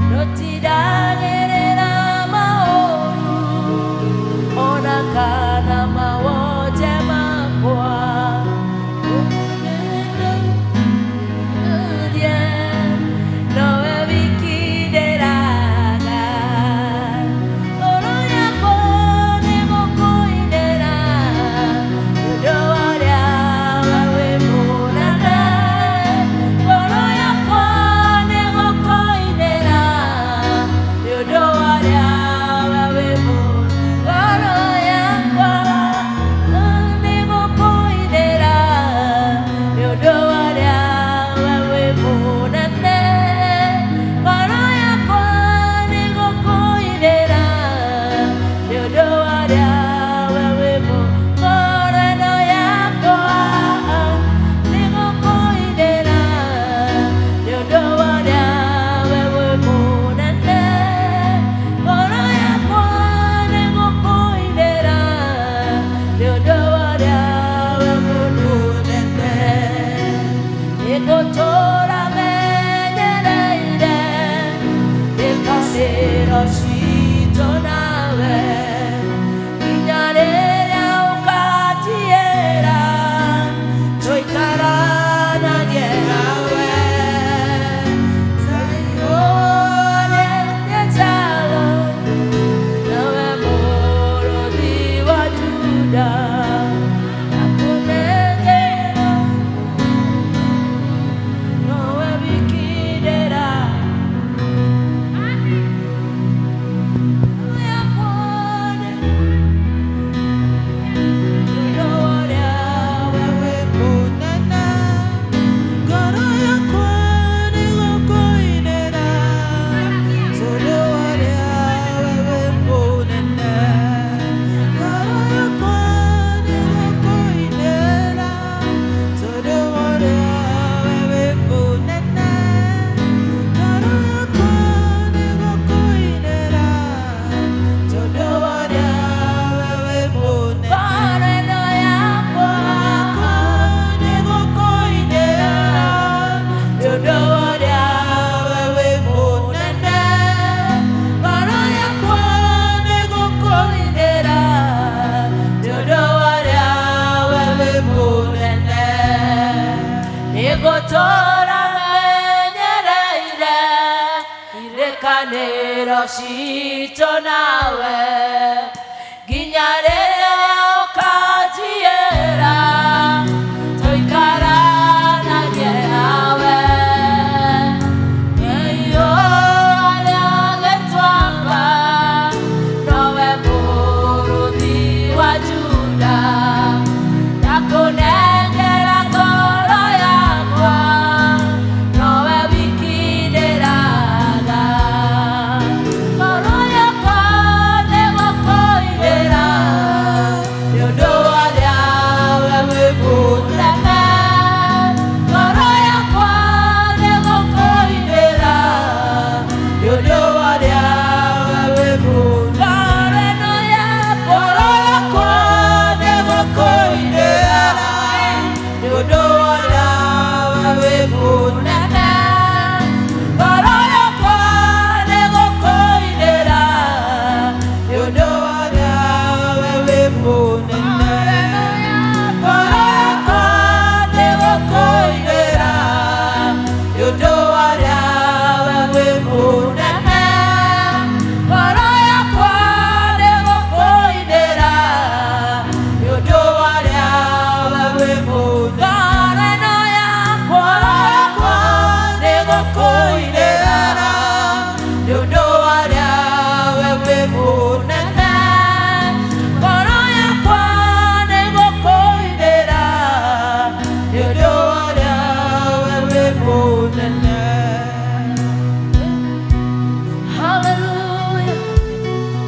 No kanero cito nawe nginya rĩrĩa ũkanjiĩra tũikaranagie nawe nĩyo arĩa gĩtwamba nowe mũrũthi wa Juda ndakũnengera ngoro yakwa nowe wiki ndĩraga ngoro yakwa nĩgũkũinĩra nĩũndũ warĩa we wĩ mũnene ngoro yakwa nĩgũkũinĩra nĩũndũ warĩa we wĩ mũnene ngoro yakwa nĩgũkũinĩra nĩũndũ warĩa we wĩ mũnene ngoro yakwa nĩgũkũinĩra nĩũndũ warĩa we wĩ mũnene ngoro yakwa nĩgũkũinĩra nĩũndũ warĩa we wĩ mũnene ngoro yakwa nĩgũkũinĩra nĩũndũ warĩa we wĩ mũnene ngoro yakwa nĩgũkũinĩra nĩũndũ warĩa we wĩ mũnene ngoro yakwa nĩgũkũinĩra nĩũndũ warĩa we wĩ mũnene. Hallelujah.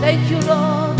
Thank you, Lord.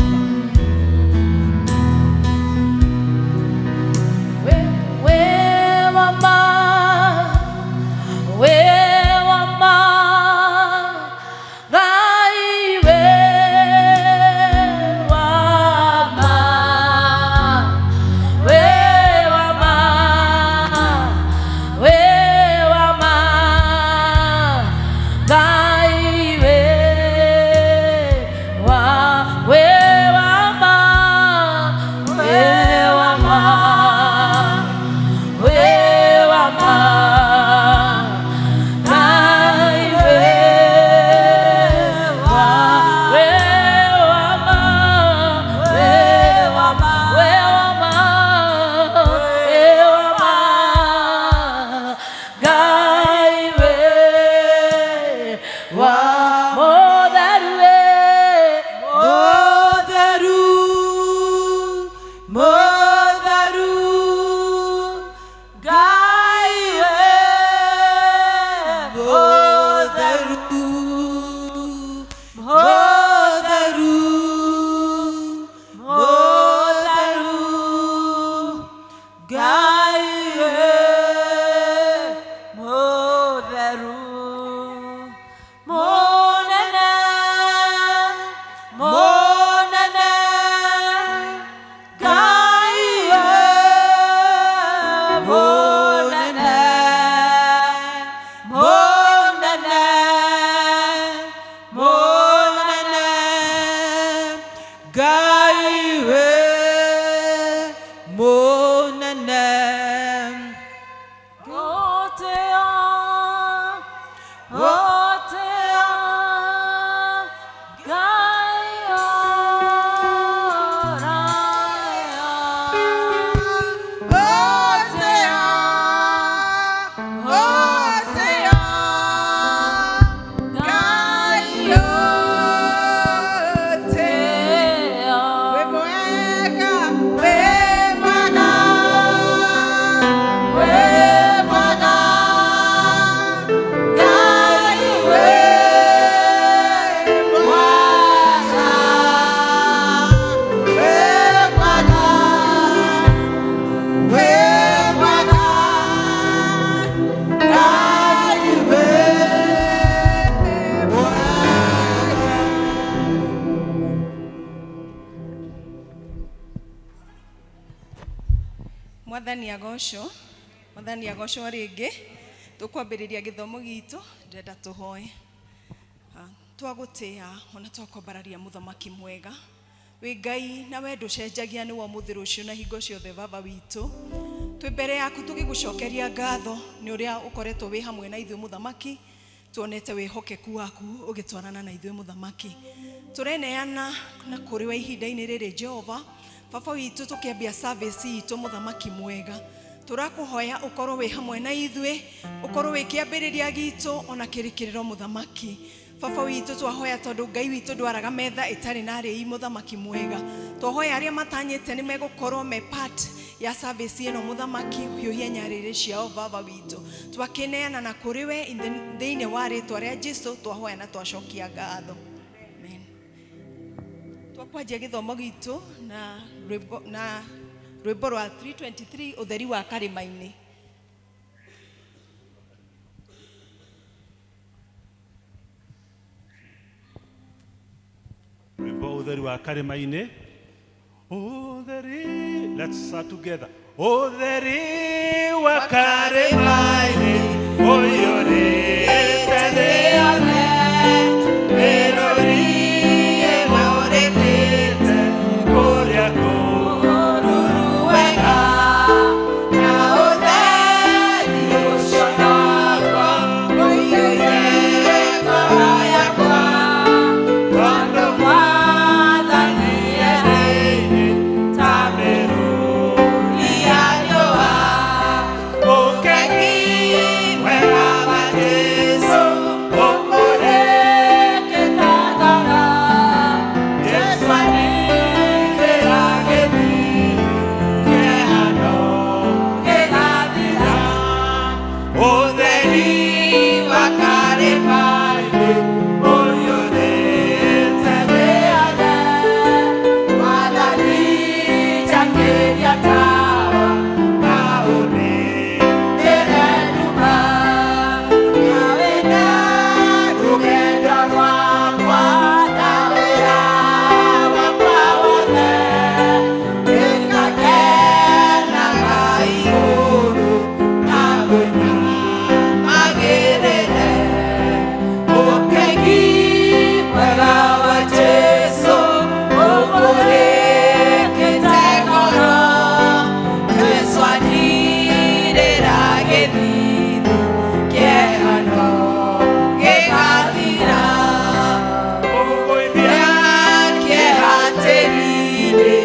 Mwathani agocwo ringi tukwambiriria githomo gitu ndenda tuhoe twagutia ona twakwambararia muthamaki mwega wi Ngai na we nducenjagia ni wa muthiru ucio na hingo ciothe baba witu twi mbere yaku tugigucokeria ngatho ni uria ukoretwo wi hamwe na ithuĩ muthamaki tuonete wihokeku waku ugitwarana na ithuĩ mũthamaki. Tureneana na kũrĩ we ihinda-inĩ rĩrĩ Jehova. Baba witũ tukiambia service itũ mũthamaki mwega. Turakuhoya ukorwo wi hamwe na ithuĩ, ukorwo wi kĩambĩrĩria gitũ ona kĩrĩkĩrĩro mũthamaki. Baba witũ twahoya tondu Ngai witũ ndwaraga metha itarĩ na arĩi mũthamaki mwega. Twahoya arĩa matanyĩte nĩ megũkorwo me part ya service ĩno mũthamaki, hiũhia nyarĩrĩ ciao Baba witũ. Twakineana na kũrĩ we thĩinĩ wa rĩtwa rĩa Jesũ twahoya na twacokia ngatho. Amen. Twakwanjia gĩthomo gitũ na rwĩmbo rwa 323 ũtheri wa karĩma-inĩ. Rwĩmbo ũtheri wa karĩma-inĩ. Ũtheri, let's start together. Ũtheri wa karĩma-inĩ ũyũrĩte thĩ yothe, wĩrũri ũrĩkĩte kũrĩa kũruru wega, na ũtheri ũcio naguo ũiyũire ngoro yakwa, tondũ Mwathani erĩire ta mĩrũri ya riũa. Ũkengi mwega wa Jesũ ũmũrĩkĩte ngoro, Jesũ anĩrĩra gĩthiĩ kĩhano gĩgathira. Ũtheri wa karĩma-inĩ ũiyũrĩte thĩ yothe, Mwathani njakĩria tawa na ũnĩrĩre nduma. Nawe na rũgendo rwakwa na wĩra wakwa wothe, nĩngakenaga igũrũ na ngwĩnyamagĩrĩre. Ũkengi mwega wa Jesũ ũmũrĩkĩte ngoro, Jesũ anĩrĩra gĩthithi kĩehano gĩgathira. Ũgũithia kĩeha tĩri-inĩ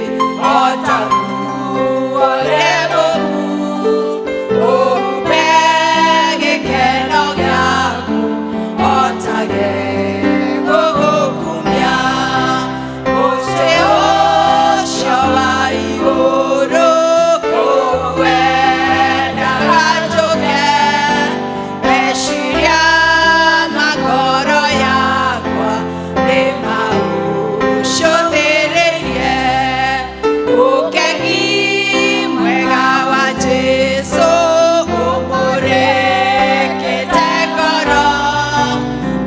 o ta nguo rĩmũhu, ũhumbe gĩkeno gĩaku o ta gĩgũgũkumia. Mũciĩ ũcio wa igũrũ kũu wendaga njũke, meciria ma ngoro yakwa nĩmaũcũthĩrĩirie. Ũkengi mwega wa Jesũ ũmũrĩkĩte ngoro,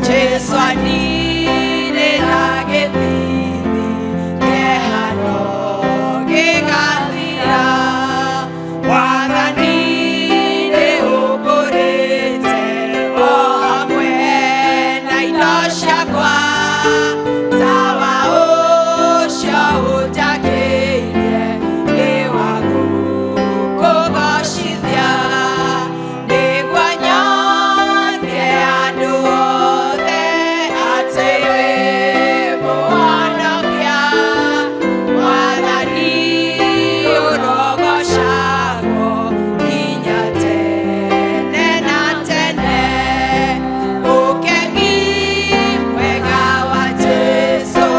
Jesũ anĩrĩra gĩthithi kĩehano gĩgathira. Wathani nĩũmbũrĩte o hamwe na indo ciakwa, tawa ũcio ũnjakĩire nĩ wa gũkũgocithia. Nĩguo nyonie andũ othe atĩ wĩ mũhonokia, Mwathani ũrogocagwo nginya tene na tene. Ũkengi mwega wa Jesũ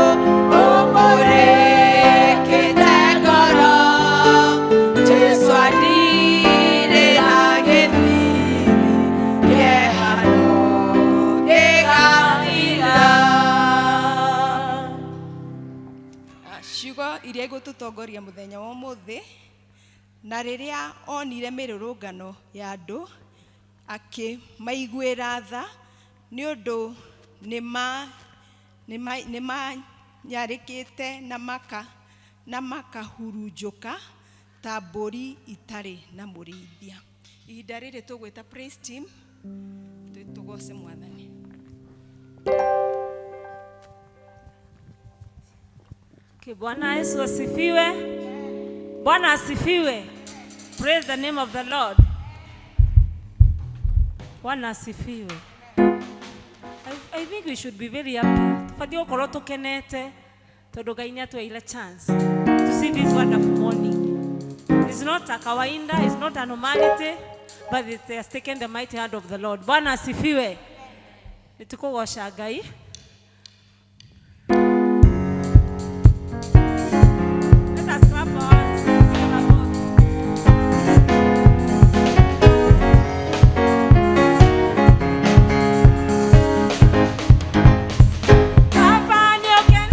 ũmũrĩkĩte ngoro, Jesũ anĩrĩra gĩthithi kĩehano gĩgathira. Ciugo iria igũtũtongoria mũthenya wa ũmũthĩ. Na rĩrĩa onire mĩrũrũngano ya andũ akĩmaiguĩra tha, nĩ ũndũ nĩmanyarĩkĩte na makahurunjũka ta mbũri itarĩ na mũrĩithia. Ihinda rĩrĩ tũgwĩta praise team, tũgoce Mwathani. Bwana Yesu asifiwe. Bwana asifiwe. Praise the name of the Lord. Bwana asifiwe. think we should be very happy. Tufatie okoro tukenete tondu Ngai ni atweire chance to see this wonderful morning. It's not a kawaida, it's not a normality, but it has taken the mighty hand of the Lord. Bwana asifiwe. Nitukugosha Ngai. Let us clap our hands. Papa, you can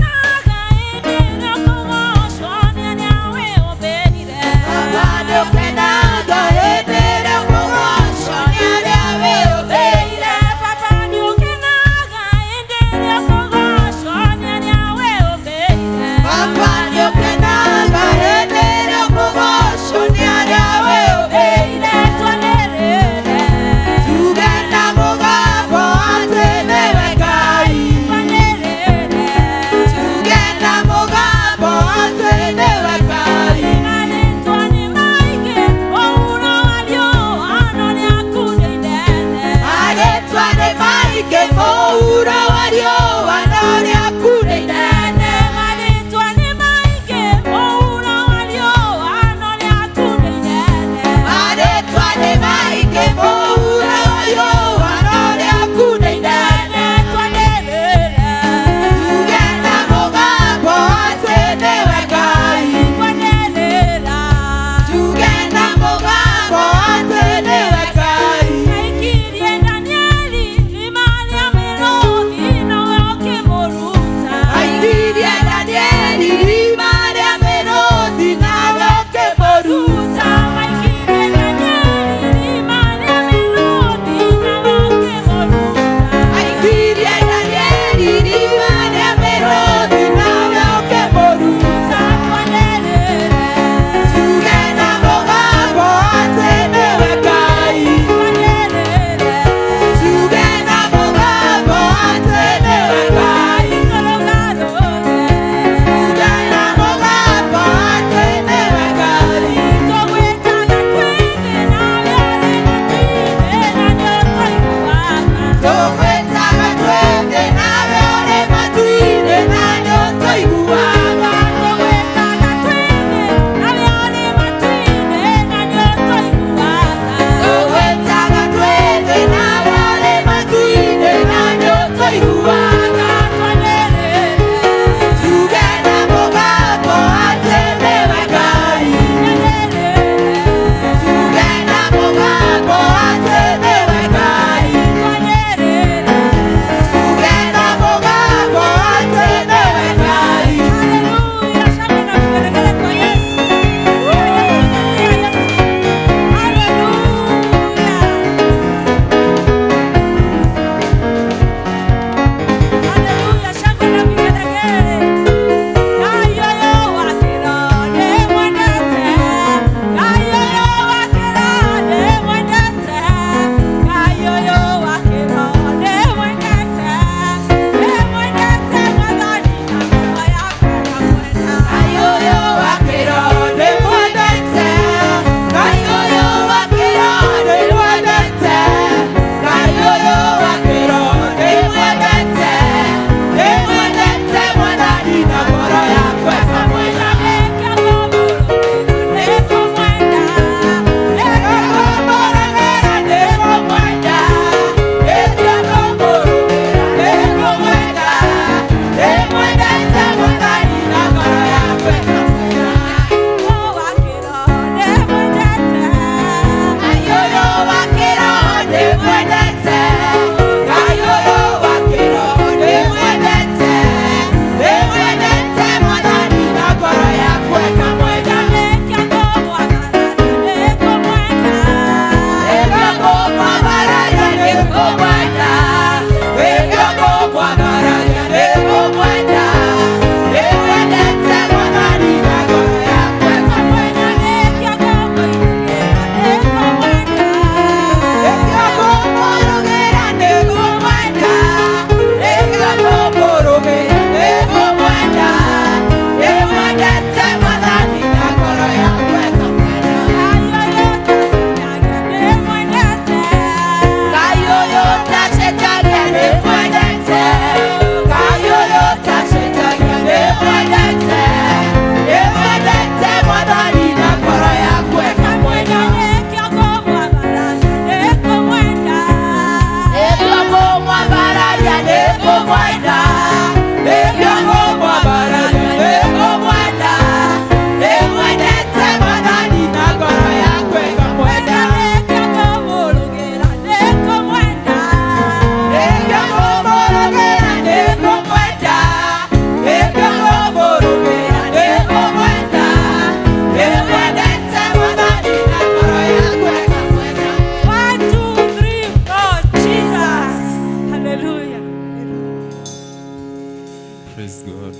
Praise God.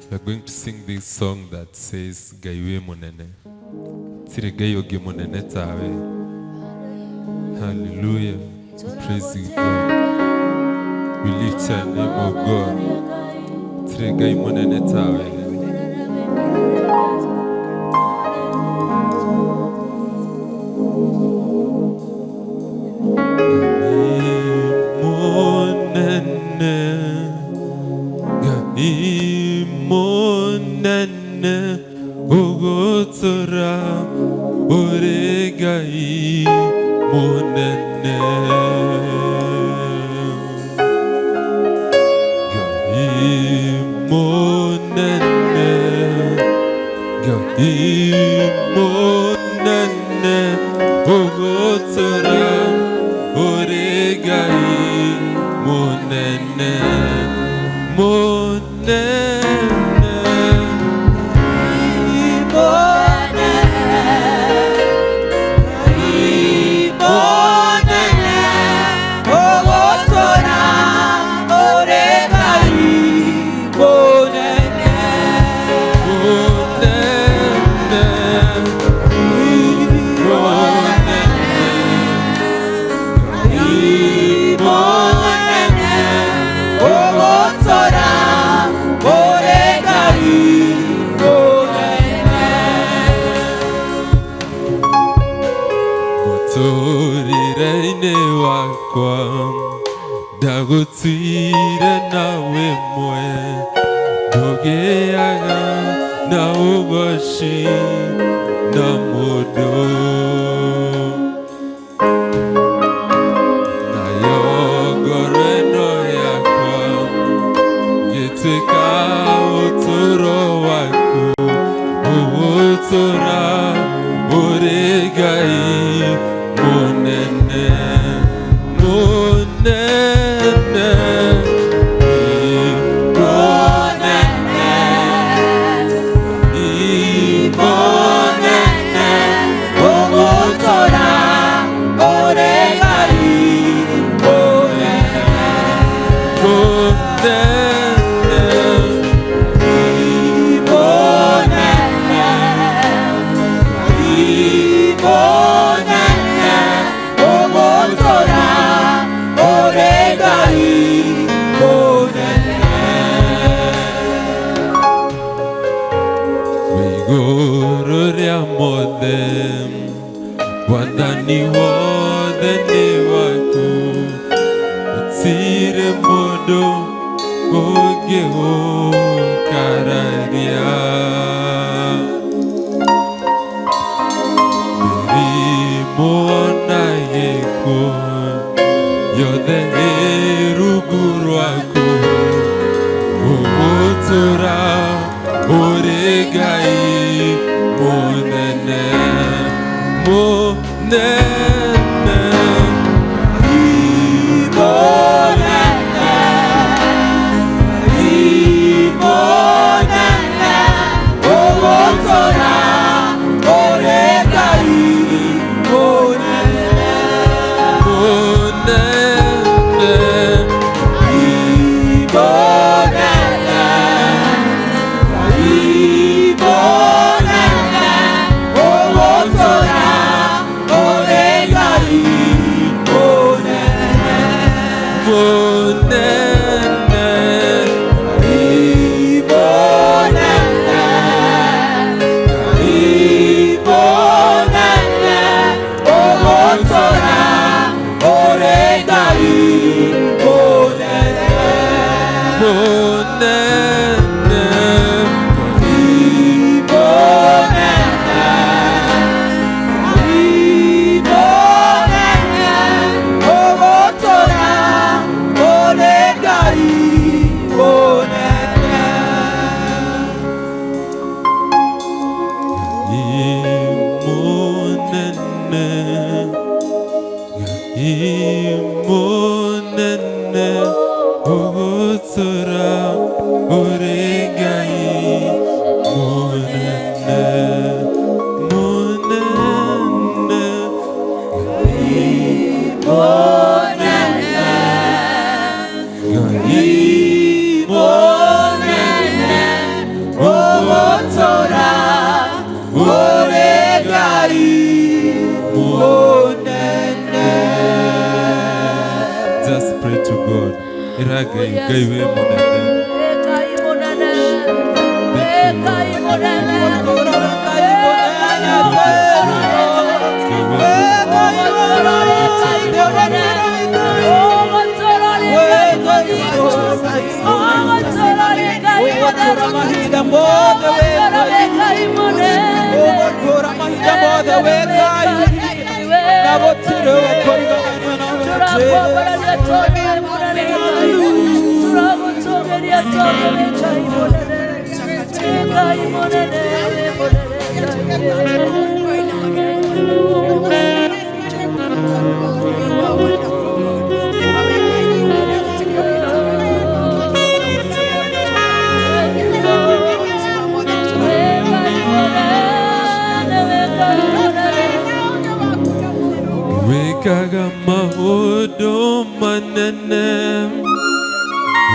We are going to sing this song that says Gaiwe Munene. Tire Gayoge Munene Tawe. Hallelujah. Praise you, God. We lift your name, oh God. Tire Gai Munene Tawe. Imonene ogotora oregai monene imonene ogotora oregai monene Dagotire nawe mwe dogeaga na ugoshi na modo na yogoreno yakwa yeteka otoro waku otora oregai monene Wadani wode ni waku Tire modo oge o kararia Beri mona yeko Yode eruguru aku Otora oregai monene Ngai monene ogotora ore Ngai monene. Just pray to God. Iragai Ngai we monene. Wekaga mahodo manene,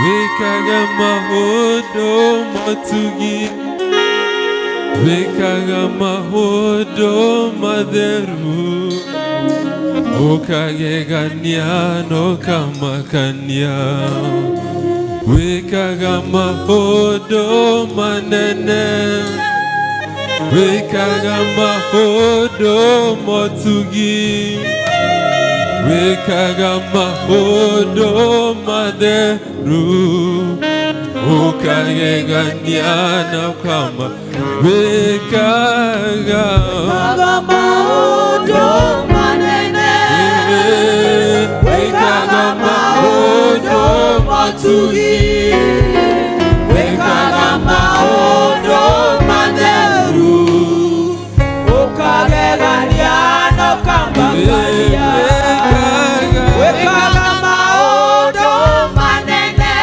wekaga mahodo matugi, wekaga mahodo maderu, okagegania no kamakania. Wekaga mahodo manene, wekaga mahodo matugi, wekaga mahodo maderu, okagegania na kama. Wekaga mahodo manene, wekaga mahodo matugi, wekaga mahodo maderu, okagegania na kama. Wekaga mahodo manene,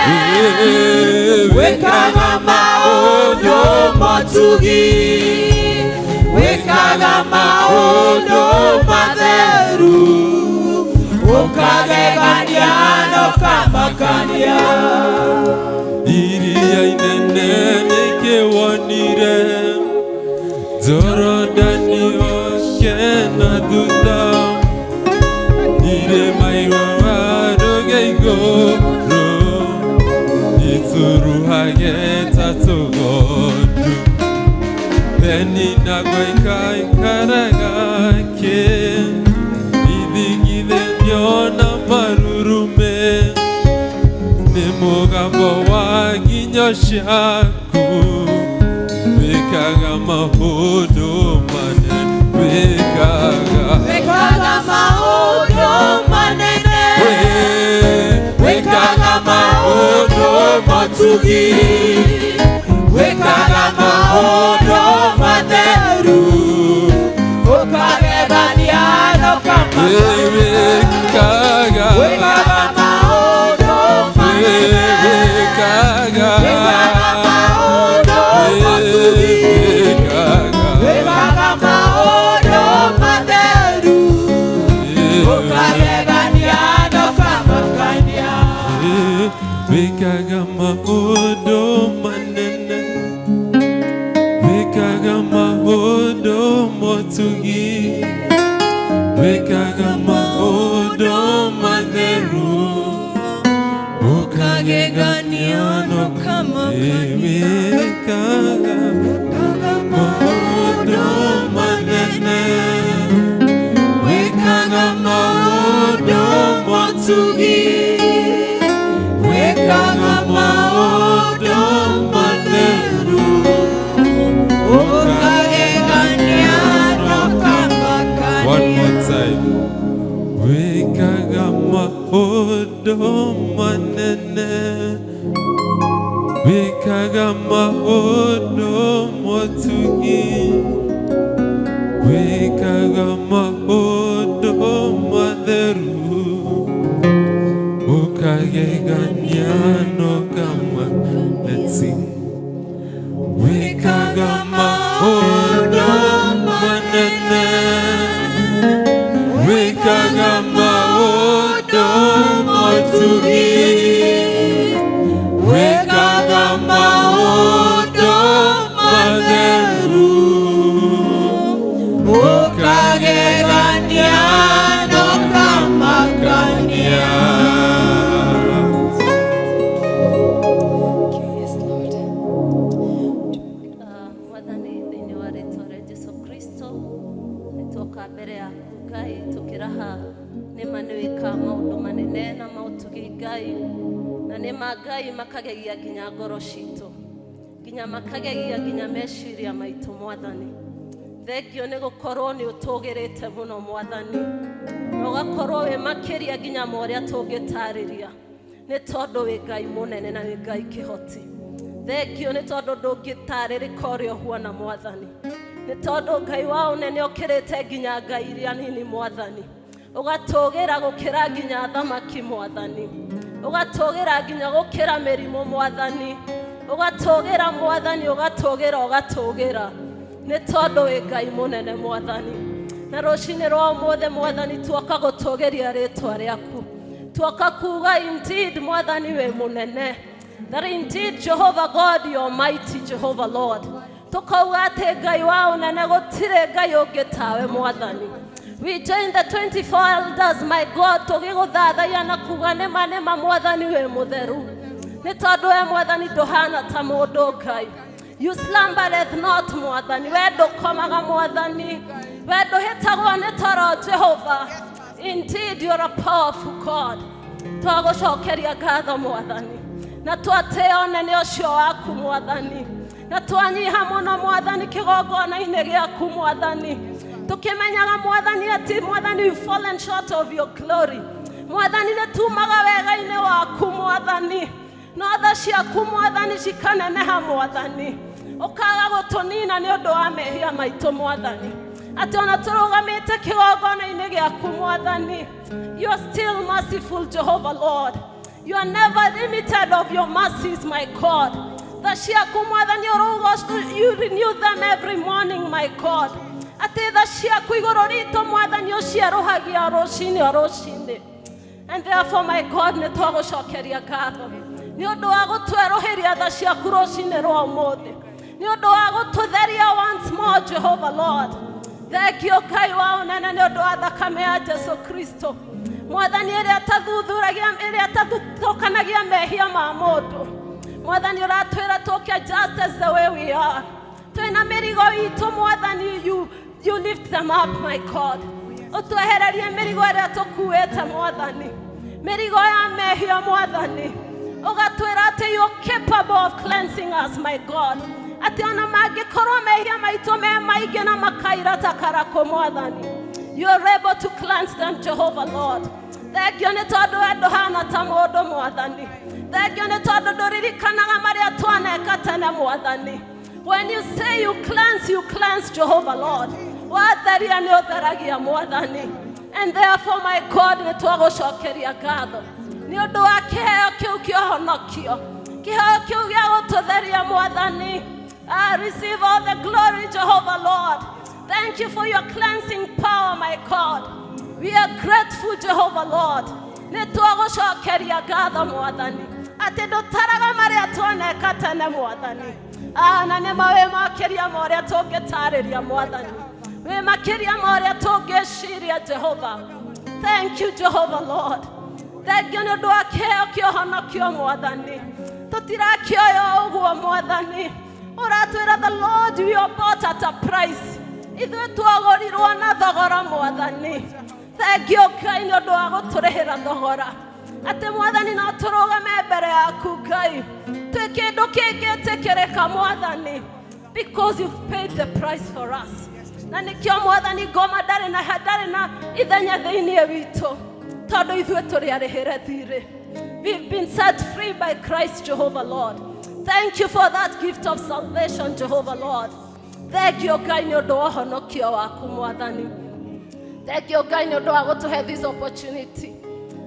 wekaga mahodo matugi, wekaga mahodo maderu, okagegania no kamakania. Iria inene neke wonire, Zorodani oshena duda, ire maiwa goro, ituru hageta togodu, peni nagwaikai karagake, idigide nyona marurume, nemugambo waginyoshaku, wekaga mahodo mane, wekaga mahodo manene, wekaga mahodo matugi, wekaga mahodo maderu, okagegania no kama. Wekaga mahodo manene, wekaga mahodo matugi, wekaga mahodo maderu, okagegania no kamakania. Wekaga mahodo manene, wekaga mahodo motugi, wekaga mahodo maderu, okagegania no kamakania. Wekaga mahodo manene, wekaga mahodo motugi, wekaga mahodo maderu, okagegania no kamakania. One more time. Wekaga mahodo manene, wekaga mahodo motugi, wekaga mahodo maderu, okagegania no kama. Let's sing. Wekaga mahodo manene, wekaga mahodo motugi, Ngai na nĩ Ngai makagegia nginya ngoro citũ nginya makagegia nginya meciria maitũ Mwathani. Thengio nĩ gũkorwo nĩ ũtũgĩrĩte mũno Mwathani na ũgakorwo wĩ makĩria nginya ũrĩa tũngĩtarĩria nĩ tondũ wĩ Ngai mũnene na wĩ Ngai kĩhoti. Thengio nĩ tondũ ndũngĩtarĩrĩka ũrĩa ũhuana Mwathani, nĩ tondũ Ngai wa ũnene ũkĩrĩte nginya Ngai iria nini Mwathani, ũgatũgĩra gũkĩra nginya thamaki Mwathani, ũgatũgĩra nginya gũkĩra mĩrimũ Mwathani, ũgatũgĩra Mwathani, ũgatũgĩra nĩ tondũ wĩ Ngai mũnene Mwathani. Na rũcinĩ rwa ũmũthĩ Mwathani tuoka gũtũgĩria rĩtwa rĩaku, tuoka kuga indeed Mwathani wĩ mũnene, that indeed Jehovah God you are mighty, Jehovah Lord. Tukauga atĩ Ngai wa ũnene gũtirĩ Ngai ũngĩ tawe Mwathani. We join the 24 elders, my God, tũgĩgũthathaiya na kuga nĩma Mwathani wĩ mũtheru, nĩ tondũ we Mwathani ndũhana ta mũndũ Ngai. You slumbereth not Mwathani, we ndũkomaga Mwathani, we ndũhĩtagwo nĩ toro Jehovah. Indeed you are a powerful God. Twagũcokeria ngatho Mwathani na twatĩĩa ũnene ũcio waku Mwathani, na twanyiha mũno Mwathani kĩgongona-inĩ gĩaku Mwathani, tũkĩmenyaga Mwathani atĩ Mwathani we've fallen short of your glory. Mwathani nĩ tumaga wega-inĩ waku Mwathani, no tha ciaku Mwathani cikaneneha Mwathani, ũkaga gũtũnina nĩ ũndũ wa mehia maitũ Mwathani, atĩ ona tũrũgamĩte kĩgongona-inĩ gĩaku Mwathani. You are still merciful, Jehovah Lord. You are never limited of your mercies, my God. The ciaku Mwathani ũrauga you renew them every morning, my God. Atĩ tha ciaku igũrũ ritũ Mwathani ũciarũhagia rũcinĩ. And therefore, my God, nĩ twagũcokeria ngatho nĩ ũndũ wa gũtwerũhĩria tha ciaku rũcinĩ rwa ũmũthĩ, nĩ ũndũ wa gũtũtheria once more, Jehovah Lord. Thengio Ngai wa ũnene nĩ ũndũ wa thakame ya Jesu Kristo Mwathani, ĩrĩa ĩtathũkanagia mehia ma mũndũ. Mwathani ũratwĩra tũke just as the way we are. Twĩna mĩrigo itũ Mwathani, you lift them up, my God. Ũtwehererie mĩrigo ĩrĩa tũkuĩte Mwathani, mĩrigo ya mehia Mwathani. Ũgatwĩra atĩ you are capable of cleansing us, my God. Atĩ ona mangĩkorwo mehia maitũ me maingĩ na makaira ta karakũ Mwathani, you are able to cleanse them, Jehovah Lord. Thengio nĩ tondũ we ndũhana ta mũndũ Mwathani. Thengio nĩ tondũ ndũririkanaga marĩa twaneka tene Mwathani. When you say you cleanse, Jehovah Lord. Watheria nĩ ũtheragia Mwathani. And therefore, my God, nĩ twagũcokeria ngatho nĩ ũndũ wa kĩheo kĩu kĩa ũhonokio, kĩheo kĩu gĩa gũtũtheria Mwathani. Receive all the glory, Jehovah Lord. Thank you for your cleansing power, my God. We are grateful, Jehovah Lord. Nĩ twagũcokeria ngatho Mwathani atĩ ndũtaraga marĩa twaneka tene Mwathani. Na nĩ wĩ makĩria ma ũrĩa tũngĩtarĩria Mwathani, wĩ makĩria ma ũrĩa tũngĩciria Jehovah. Thank you, Jehovah Lord. Thengio nĩ ũndũ wa kĩheo kĩa ũhonokio Mwathani. Tũtirakĩoya ũguo Mwathani. Ũratwĩra the Lord we are bought at a price. Ithuĩ twagũrirwo na thogora Mwathani. Thengio Ngai nĩ ũndũ wa gũtũrĩhĩra thogora, atĩ Mwathani no tũrũgame mbere yaku Ngai twĩ kĩndũ kĩngĩtĩkĩrĩka Mwathani, because you've paid the price for us. Na nĩkĩo Mwathani ngoma ndarĩ na ithenya thĩinĩ witũ, tondũ ithuĩ tũrĩ arĩhĩre thirĩ. We've been set free by Christ, Jehovah Lord. Thank you for that gift of salvation, Jehovah Lord. Thengio Ngai nĩ ũndũ wa ũhonokio waku Mwathani. Thengio Ngai nĩ ũndũ wa gũtũhe this opportunity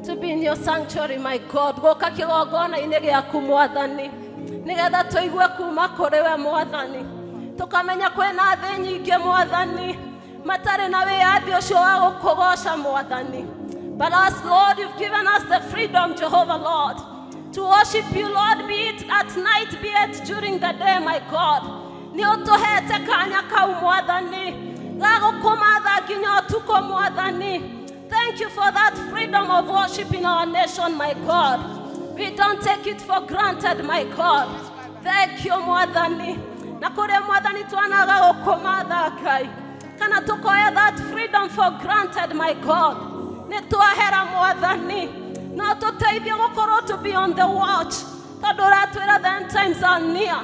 to be in your sanctuary, my God. Gũka kĩgongona-inĩ gĩaku Mwathani, nĩgetha tũigue kuma kũrĩ we Mwathani. Tũkamenya kwĩna thĩ nyingĩ Mwathani matarĩ na wĩyathi ũcio wa gũkũgoca Mwathani. But us, Lord, you've given us the freedom, Jehovah Lord, to worship you, Lord, be it at night, be it during the day, my God. Nĩ ũtũhete kanya kau Mwathani ga gũkũmatha nginya ũtukũ Mwathani. Thank you for that freedom of worship in our nation, my God. We don't take it for granted, my God. Thank you, Mwathani. Na kũrĩa Mwathani twanaga gũkũmatha Ngai, kana tũkoya that freedom for granted, my God. Nĩ twahera Mwathani, na ũtũteithie gũkorwo to be on the watch, tondũ ũratwĩra the end times are near.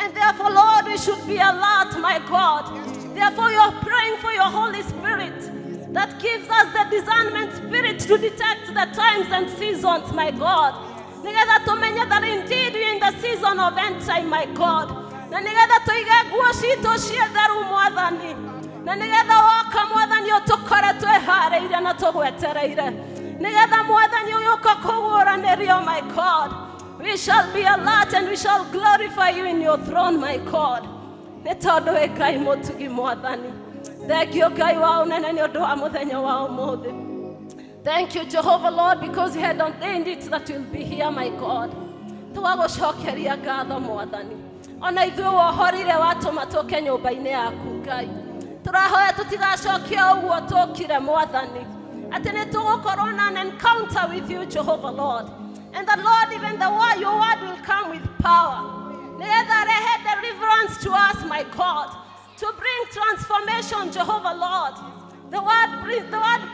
And therefore, Lord, we should be alert, my God. Therefore, you're praying for your Holy Spirit that gives us the discernment spirit to detect the times and seasons, my God. Nigetha tumenye that indeed we're in the season of end time, my God. Na nigetha tuige nguo citũ cie theru Mwathani. Na nigetha woka Mwathani ũtũkore twĩharĩire na tũgwetereire. Nigetha Mwathani ũgĩũka kũguũranĩrio, my God. We shall be alert and we shall glorify you in your throne, my God. Nĩ tondũ wĩ Ngai mũtugi Mwathani. Thengiũ Ngai wa ũnene nĩ ũndũ wa mũthenya wa ũmũthĩ. Thank you, Jehovah Lord, because you had ordained it that we'll be here, my God. Tũgagũcokeria ngatho Mwathani. Ona ithuĩ wohorire watũma tũke nyũmba-inĩ yaku Ngai. Tũrahoya tũtigacokie ũguo tũkire Mwathani. Atĩ nĩ tũgũkorwo na an encounter with you, Jehovah Lord. And the Lord, even your word will come with power. Nigetha rehe deliverance to us, my God. To bring transformation, Jehovah Lord. The word,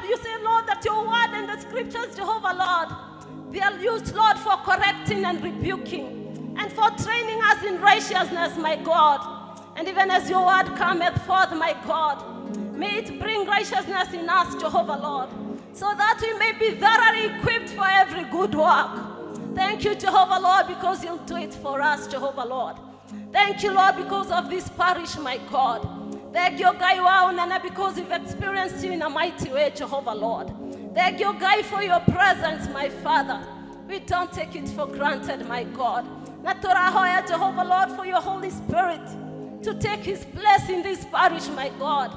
you say, Lord, that your word and the scriptures, Jehovah Lord, they are used, Lord, for correcting and rebuking and for training us in righteousness, my God. And even as your word cometh forth, my God, may it bring righteousness in us, Jehovah Lord, so that we may be thoroughly equipped for every good work. Thank you, Jehovah Lord, because you'll do it for us, Jehovah Lord. Thank you, Lord, because of this parish, my God. Thank you, Gai wa unene, because we've experienced you in a mighty way, Jehovah Lord. Thank you, Gai, for your presence, my Father. We don't take it for granted, my God. Na tũrahoya, Jehovah Lord, for your Holy Spirit to take his place in this parish, my God.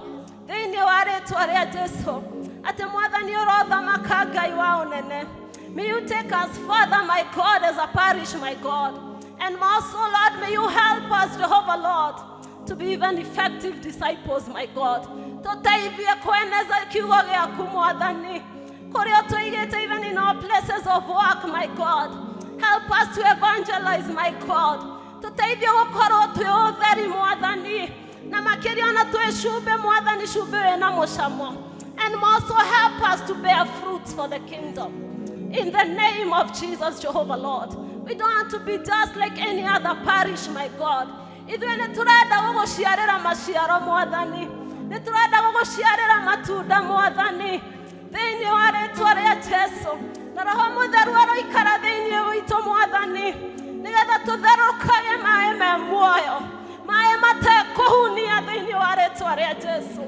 Thĩinĩ wa rĩĩtwa rĩa Jesũ, atĩ Mwathani ũrothamaka Ngai wa ũnene. May you take us further, my God, as a parish, my God. And also, Lord, may you help us, Jehovah Lord, to be even effective disciples, my God. Tũteithie kweneza kiugo gĩaku Mwathani. Kũrĩa tũigĩte even in our places of work, my God. Help us to evangelize, my God. Tũteithie gũkorwo twĩ ũtheri Mwathani. Na makĩria ona twĩcumbe Mwathani, cumbe wĩna mũcamo. And also help us to bear fruits for the kingdom. In the name of Jesus, Jehovah Lord. We don't want to be just like any other parish, my God. Ithuĩ nĩ tũrenda gũgũciarĩra maciaro Mwathani. Nĩ tũrenda gũgũciarĩra matunda Mwathani. Thĩinĩ wa rĩĩtwa rĩa Jesũ. Na Roho Mũtheru aroikara thĩinĩ witũ Mwathani. Nĩgetha tũtherũkage maĩ me muoyo. Maĩ matekũhunia thĩinĩ wa rĩĩtwa rĩa Jesũ.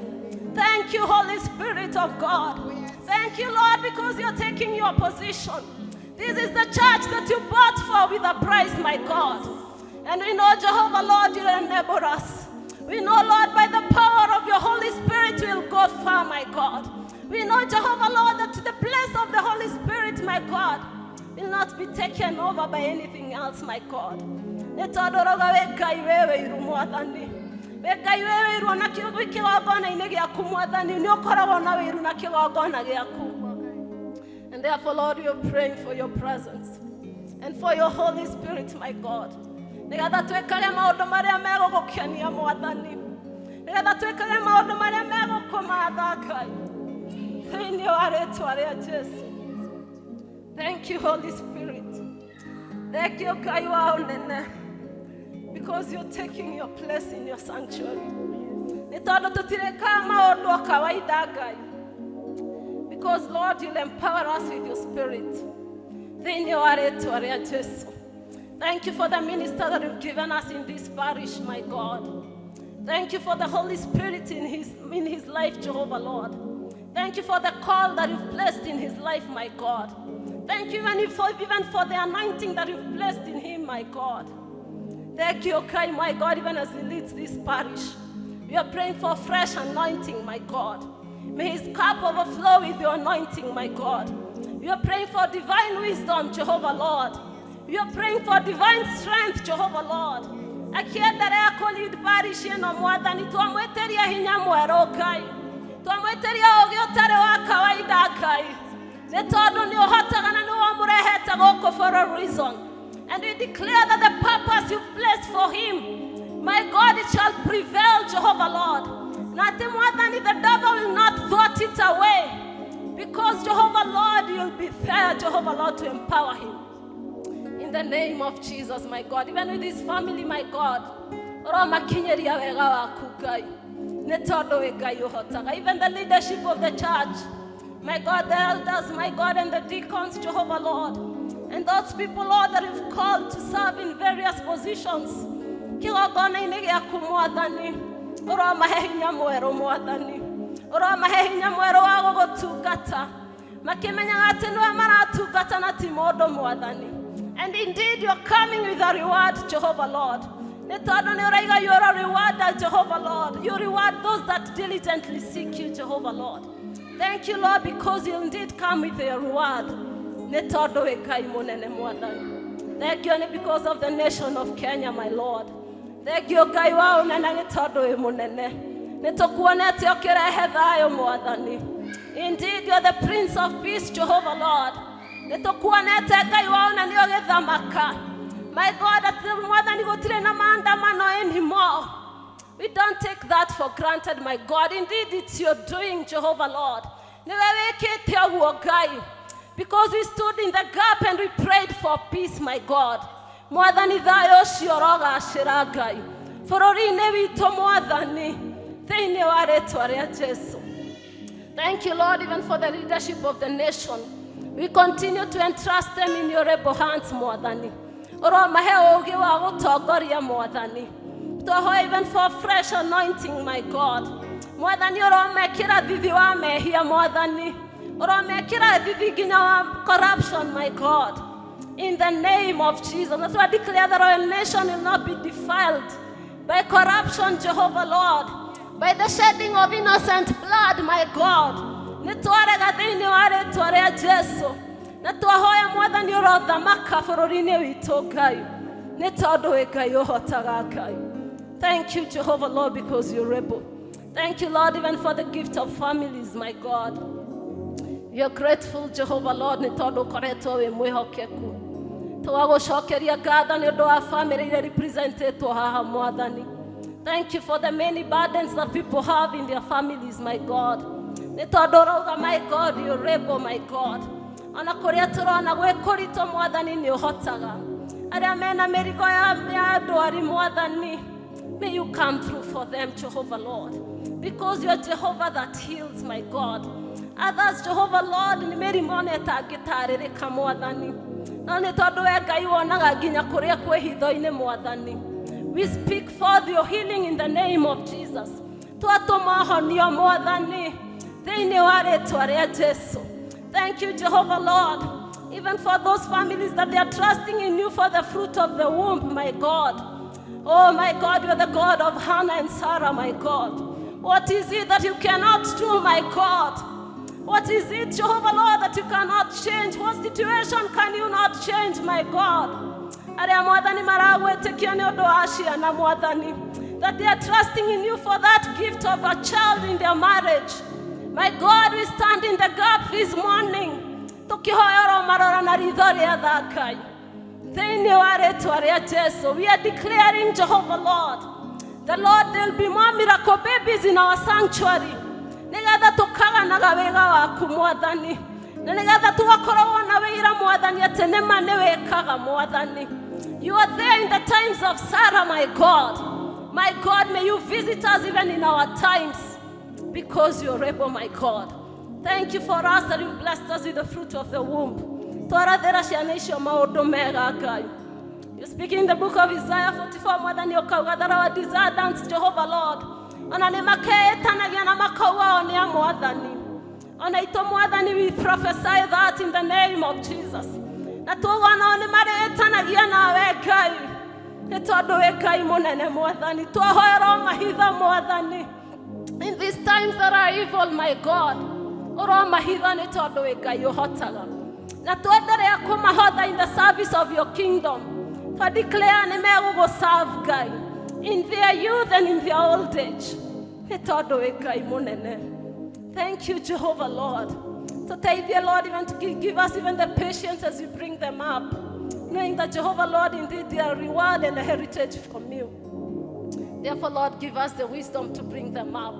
Thank you, Holy Spirit of God. Thank you, Lord, because you're taking your position. This is the church that you bought for with a price, my God. And we know, Jehovah, Lord, you'll enable us. We know, Lord, by the power of your Holy Spirit, we'll go far, my God. We know, Jehovah, Lord, that the place of the Holy Spirit, my God, will not be taken over by anything else, my God. Nĩtondũroga wĩ Ngai wewe iru Mwathani. Wĩ Ngai wewe iru na kĩgongona-inĩ gĩaku Mwathani. Nĩũkoragwo na wĩru na kĩgongona gĩaku. And therefore, Lord, we are praying for your presence and for your Holy Spirit, my God. Nĩgetha twĩkage maũndũ marĩa megũgũkenia Mwathani. Nĩgetha twĩkage maũndũ marĩa megũkũmatha Ngai. Thĩinĩ wa rĩĩtwa rĩa Jesũ. Thank you, Holy Spirit. Thank you, Ngai wa ũnene, because you're taking your place in your sanctuary. Nĩ tondũ tũtirĩkaga maũndũ o kawaida Ngai. Because, Lord, you'll empower us with your spirit. Thank you for the minister that you've given us in this parish, my God. Thank you for the Holy Spirit in his life, Jehovah, Lord. Thank you for the call that you've placed in his life, my God. Thank you even for the anointing that you've placed in him, my God. Thank you, okay, my God, even as he leads this parish. We are praying for fresh anointing, my God. May his cup overflow with your anointing, my God. We are praying for divine wisdom, Jehovah, Lord. We are praying for divine strength, Jehovah, Lord. Akiendelea kulead parish ĩno Mwathani, twamwĩtĩria hinya mwerũ Ngai. Twamwĩtĩria ũũgĩ ũtarĩ wa kawaida Ngai. Nĩ tondũ nĩ ũhotaga na nĩ wamũrehete gũkũ for a reason. And we declare that the purpose you've placed for him, my God, it shall prevail, Jehovah, Lord. Na atĩ Mwathani, the devil will not thwart it away. Because Jehovah Lord, you'll be there, Jehovah Lord, to empower him. In the name of Jesus, my God. Even with his family, my God. Even the leadership of the church, my God, the elders, my God, and the deacons, Jehovah Lord. And those people, Lord, that you've called to serve in various positions. And indeed, you're coming with a reward, Jehovah Lord. You are a rewarder, Jehovah Lord. You reward those that diligently seek you, Jehovah Lord. Thank you, Lord, because you indeed come with a reward. Thank you because of the nation of Kenya, my Lord. Thank you, indeed, you are the Prince of Peace, Jehovah Lord. My God, more than you go to anymore. We don't take that for granted, my God. Indeed, it's your doing, Jehovah Lord. Because we stood in the gap and we prayed for peace, my God. More than thank you, Lord, even for the leadership of the nation. We continue to entrust them in your able hands, more than even for fresh anointing, my God. More than your own here, more than corruption, my God. In the name of Jesus. That's why I declare that our nation will not be defiled by corruption, Jehovah Lord. By the shedding of innocent blood, my God. Thank you, Jehovah Lord, because you're able. Thank you, Lord, even for the gift of families, my God. We are grateful, Jehovah Lord. Thank you for the many burdens that people have in their families, my God. My God, you're able, my God. May you come through for them, Jehovah Lord. Because you're Jehovah that heals, my God. Others, Jehovah Lord, we speak forth your healing in the name of Jesus. Thank you, Jehovah Lord, even for those families that they are trusting in you for the fruit of the womb, my God. Oh, my God, you're the God of Hannah and Sarah, my God. What is it that you cannot do, my God? What is it, Jehovah Lord, that you cannot change? What situation can you not change, my God? That they are trusting in you for that gift of a child in their marriage. My God, we stand in the gap this morning. We are declaring, Jehovah Lord, the Lord, there will be more miracle babies in our sanctuary. You are there in the times of Sarah, my God. My God, may you visit us even in our times, because you're able, my God. Thank you for us that you blessed us with the fruit of the womb. You speak in the book of Isaiah 44, more than your cow, that our desire dance, Jehovah Lord. We prophesy that in the name of Jesus. In these times that are evil, my God. In the service of your kingdom. To declare serve guy in their youth and in their old age. Thank you, Jehovah Lord. So thank you, Lord, even to give us even the patience as you bring them up. Knowing that, Jehovah Lord, indeed they are a reward and a heritage from you. Therefore, Lord, give us the wisdom to bring them up.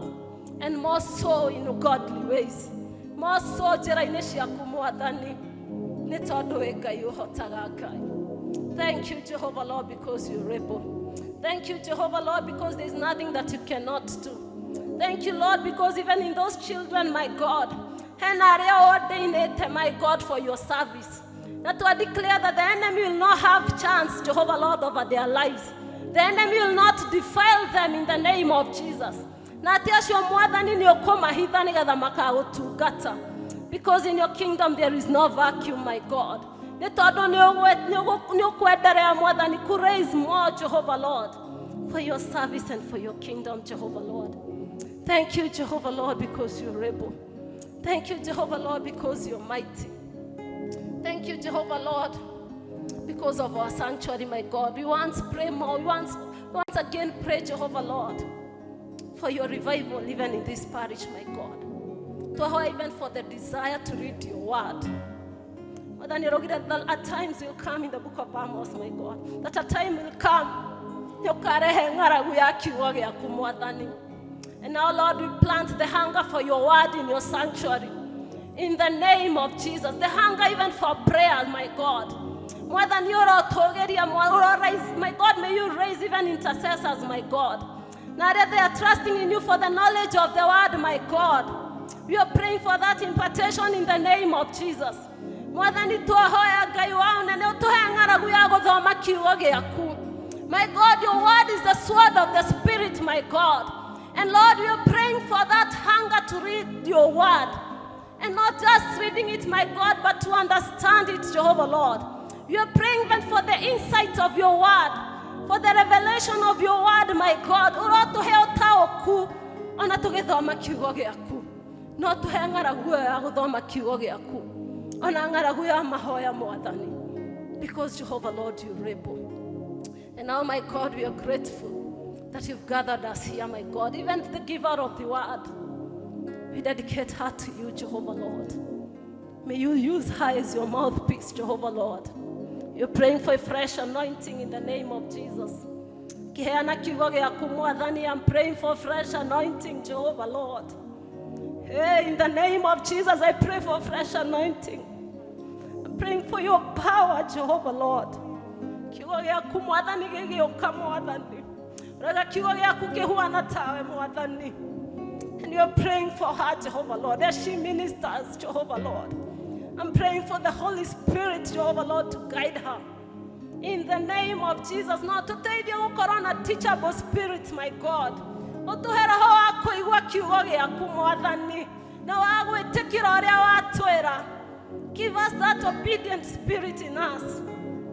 And more so in godly ways. moco njĩra-inĩ ciaku Mwathani, nĩ tondũ wĩ Ngai ũhotaga Ngai. Thank you, Jehovah Lord, because you're able. Thank you, Jehovah Lord, because there's nothing that you cannot do. Thank you, Lord, because even in those children, my God, hena arĩa ordainĩte, my God, for your service. That I declare that the enemy will not have chance, Jehovah Lord, over their lives. The enemy will not defile them in the name of Jesus. Na atĩ acio Mwathani nĩ ũkũmahitha nĩgetha makagũtungata. Because in your kingdom there is no vacuum, my God. Nĩ tondũ nĩ ũkwenderea Mwathani ku raise more, Jehovah Lord, for your service and for your kingdom, Jehovah Lord. Thank you, Jehovah Lord, because you're able. Thank you, Jehovah Lord, because you're mighty. Thank you, Jehovah Lord, because of our sanctuary, my God. We want to pray more. We once again pray, Jehovah Lord, for your revival even in this parish, my God. To how even for the desire to read your word. Mother, that at times you'll come in the book of Amos, my God. That a time will come. And now, Lord, we plant the hunger for your word in your sanctuary. In the name of Jesus. The hunger even for prayer, my God. More than your authority, my God, may you raise even intercessors, my God. Now that they are trusting in you for the knowledge of the word, my God. We are praying for that impartation in the name of Jesus. My God, your word is the sword of the Spirit, my God. And Lord, we are praying for that hunger to read your word. And not just reading it, my God, but to understand it, Jehovah Lord. We are praying even for the insight of your word, for the revelation of your word, my God. Because Jehovah Lord, you're able. And now, my God, we are grateful that you've gathered us here, my God. Even the giver of the word, we dedicate her to you, Jehovah Lord. May you use her as your mouthpiece, Jehovah Lord. You're praying for a fresh anointing in the name of Jesus. I'm praying for fresh anointing, Jehovah Lord. Hey, in the name of Jesus, I pray for fresh anointing. I'm praying for your power, Jehovah Lord. And you're praying for her, Jehovah Lord, as she ministers, Jehovah Lord. I'm praying for the Holy Spirit, Jehovah Lord, to guide her. In the name of Jesus, now to take you on a teachable spirit, my God. Give us that obedient spirit in us.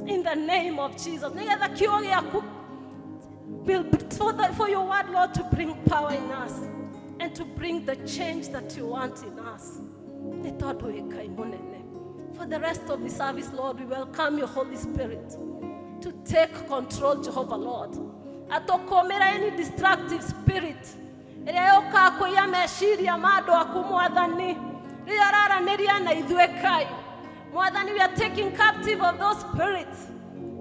In the name of Jesus. For your word, Lord, to bring power in us and to bring the change that you want in us. For the rest of the service, Lord, we welcome your Holy Spirit to take control, Jehovah Lord. Atokomera any destructive spirit. We are taking captive of those spirits.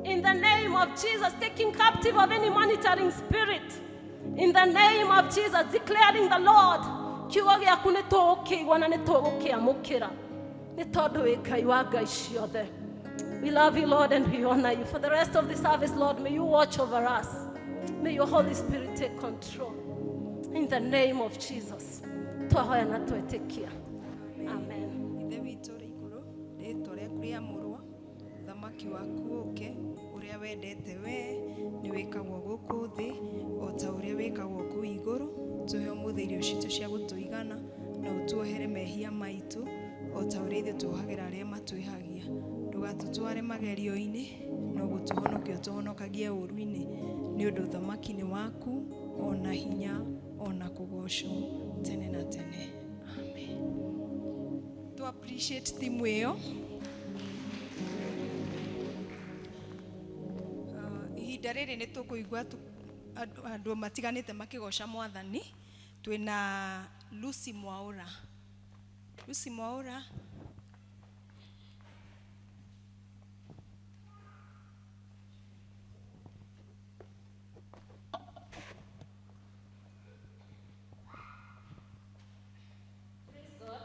In the name of Jesus, taking captive of any monitoring spirit. In the name of Jesus, declaring the Lord. We love you, Lord, and we honor you. For the rest of the service, Lord, may you watch over us. May your Holy Spirit take control. In the name of Jesus. Amen. Uria wendete we ni wikagwo guku thi o ta uria wikagwo ku iguru tuhe umuthe irio citu cia gutuigana na utuohere mehia maitu o ta uria ithu tuhagira aria matuihagia ndugatutware magerio-ini no gutuhonokia utuhonokagia uru-ini ni undu thamaki ni waku ona hinya ona kugocwo tene na tene. Amen. To appreciate timu iyo. Darere nĩ tũkũigua andũ matiganĩte makĩgoca Mwathani. Twĩna Lucy Mwaura. Lucy Mwaura. Praise God.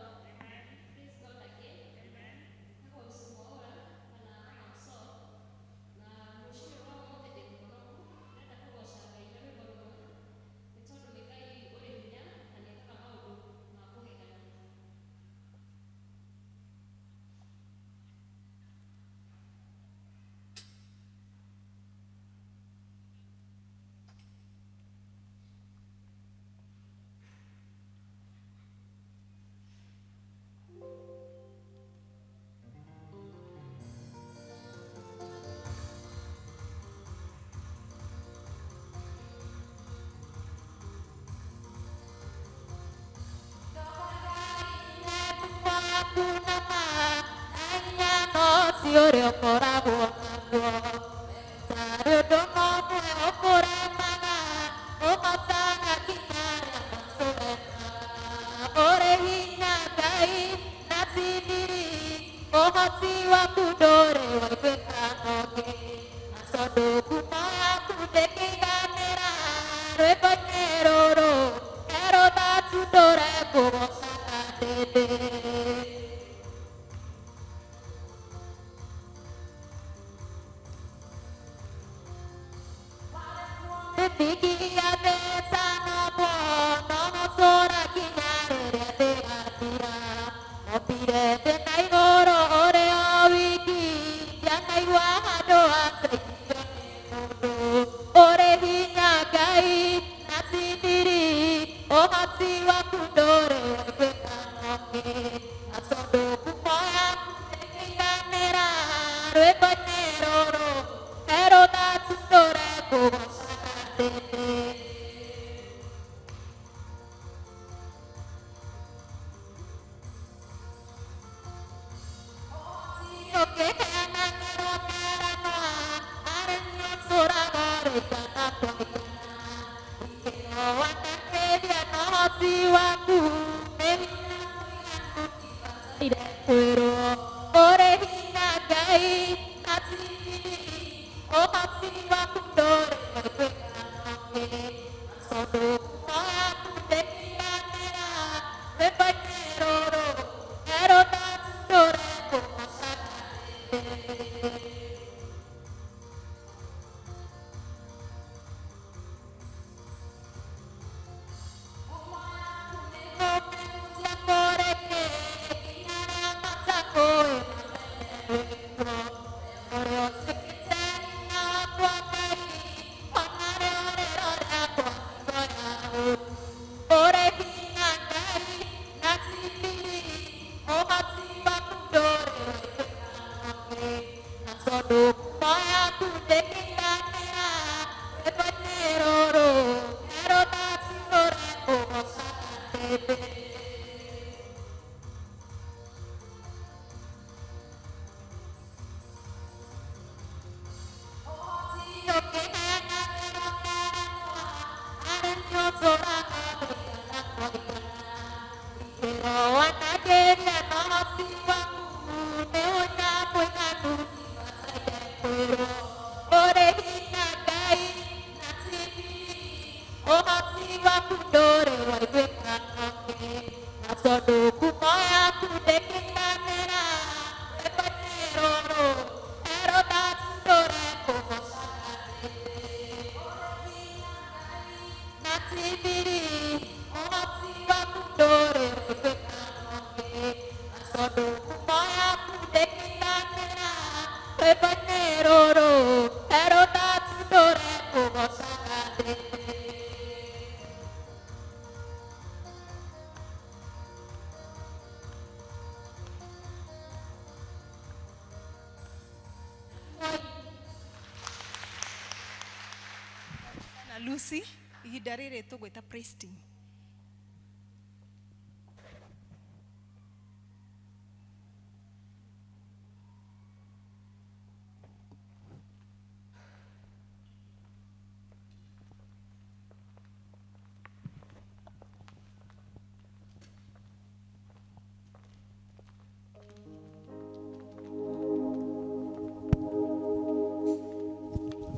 Lucy, ihinda rĩrĩ tũgwĩta praise team.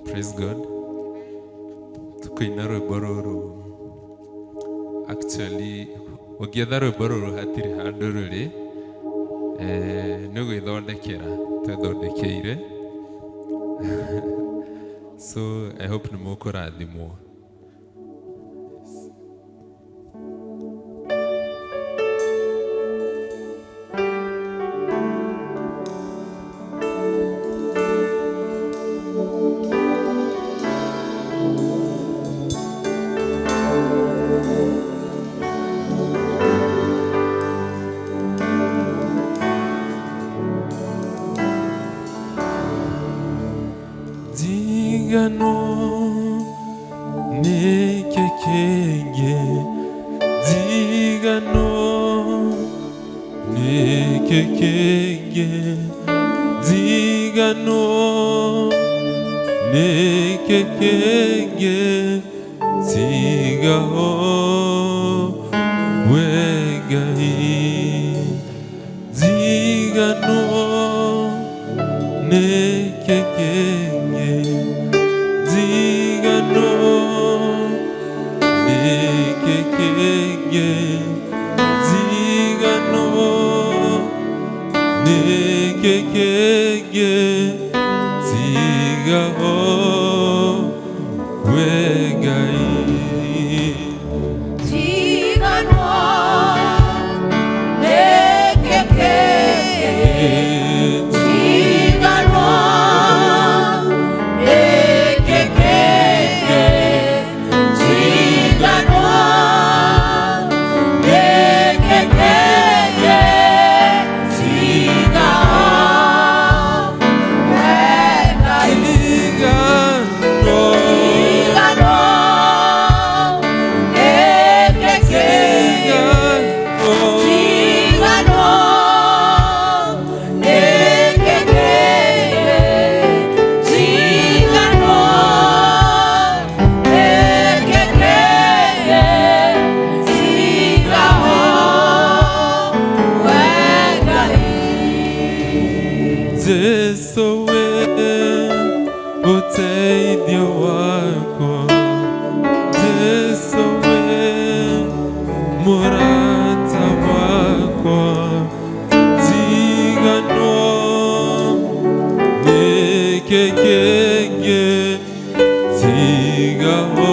Praise God. Tukoina rwĩmbo rũrũ. Actually, ũngĩetha rwĩmbo rũrũ hatirĩ handũ rũrĩ. Nĩ gwĩthondekera twethondekeire. So I hope nĩ mũkũrathimwo. Zigano Zigano nekekenge zigao wegai. Zigano nekekenge zigano nekekenge zigano nekekenge zigao wegai. Zigano nekekenge zigano nekekenge zigano nekekenge zigao wegai. Jesu we uteithio wako, Jesu we murata wakwa. Zigano nekekenge zigao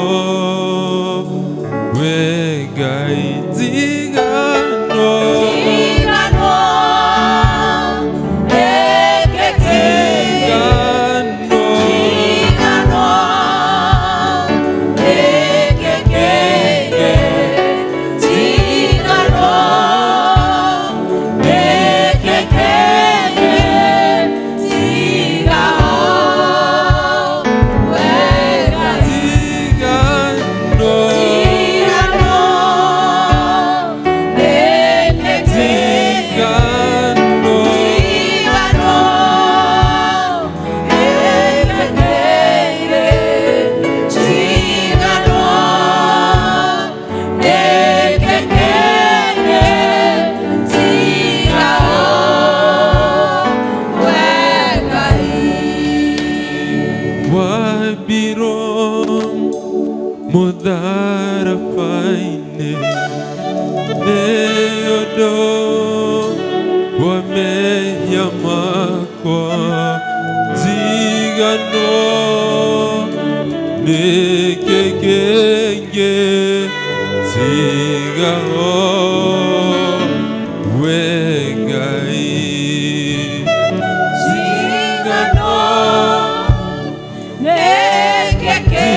wegai. Zigano mudhara faine neodo wameyamakwa. Zigano nekekenge zigao wegai. Zigano nekekenge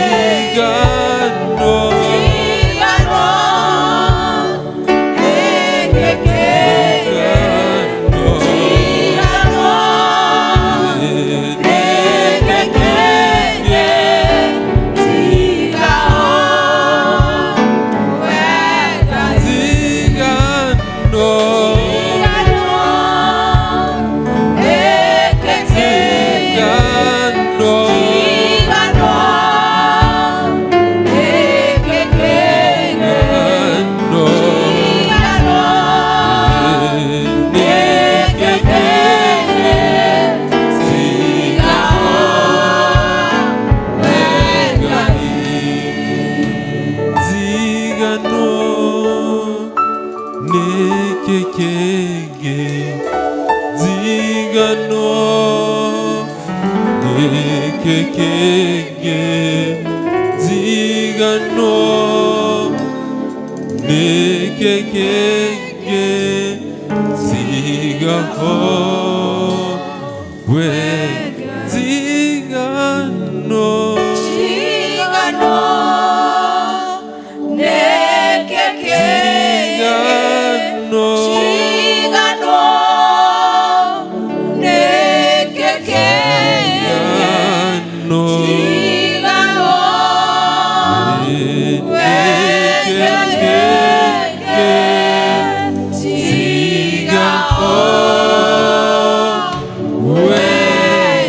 Wegai.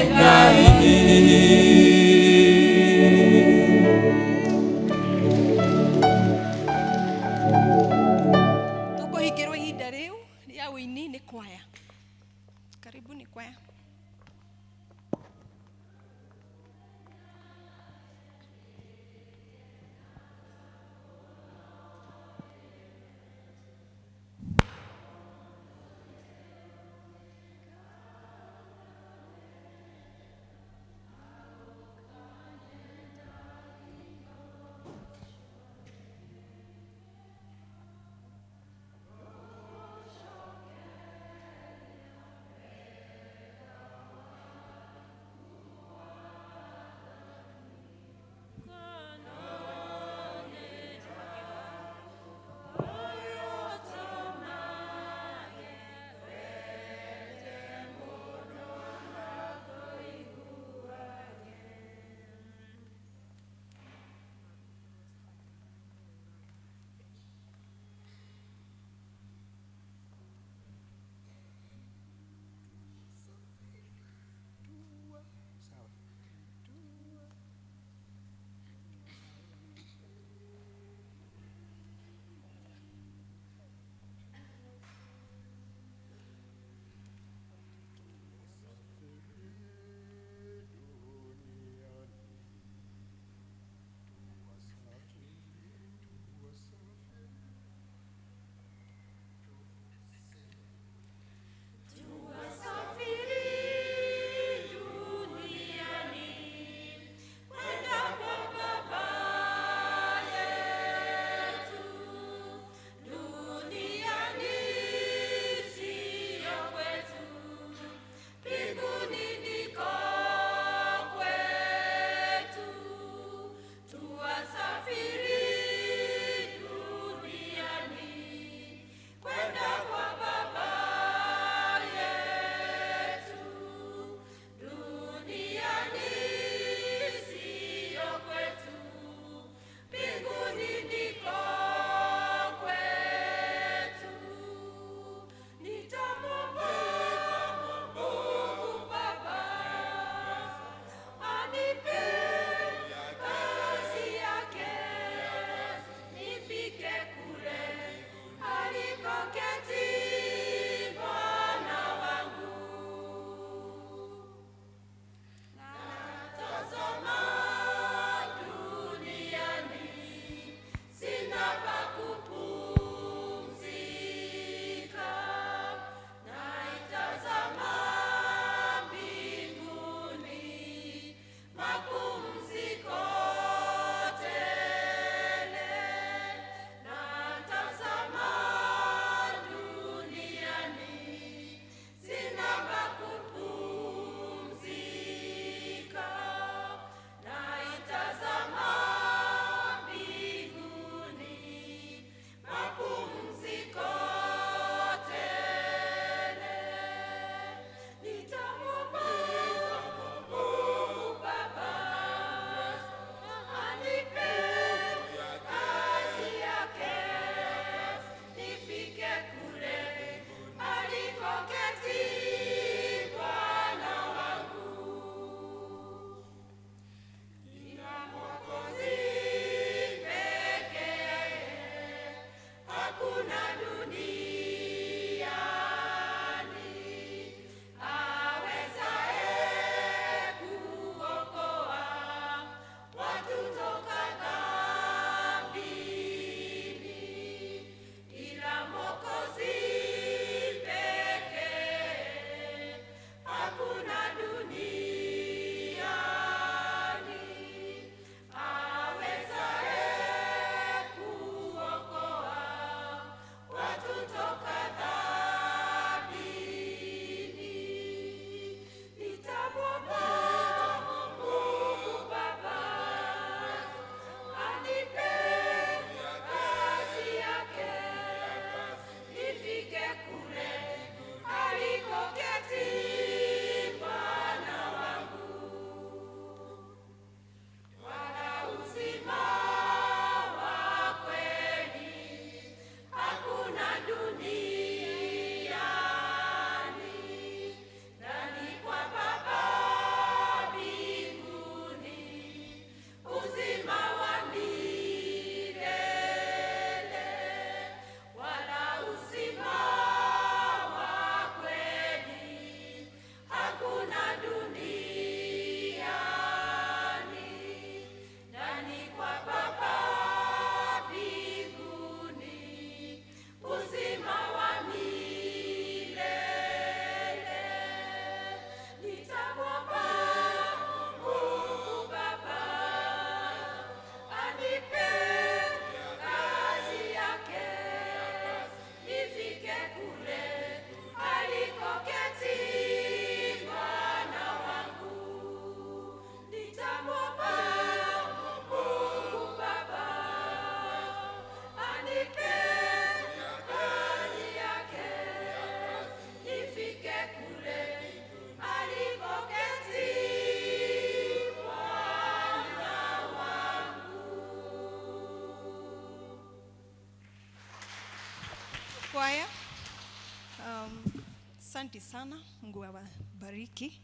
Asante sana, Mungu awabariki.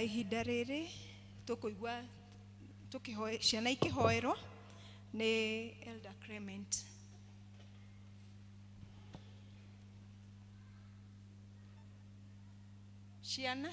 Ihinda rĩrĩ tũkũigua ciana ikĩhoerwo nĩ Elder Clement. Ciana.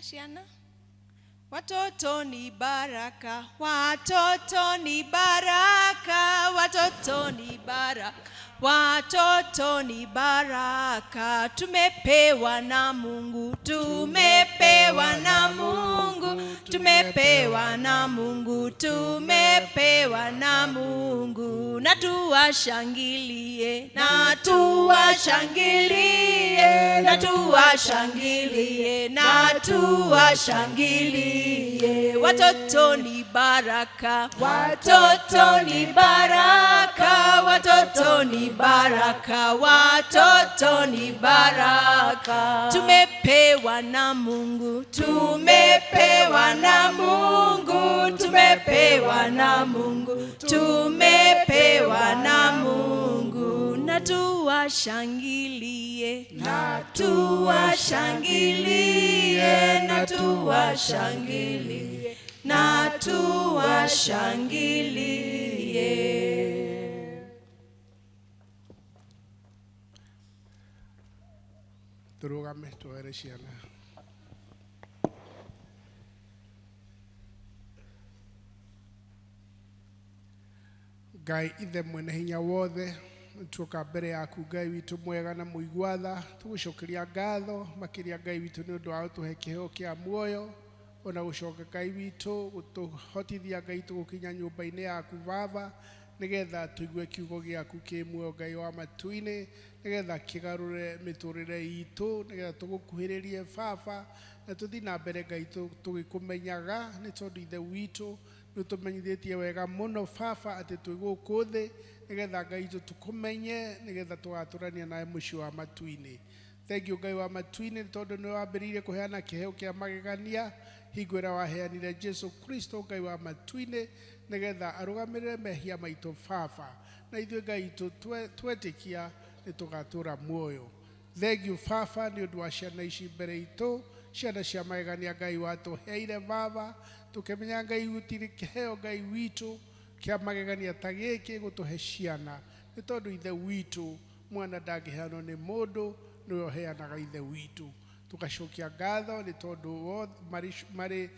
Watoto ni baraka, watoto ni baraka, watoto ni baraka, watoto ni baraka. Tumepewa na Mungu, tumepewa na Mungu, tumepewa na Mungu, tumepewa na Mungu. Na tuwashangilie, na tuwashangilie, na tuwashangilie, na tuwashangilie. Watoto ni baraka, watoto ni baraka, watoto ni baraka, watoto ni baraka. Tumepewa na Mungu, tumepewa na Mungu, tumepewa na Mungu, tumepewa na Mungu. Na tuwashangilie, na tuwashangilie, na tuwashangilie, na tuwashangilie. Turugame tuere ciana. Ngai ithe mwene hinya wothe, tuoka mbere yaku Ngai witu mwega na muigwatha, tugucokeria ngatho makiria Ngai witu ni undu wa utuhe kiheo kia muoyo, ona gucoka Ngai witu gutuhotithia Ngai tugukinya nyumba-ini yaku Baba, nigetha tuigue kiugo giaku ki muoyo Ngai wa matu-ini, nigetha kigarure miturire itu, nigetha tugukuhiririe Baba, na tuthi na mbere Ngai tugikumenyaga ni tondu ithe witu nutumenyithitie wega muno Baba ati twi guku thi, nigetha Ngai tukumenye, nigetha tugaturania nawe muci wa matu-ini. Thank you Ngai wa matu-ini tondu ni wambiriire kuheana kiheo kia magegania hingwira waheanire Jesu Kristo Ngai wa matu-ini, nigetha arugamirire mehia maitu Baba, na ithuĩ Ngai twetikia ni tugatura muoyo. Thank you Baba ni undu wa ciana ici mbere itu, ciana cia magegania Ngai watuheire Baba, tukimenya Ngai gutiri kiheo Ngai witu kia magegania ta giki gutuhe ciana, ni tondu ithe witu mwana ndangĩheanwo ni mundu, niwe uheanaga ithe witu. Tugacokia ngatho ni tondu mari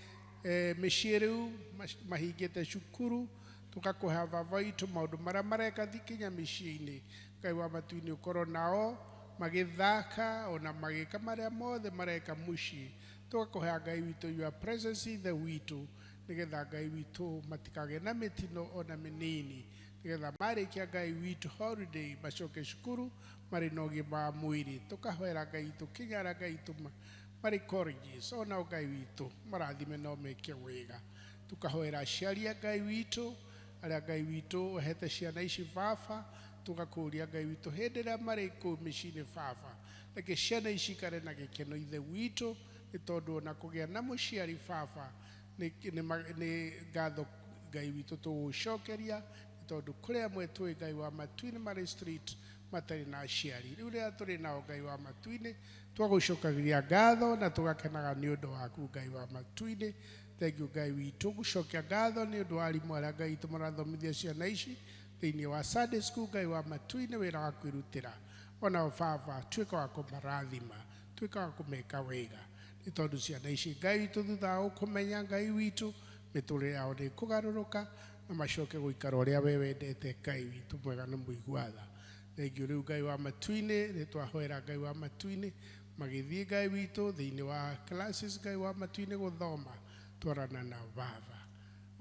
mĩciĩ rĩu mahingĩte cukuru, tugakuhe Baba witu maundu maria mareka thikinya mĩciĩ-inĩ. Ngai wa matu-ini ukorwo nao magithaka ona magika maria mothe mareka muciĩ. Tugakuhe Ngai witu your presence ithe witu, nigetha Ngai witu matikage na mitino ona minini, nigetha marikia Ngai witu holiday macoke cukuru mari na ũgima wa mwĩrĩ. Tukahoera Ngai tukinyara Ngai mari colleges ona Ngai witu marathime no meke wega. Tukahoera aciari a Ngai witu aria Ngai witu uhete ciana ici Baba, tugakuria Ngai witu hindi ĩrĩa marĩ kũu mĩciĩ-inĩ Baba, reke ciana ici ikare na gĩkeno ithe witu, ni tondu ona kũgĩa na mũciari Baba ni ngatho Ngai witu tugucokeria, ni tondu kũrĩ amwe tũĩ Ngai wa matu-ini marĩ street matari na aciari. Rĩu rĩrĩa tũrĩ nao Ngai wa matu-ini twagucokagiria ngatho na tugakenaga nĩ ũndũ waku Ngai wa matu-ini. Thank you Ngai witu, gucokia ngatho nĩ ũndũ wa arimũ arĩa Ngai witu marathomithia ciana ici thĩinĩ wa Sunday school Ngai wa matu-ini, wĩra wa kwĩrutĩra. Ona Baba tuĩka wa kũmarathima, tuĩka wa kũmeka wega, nĩ tondu ciana ici Ngai witu thutha wa gũkũmenya Ngai witu mĩtũrĩre yao nĩ ĩkũgarũrũka na macoke gũikara ũrĩa we wendete Ngai witu mwega na mũigwatha. Thank you rĩu Ngai wa matu-ini, nĩ twahoera Ngai wa matu-ini magĩthiĩ Ngai witu thĩinĩ wa classes Ngai wa matu-ini gũthoma, twarana na Baba.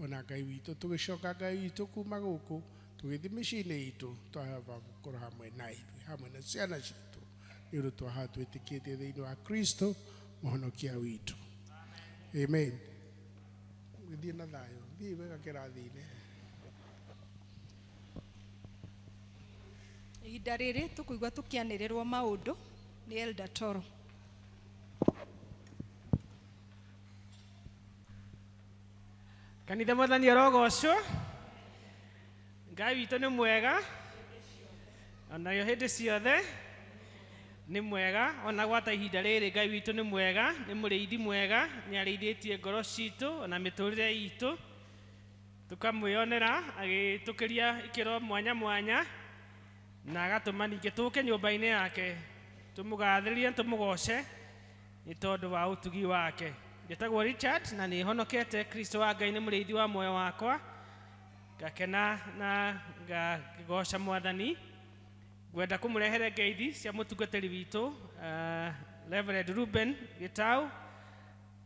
Ona Ngai witu tũgĩcoka Ngai witu kuma gũkũ tũgĩthiĩ mĩciĩ-inĩ itũ, twahava gũkorwo hamwe na ithuĩ hamwe na ciana citũ, nĩ ũndũ twaha twĩtĩkĩtie thĩinĩ wa Kristo mũhonokia witũ. Amen. Gĩthiĩ na thayũ, thiĩ wega kĩrathi-inĩ. Ihinda rĩrĩ tũkũigua tũkĩanĩrĩrwo maũndũ nĩ Elder Toro. Kanitha mwathani arogocwo. Ngai witũ nĩ mwega, onayo hĩndĩ ciothe. nĩ mwega ona gwata ihinda rĩrĩ Ngai witũ nĩ mwega nĩ mũrĩithi mwega nĩ arĩithĩtie ngoro citũ ona mĩtũrĩre itũ tukamwĩonera agĩtũkĩria ikĩro mwanya mwanya na agatũma ningĩ tũke nyũmba-inĩ yake tũmũgathĩrĩrie tũmũgoce nĩ tondũ wa ũtugi wake. Njĩtagwo Richard na nĩ honokete. Kristo wa Ngai nĩ mũrĩithi wa muoyo wakwa, ngakena na ngagoca Mwathani. Gwenda kũmũrehere ngeithi cia mũtungatĩri witũ Reverend Ruben Gitau,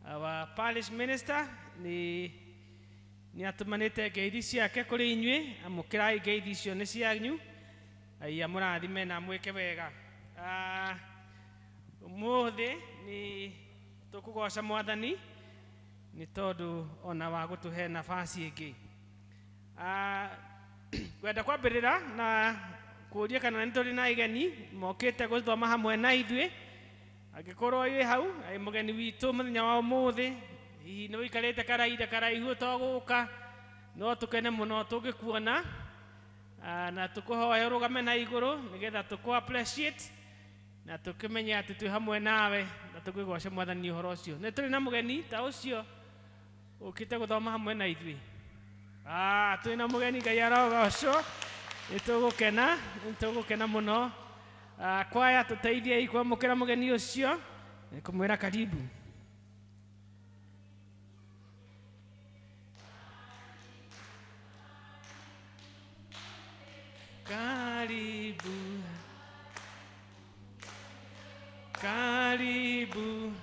our parish minister, nĩ atũmanĩte ngeithi ciake kũrĩ inyuĩ. Amũkĩrai ngeithi icio nĩ cianyu, ai amũrathime na mwĩke wega. Ũmũthĩ nĩ tũkũgoca Mwathani nĩ tondũ ona wa gũtũhe nafasi ĩngĩ. Gwenda kwambĩrĩra na kũũria kana nĩ tũrĩ na igeni mokĩte gũthoma hamwe na ithuĩ. Angĩkorwo wĩ hau mũgeni witũ mũthenya wa ũmũthĩ, hihi nĩ ũikarĩte karaihu ũtagũka, no tũkene mũno tũngĩkuona na tũkũhoya ũrũgame na igũrũ nĩgetha tũkũ appreciate na tũkĩmenye atĩ twĩ hamwe nawe na tũkwĩgoce Mwathani ũhoro ũcio. Nĩ tũrĩ na mũgeni ta ũcio ũkĩte gũthoma hamwe na ithuĩ? Twĩ na mũgeni, Ngai arogocwo. Nĩtũgũkena mũno. Kwaya tũteithie kwamũkĩra mũgeni ũcio, nĩ kũmwĩra karibu. Karibu, karibu,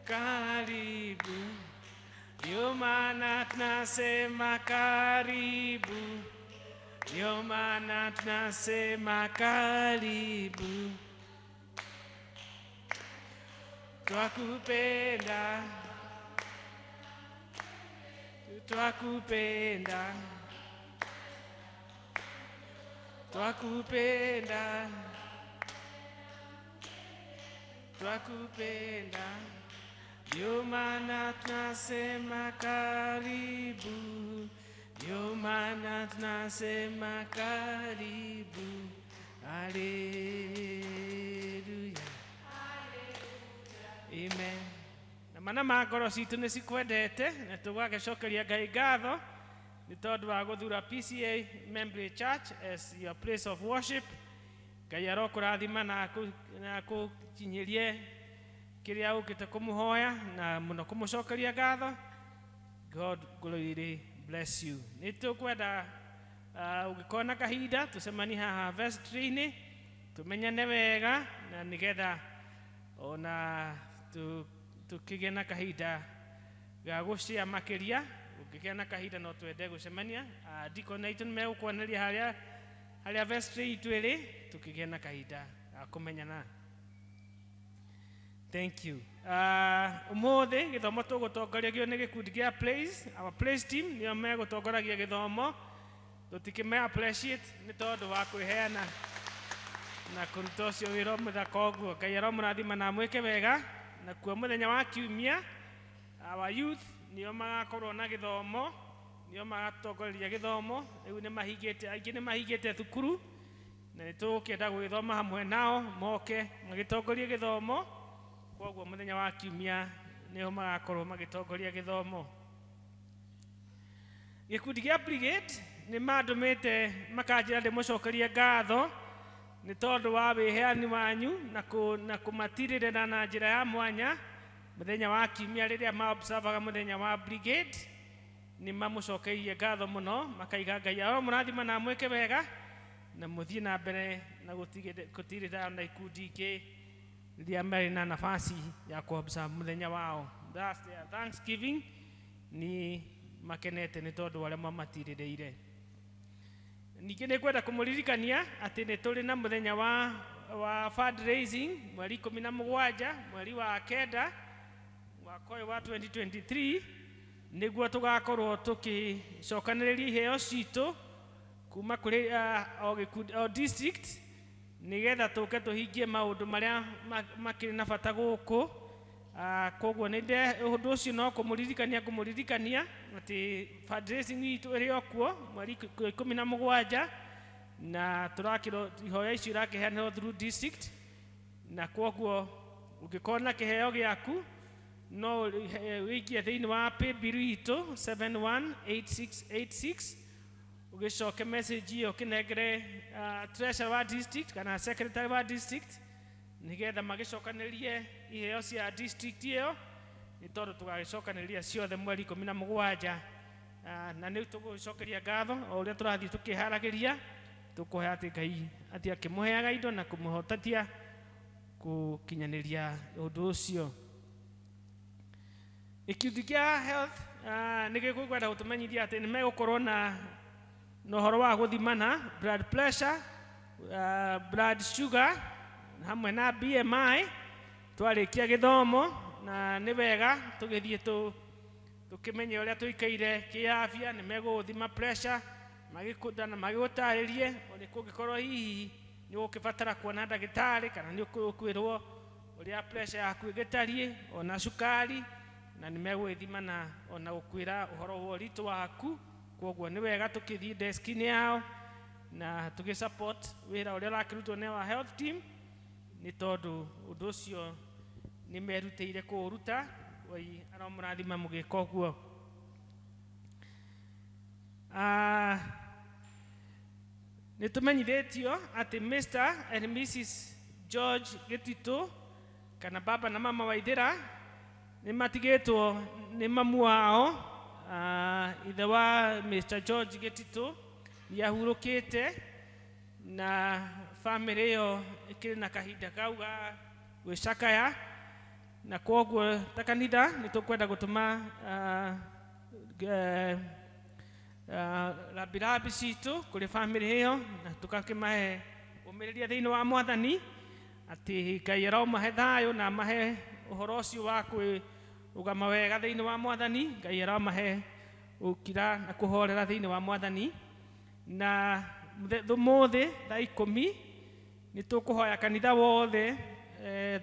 karibu, ndio maana tunasema karibu, ndio maana tunasema karibu. Twakupenda, twakupenda, twakupenda, twakupenda, ndio maana tunasema karibu, ndio maana tunasema karibu. Haleluya, amen. Na mana ma ngoro citũ nĩ cikwendete na tũgagĩcokeria Ngai ngatho nĩ tondũ wa gũthura PCEA Membley Church as your place of worship. Ngai arokũrathima na akũkinyĩrie kĩrĩa ũkĩte kũmũhoya na mũno kũmũcokeria ngatho. God glory bless you. Nĩ tũkwenda ũgĩkorwo na kahinda tũcemanie haha vestry-inĩ tũmenyane wega na nĩgetha ona tũkĩgĩa na kahinda ga gũcia makĩria. Ũngĩgĩa na kahinda no twende gũcemania, deacon aitũ nĩ megũkuoneria harĩa vestry itũ ĩrĩ, tũkĩgĩa na kahinda ga kũmenyana. Thank you. Ũmũthĩ gĩthomo tũgũtongoragio nĩ gĩkundi gĩa praise. Our praise team nĩo megũtongoragia gĩthomo. Tũtikĩme appreciate nĩ tondũ wa kwĩheana na kũruta ũcio wĩra mũthaka ũguo. Ngai aromũrathima na mwĩke wega. Na kuo mũthenya wa Kiumia, our youth nĩo magakorwo na gĩthomo, nĩo magatongoreria gĩthomo. Rĩu aingĩ nĩ mahingĩte thukuru na nĩ tũgũkĩenda gũgĩthoma hamwe nao, moke magĩtongorie gĩthomo. Koguo mũthenya wa Kiumia nĩo magakorwo magĩtongoria gĩthomo. Gĩkundi gĩa brigade nĩ mandũmĩte makanjĩra ndĩmũcokerie ngatho nĩ tondũ wa wĩheani wanyu na kũmatirĩrĩra na njĩra ya mwanya mũthenya wa Kiumia rĩrĩa maobservaga mũthenya wa brigade. Nĩ mamũcokeirie ngatho mũno, makaiga Ngai aromũrathima na mwĩke wega na mũthiĩ na mbere na gũtirĩrĩra na ikundi ingĩ rĩrĩa marĩ na nafasi ya kuobserve mũthenya wao. That's their Thanksgiving. Ni makenete nĩ tondũ arĩa mamatirĩrĩire. Ningĩ nĩ kwenda kũmũririkania atĩ nĩ tũrĩ na mũthenya wa fundraising mweri 17 mweri wa kenda mwaka ũyũ wa 2023, nĩguo tũgakorwo tũkĩcokanĩrĩria iheo citũ kuma kũrĩ o district nĩgetha tũke tũhingie maũndũ marĩa makĩrĩ na bata gũkũ. Koguo ũndũ ũcio no kũmũririkania atĩ fundraising itũ ĩrĩ okuo mweri 17 na turakiro ihoya icio irakiheanwo through district, na kwoguo ungikona kiheo giaku no wikie thiini wa paybill itu 718686 ugicoke message iyo kinengere treasurer wa district kana secretary wa district nigetha magicokanirie iheo cia district iyo ni tondu tugagicokaniria ciothe mweri 17 na ni tugucokeria ngatho o uria turathii tukiharagiria tukuhe ati Ngai ati akimuheaga indo na kumuhotatia gukinyaniria undu ucio. Ikundi kia health nigikukwenda gutumenyithia ati nimegukorwo na nohoro wa guthimana blood pressure, blood sugar hamwe na BMI twarikia githomo, na ni wega tugithie tukimenye uria tuikaire kiafya. Nimeguthima pressure magikudana magigutaririe uri kungikorwo hihi ni ukibatara kuona ndagitari kana ni ukwirwo uria pressure yaku igitarie ona sukari, na nimegwithima na ona ukwira uhoro wa ritu waku. Kwoguo ni wega tukithii desk-ini yao na tugisupport wira uria rakirutwo ni wa health team, ni tondu undu ucio ni merutire kuuruta wai aramurathima mugika uguo. Ni tumenyithitio ati Mr and Mrs George Gitito kana baba na mama Waithira ni matigitwo ni mamu wao. Ithe wa Mr George Gitito ni ahurukite na family yo ikiri na kahinda kau ga gwicakaya, na kwoguo ta kanitha ni tukwenda gutuma rabirabi citu kuri family iyo, na tukakimahe umiriria thiini wa Mwathani ati Ngai araumahe thayo na mahe uhoro ucio wa kwirugama wega thiini wa Mwathani. Ngai araumahe ukira na kuhorera thiini wa Mwathani. Na thumuthi thaa 10 ni tukuhoya kanitha wothe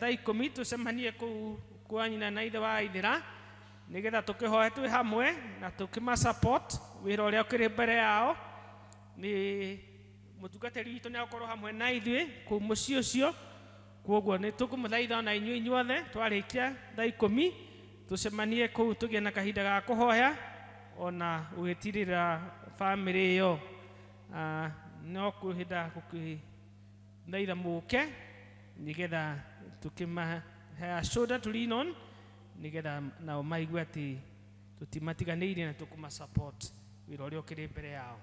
thaa 10 tucemanie kuu kwa nyina na ithe wa Ithira nigetha tukihoya twi hamwe na tukima support wira uria ukiri mbere yao. Ni mutungatiri witu ni akorwo hamwe na ithui ku mucio ucio, kwoguo ni tukumuthaitha na inyuĩ inyuothe twarikia thaa 10 tucemanie kuu tugie na kahinda ga kuhoya ona ugitirira family yo. No kuhinda gukithaitha muke nigetha tukimahe shoulder to lean on nigetha nao maigua ati tutimatiganiire na tukuma support wira uria ukiri mbere yao.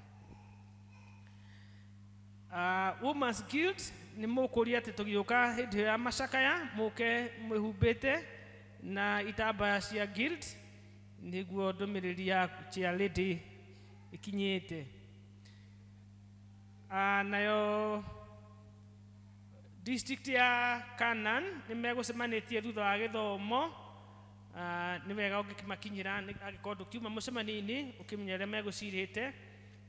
Women's Guild ni mukuria ati tugiuka hindi ya macakaya muke mwihumbite na itambaya cia guild niguo ndumiriri ya chia lady ikinyite. Nayo district ya Canaan ni megucemanitie thutha wa githomo. Ni wega ungikimakinyira agikorwo ndukiuma mucemani-ini ukimenyere megucirite.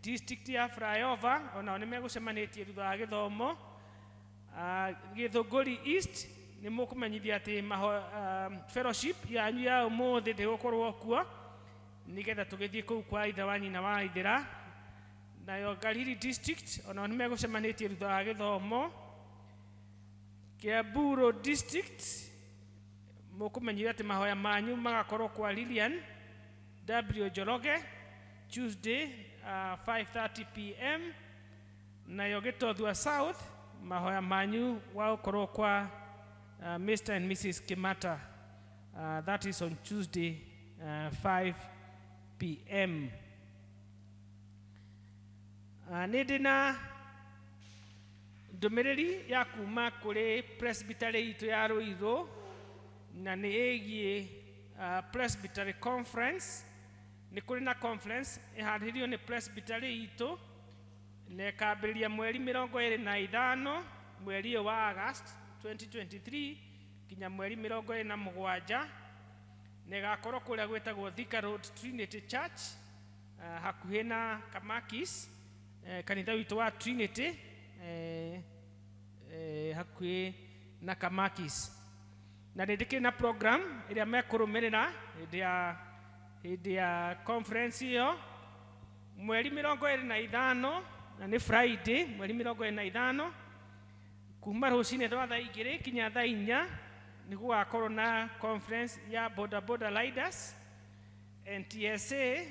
District ya Flyover ona ni megucemanitie thutha wa githomo. Githunguri East ni mukumenyithia ati fellowship yanyu ya umuthi ndigukorwo kuo nigetha tugithie kuu kwa ithe wa nyina wa Ithira. Nayo Galili District ona ni megucemanitie thutha wa githomo. Kiamburu District mukumenyithia ati mahoya manyu magakorwo kwa Lilian W Joroge Tuesday 5:30 PM. Nayo Gitothua South mahoya manyu wakorwo kwa Mr and Mrs Kimata, that is on Tuesday 5 PM. Nidina ndumiriri ya kuma kuri presbytery itu ya Ruiru na ni egie presbytery conference. Ni kuri na conference iharirio ni presbytery itu ne kabiriria mweri 25 mweri wa August 2023 kinya mweri 27 ne gakorwo kuria gwetagwo Thika Road Trinity Church hakuhi na Kamakis kanitha witu wa Trinity hakuhi na Kamakis. Na ndikiri na program iria mekurumirira hindi ya conference iyo mweri 25 na nĩ Friday mweri 25 kuma rũcinĩ twa thaa 2 kinya thaa 4 nĩ gũgakorwo na conference ya boda boda riders, NTSA,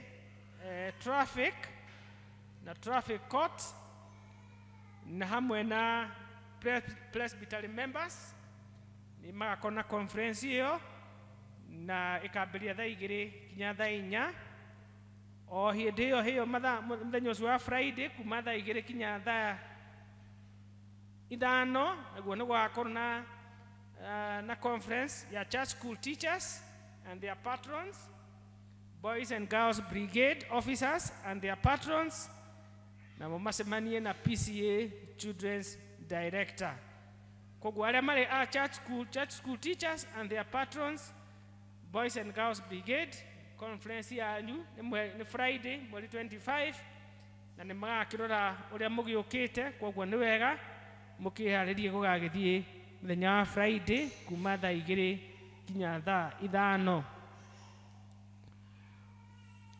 traffic na traffic court na hamwe na presbytery members nĩ magakorwo na conference ĩyo na ĩkambĩrĩria thaa 2 kinya thaa 4. O hĩndĩ ĩyo mũthenya ũcio wa Friday kuma thaa 2 kinya thaa 5 naguo nĩ gũgakorwo na conference ya church school teachers and their patrons, boys and girls brigade officers and their patrons, na macemanie na PCEA children's director. Koguo arĩa marĩ church school teachers and their patrons, boys and girls brigade, conference yanyu nĩ Friday mweri 25 na nĩ magakĩrora ũrĩa mũgĩũkĩte. Koguo nĩ wega mũkĩharĩrie gũgagĩthiĩ mũthenya wa Friday kuma thaa 2 kinya thaa 5.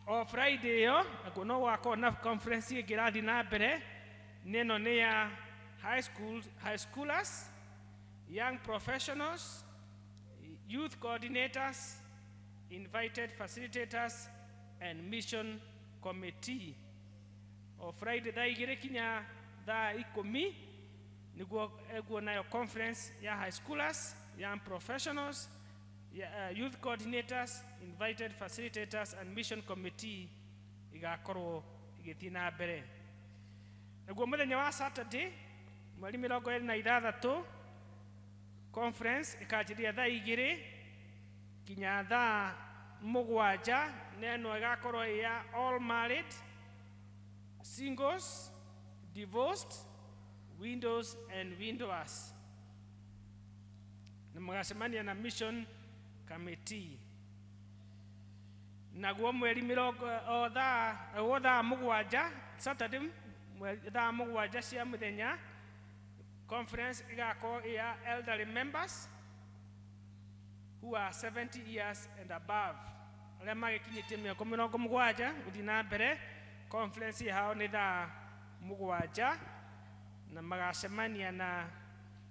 O Friday ĩyo no gũgakorwo na conference ĩngĩ ĩrathiĩ na mbere. Nĩno nĩ ya high schoolers, young professionals, youth coordinators, invited facilitators and mission committee. O Friday thaa 2 kinya thaa 10 nĩguo nayo conference ya high schoolers, young professionals, youth coordinators, invited facilitators and mission committee igakorwo igĩthiĩ na mbere. Naguo mũthenya wa Saturday mweri 26 conference ĩkanjĩrĩria thaa 2 kinya thaa 7. Neno igakorwo ya all married, singles, divorced, widows and widowers. Na magacemania na mission committee. Naguo mweri thaa 7 Saturday thaa 7 cia mũthenya conference igakorwo ya elderly members who are 70 years and above. Arĩa magĩkinyĩtie mĩaka 70 gũthiĩ na mbere. Conference yao nĩ thaa 7 na magacemania na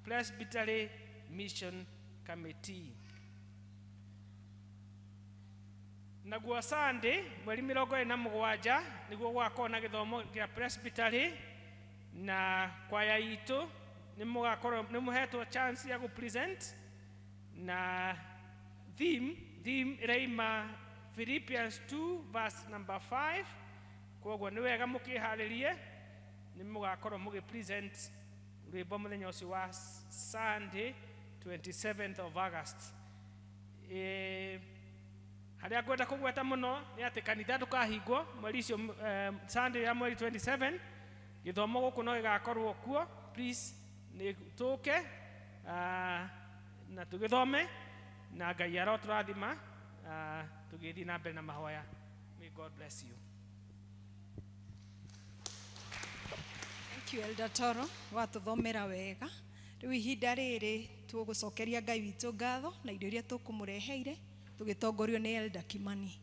presbytery mission committee. Naguo Sunday mweri 27 nĩguo gũgakorwo na gĩthomo kĩa presbytery na kwaya itũ nĩ mũhetwo chance ya gũpresent na theme ĩraima Philippians 2 verse number 5. Koguo nĩ wega mũkĩharĩrie nĩ mũgakorwo mũgĩpresent rwĩmbo mũthenya ũcio wa Sunday 27th of August. Harĩa ngwenda kũgweta mũno nĩ atĩ kanitha ndũkahingwo mweri ũcio Sunday ya mweri 27. Gĩthomo gũkũ no gĩgakorwo kuo. Please nĩ tũke na tũgĩthome na Ngai arotũrathima tũgĩthiĩ na mbere na mahoya. May God bless you. Thank you Elder Toro watũthomera wega. Rĩu ihinda rĩrĩ tũgũcokeria Ngai witũ ngatho na indo iria tũkũmũreheire tũgĩtongorio nĩ Elder Kimani.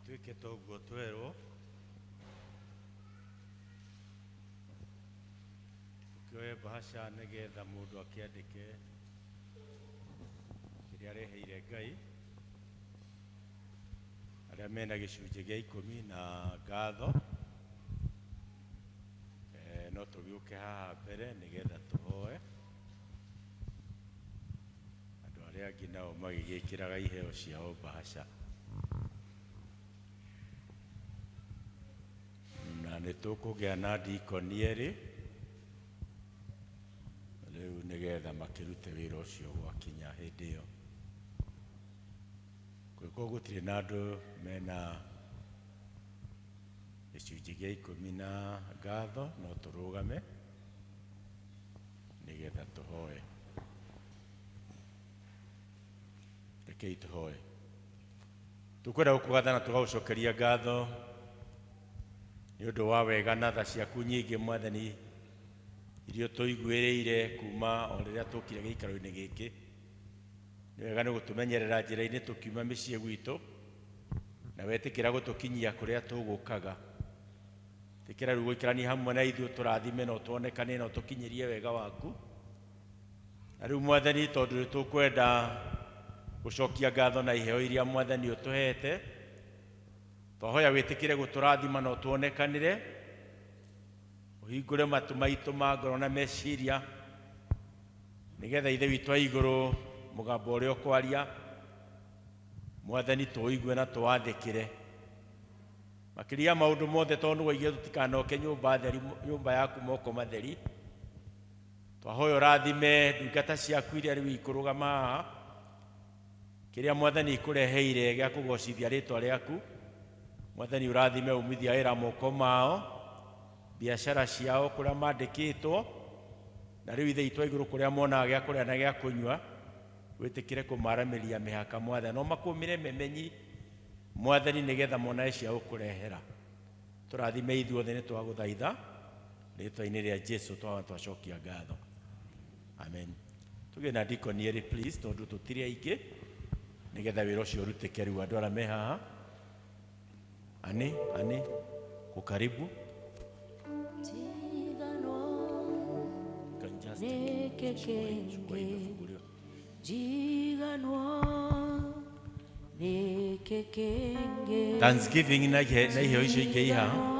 Tuĩke toguo twerwo kĩoye bahasha nĩgetha mũndũ akĩandĩke kĩrĩa areheire Ngai. Arĩa mena gĩcunjĩ gĩa 10 na ngatho no tũgĩũke haha mbere nĩgetha tũhoe. Andũ arĩa angĩ nao magĩgĩkĩraga iheo ciao bahasha. Na nĩ tũkũgĩa na ndikoni erĩ rĩu nĩgetha makĩrute wĩra ũcio gwakinya hĩndĩ ĩyo. Koguo gũtirĩ na andũ mena gĩcunjĩ gĩa 10 na ngatho no tũrũgame nĩgetha tũhoe. Rekei tũhoe. Tũkwenda gũkũgatha na tũgagũcokeria ngatho nĩ ũndũ wa wega na tha ciaku nyingĩ Mwathani iria tũiguĩrĩire kuma o rĩrĩa tũkire gĩikaro-inĩ gĩkĩ. Nĩ wega nĩ gũtũmenyerera njĩra-inĩ tũkiuma mĩciĩ gwitũ, na wetĩkĩra gũtũkinyia kũrĩa tũgũkaga. Tĩkĩra rĩu gũikarania hamwe na ithuĩ tũrathime na ũtuonekane na ũtũkinyĩrie wega waku. Na rĩu Mwathani, tondũ tũkwenda gũcokia ngatho na iheo iria Mwathani ũtũhete, twahoya wĩtĩkĩre gũtũrathima na ũtuonekanĩre, ũhingũre matũ maitũ ma ngoro na meciria, nĩgetha Ithe witũ wa igũrũ mũgambo ũrĩa ũkwaria Mwathani tũigue na tũwathĩkĩre. Makĩria maũndũ mothe tondũ waigire tũtikanoke nyũmba yaku moko matheri, twahoya ũrathime ndungata ciaku iria rĩu ikũrũgama haha, kĩrĩa Mwathani ikũreheire gĩa kũgocithia rĩtwa rĩaku. Mwathani ũrathime umithia wĩra moko mao, biacara ciao kũrĩa mandĩkĩtwo, na rĩu Ithe witũ wa igũrũ kũrĩa monaga gĩa kũrĩa na gĩa kũnyua, wĩtĩkĩre kũmaramĩria mĩhaka Mwathani, no makũmĩre memenyi Mwathani, nĩgetha mona cia ũkũrehera. Tũrathime ithuothe nĩ twagũthaitha rĩtwa-inĩ rĩa Jesũ twacokia ngatho, amen. Tũgĩe na ndikonieri please, tondũ tũtirĩ aingĩ, nĩgetha wĩra ũcio ũrutĩke. Rĩu andũ arĩa me haha, ani kukaribu Thanksgiving na iheo icio ingĩ iha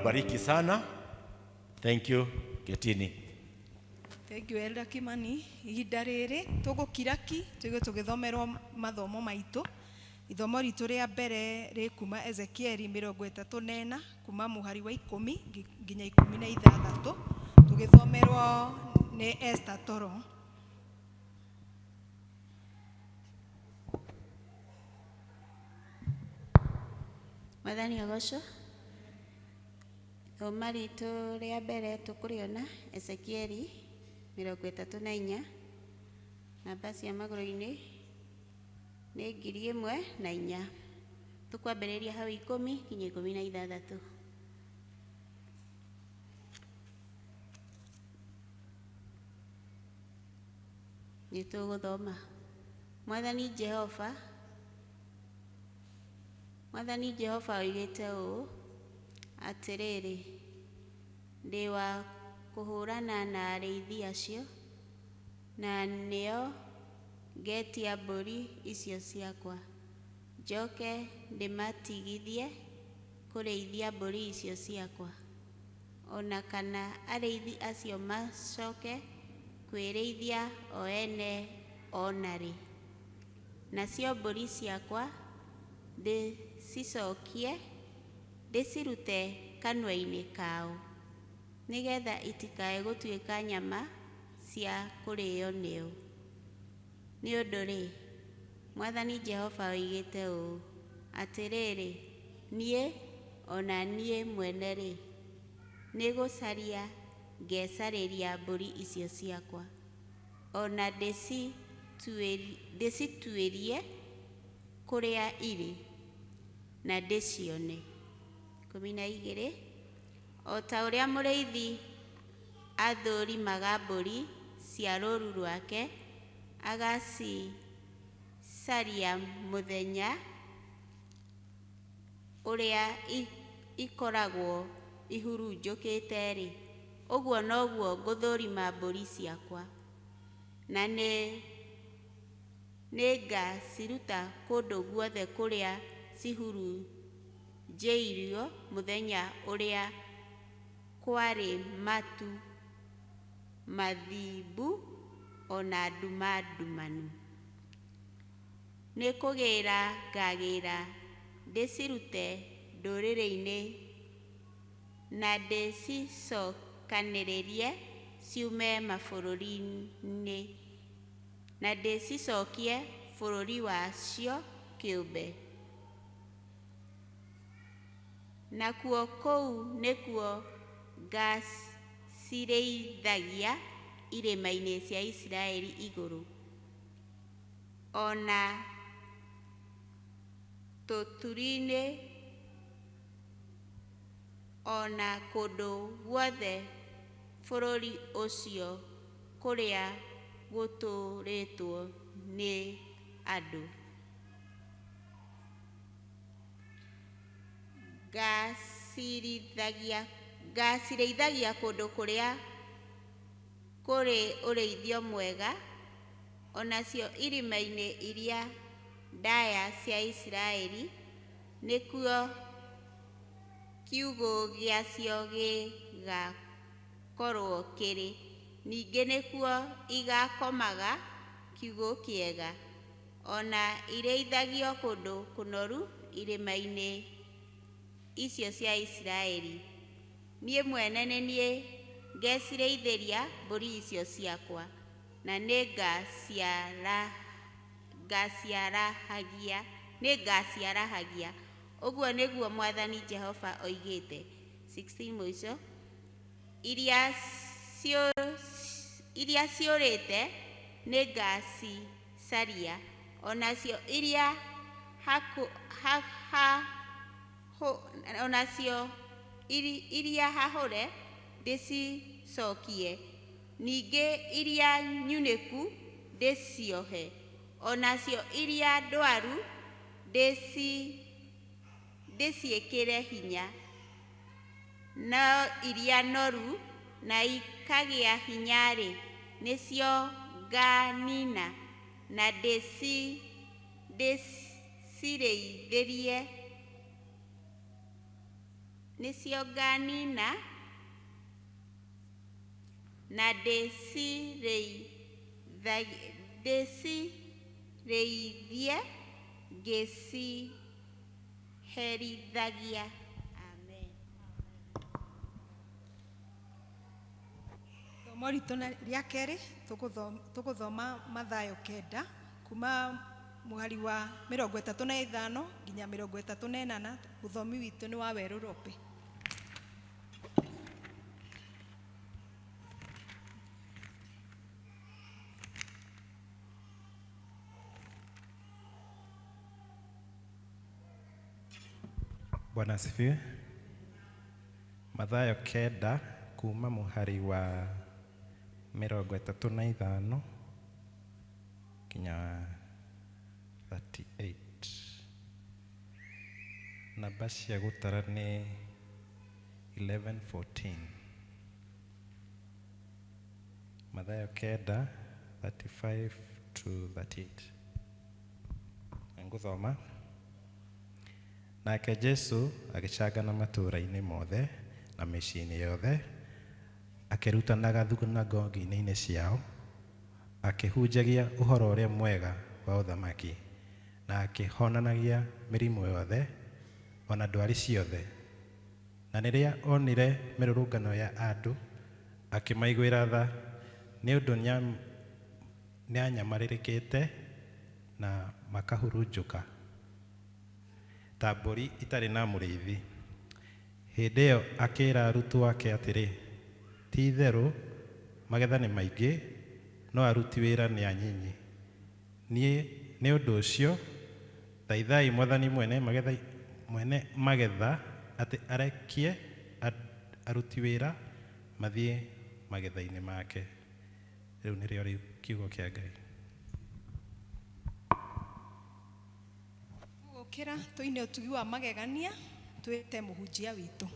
bariki sana. Thank you. Getini. Thank you Elder Kimani. Ihinda rĩrĩ tũgũkiraki tũgĩthomerwo mathomo maitũ. Ithomo ritũ rĩa mbere rĩ kuma Ezekieli 34 kuma mũhari wa 10 nginya 16 tũgĩthomerwo nĩ Esther Toro. Mwathani agocwo. Ithomo ritũ rĩa mbere tũkũrĩona Ezekieli 34, namba cia magũrũ-inĩ nĩ 1004. Tũkwambĩrĩria hau 10 nginya 16. Nĩ tũgũthoma. Mwathani Jehova oigĩte ũũ atĩrĩrĩ, ndĩ wa kũhũrana na arĩithi acio, na nĩo ngetia mbũri icio ciakwa, njoke ndĩmatigithie kũrĩithia mbũri icio ciakwa, ona kana arĩithi acio macoke kwĩrĩithia o ene onarĩ. Nacio mbũri ciakwa ndĩcicokie ndĩcirute kanua-inĩ kao, nĩgetha itikae gũtuĩka nyama cia kũrĩo nĩo. Nĩ ũndũ-rĩ, Mwathani Jehova oigĩte ũũ atĩrĩrĩ, niĩ ona niĩ mwene rĩ, nĩ gũcaria ngecarĩria mbũri icio ciakwa, ona ndĩcituĩrie kũrĩa irĩ na ndĩcione. 12. O ta ũrĩa mũrĩithi athũrimaga mbũri cia rũũru rwake, agacicaria mũthenya ũrĩa ikoragwo ihurunjũkĩte-rĩ, ũguo noguo ngũthũrima mbũri ciakwa, na nĩngaciruta kũndũ guothe kũrĩa cihurunjĩirio mũthenya ũrĩa kwarĩ matu mathimbu ona nduma ndumanu. Nĩ kũgĩra ngagĩra ndĩcirute ndũrĩrĩ-inĩ na ndĩcicokanĩrĩrie ciume mabũrũri-inĩ na ndĩcicokie bũrũri wacio kĩũmbe. Nakuo kũu nĩkuo ngacirĩithagia irĩma-inĩ cia Isiraeli igũrũ, ona tũturi-inĩ, ona kũndũ guothe bũrũri ũcio kũrĩa gũtũũrĩtwo nĩ andũ. Ngacirĩithagia kũndũ kũrĩa kũrĩ ũrĩithio mwega, onacio irĩma-inĩ iria ndaya cia Isiraeli, nĩkuo kiugũ gĩacio gĩgakorwo kĩrĩ. Ningĩ nĩkuo igakomaga kiugũ kĩega, ona irĩithagio kũndũ kũnoru irĩma-inĩ icio cia Isiraeli. Niĩ mwene nĩ niĩ ngecirĩithĩria mbũri icio ciakwa, na nĩngaciarahagia. Ũguo nĩguo Mwathani Jehova oigĩte. 16 mũico. Iria ciũrĩte nĩngacicaria, onacio iria hahũre ndĩcicokie, ningĩ iria nyunĩku ndĩciohe, onacio iria ndwaru ndĩciĩkĩre hinya, no iria noru na ikagĩa hinya-rĩ, nĩcio nganina na ndĩcirĩithĩrie, nĩcio nganina na ndĩcirĩithie ngĩciherithagia. Amen. Thomo ritũ rĩa kerĩ tũgũthoma Mathayo 9 kuma mũhari wa 35 nginya 38. Ũthomi witũ nĩ wa Werũ Rope. Bwana asifiwe. Mathayo 9 kuma mũhari wa 35 nginya 38. Namba cia gũtara nĩ 11:14. Mathayo 9 35 to 38. Ngũthoma. Nake Jesu agĩcangana matũũra-inĩ mothe na mĩciĩ-inĩ yothe, akĩrutanaga thunagogi-inĩ ciao, akĩhunjagia ũhoro ũrĩa mwega wa ũthamaki, na akĩhonanagia mĩrimũ yothe ona ndwari ciothe. Na rĩrĩa onire mĩrũrũngano ya andũ, akĩmaiguĩra tha nĩ ũndũ nĩanyamarĩrĩkĩte na makahurunjũka ta mbũri itarĩ na mũrĩithi. Hĩndĩ ĩyo akĩĩra arutwo ake atĩrĩ, ti-itherũ magetha nĩ maingĩ, no aruti wĩra nĩ anyinyi. Niĩ nĩ ũndũ ũcio thaithai Mwathani mwene magetha atĩ arekie aruti wĩra mathiĩ magetha-inĩ make. Rĩu nĩrĩo kiugo kĩa Ngai. Gũkĩra tũine ũtugi wa magegania twĩte mũhunjia witũ.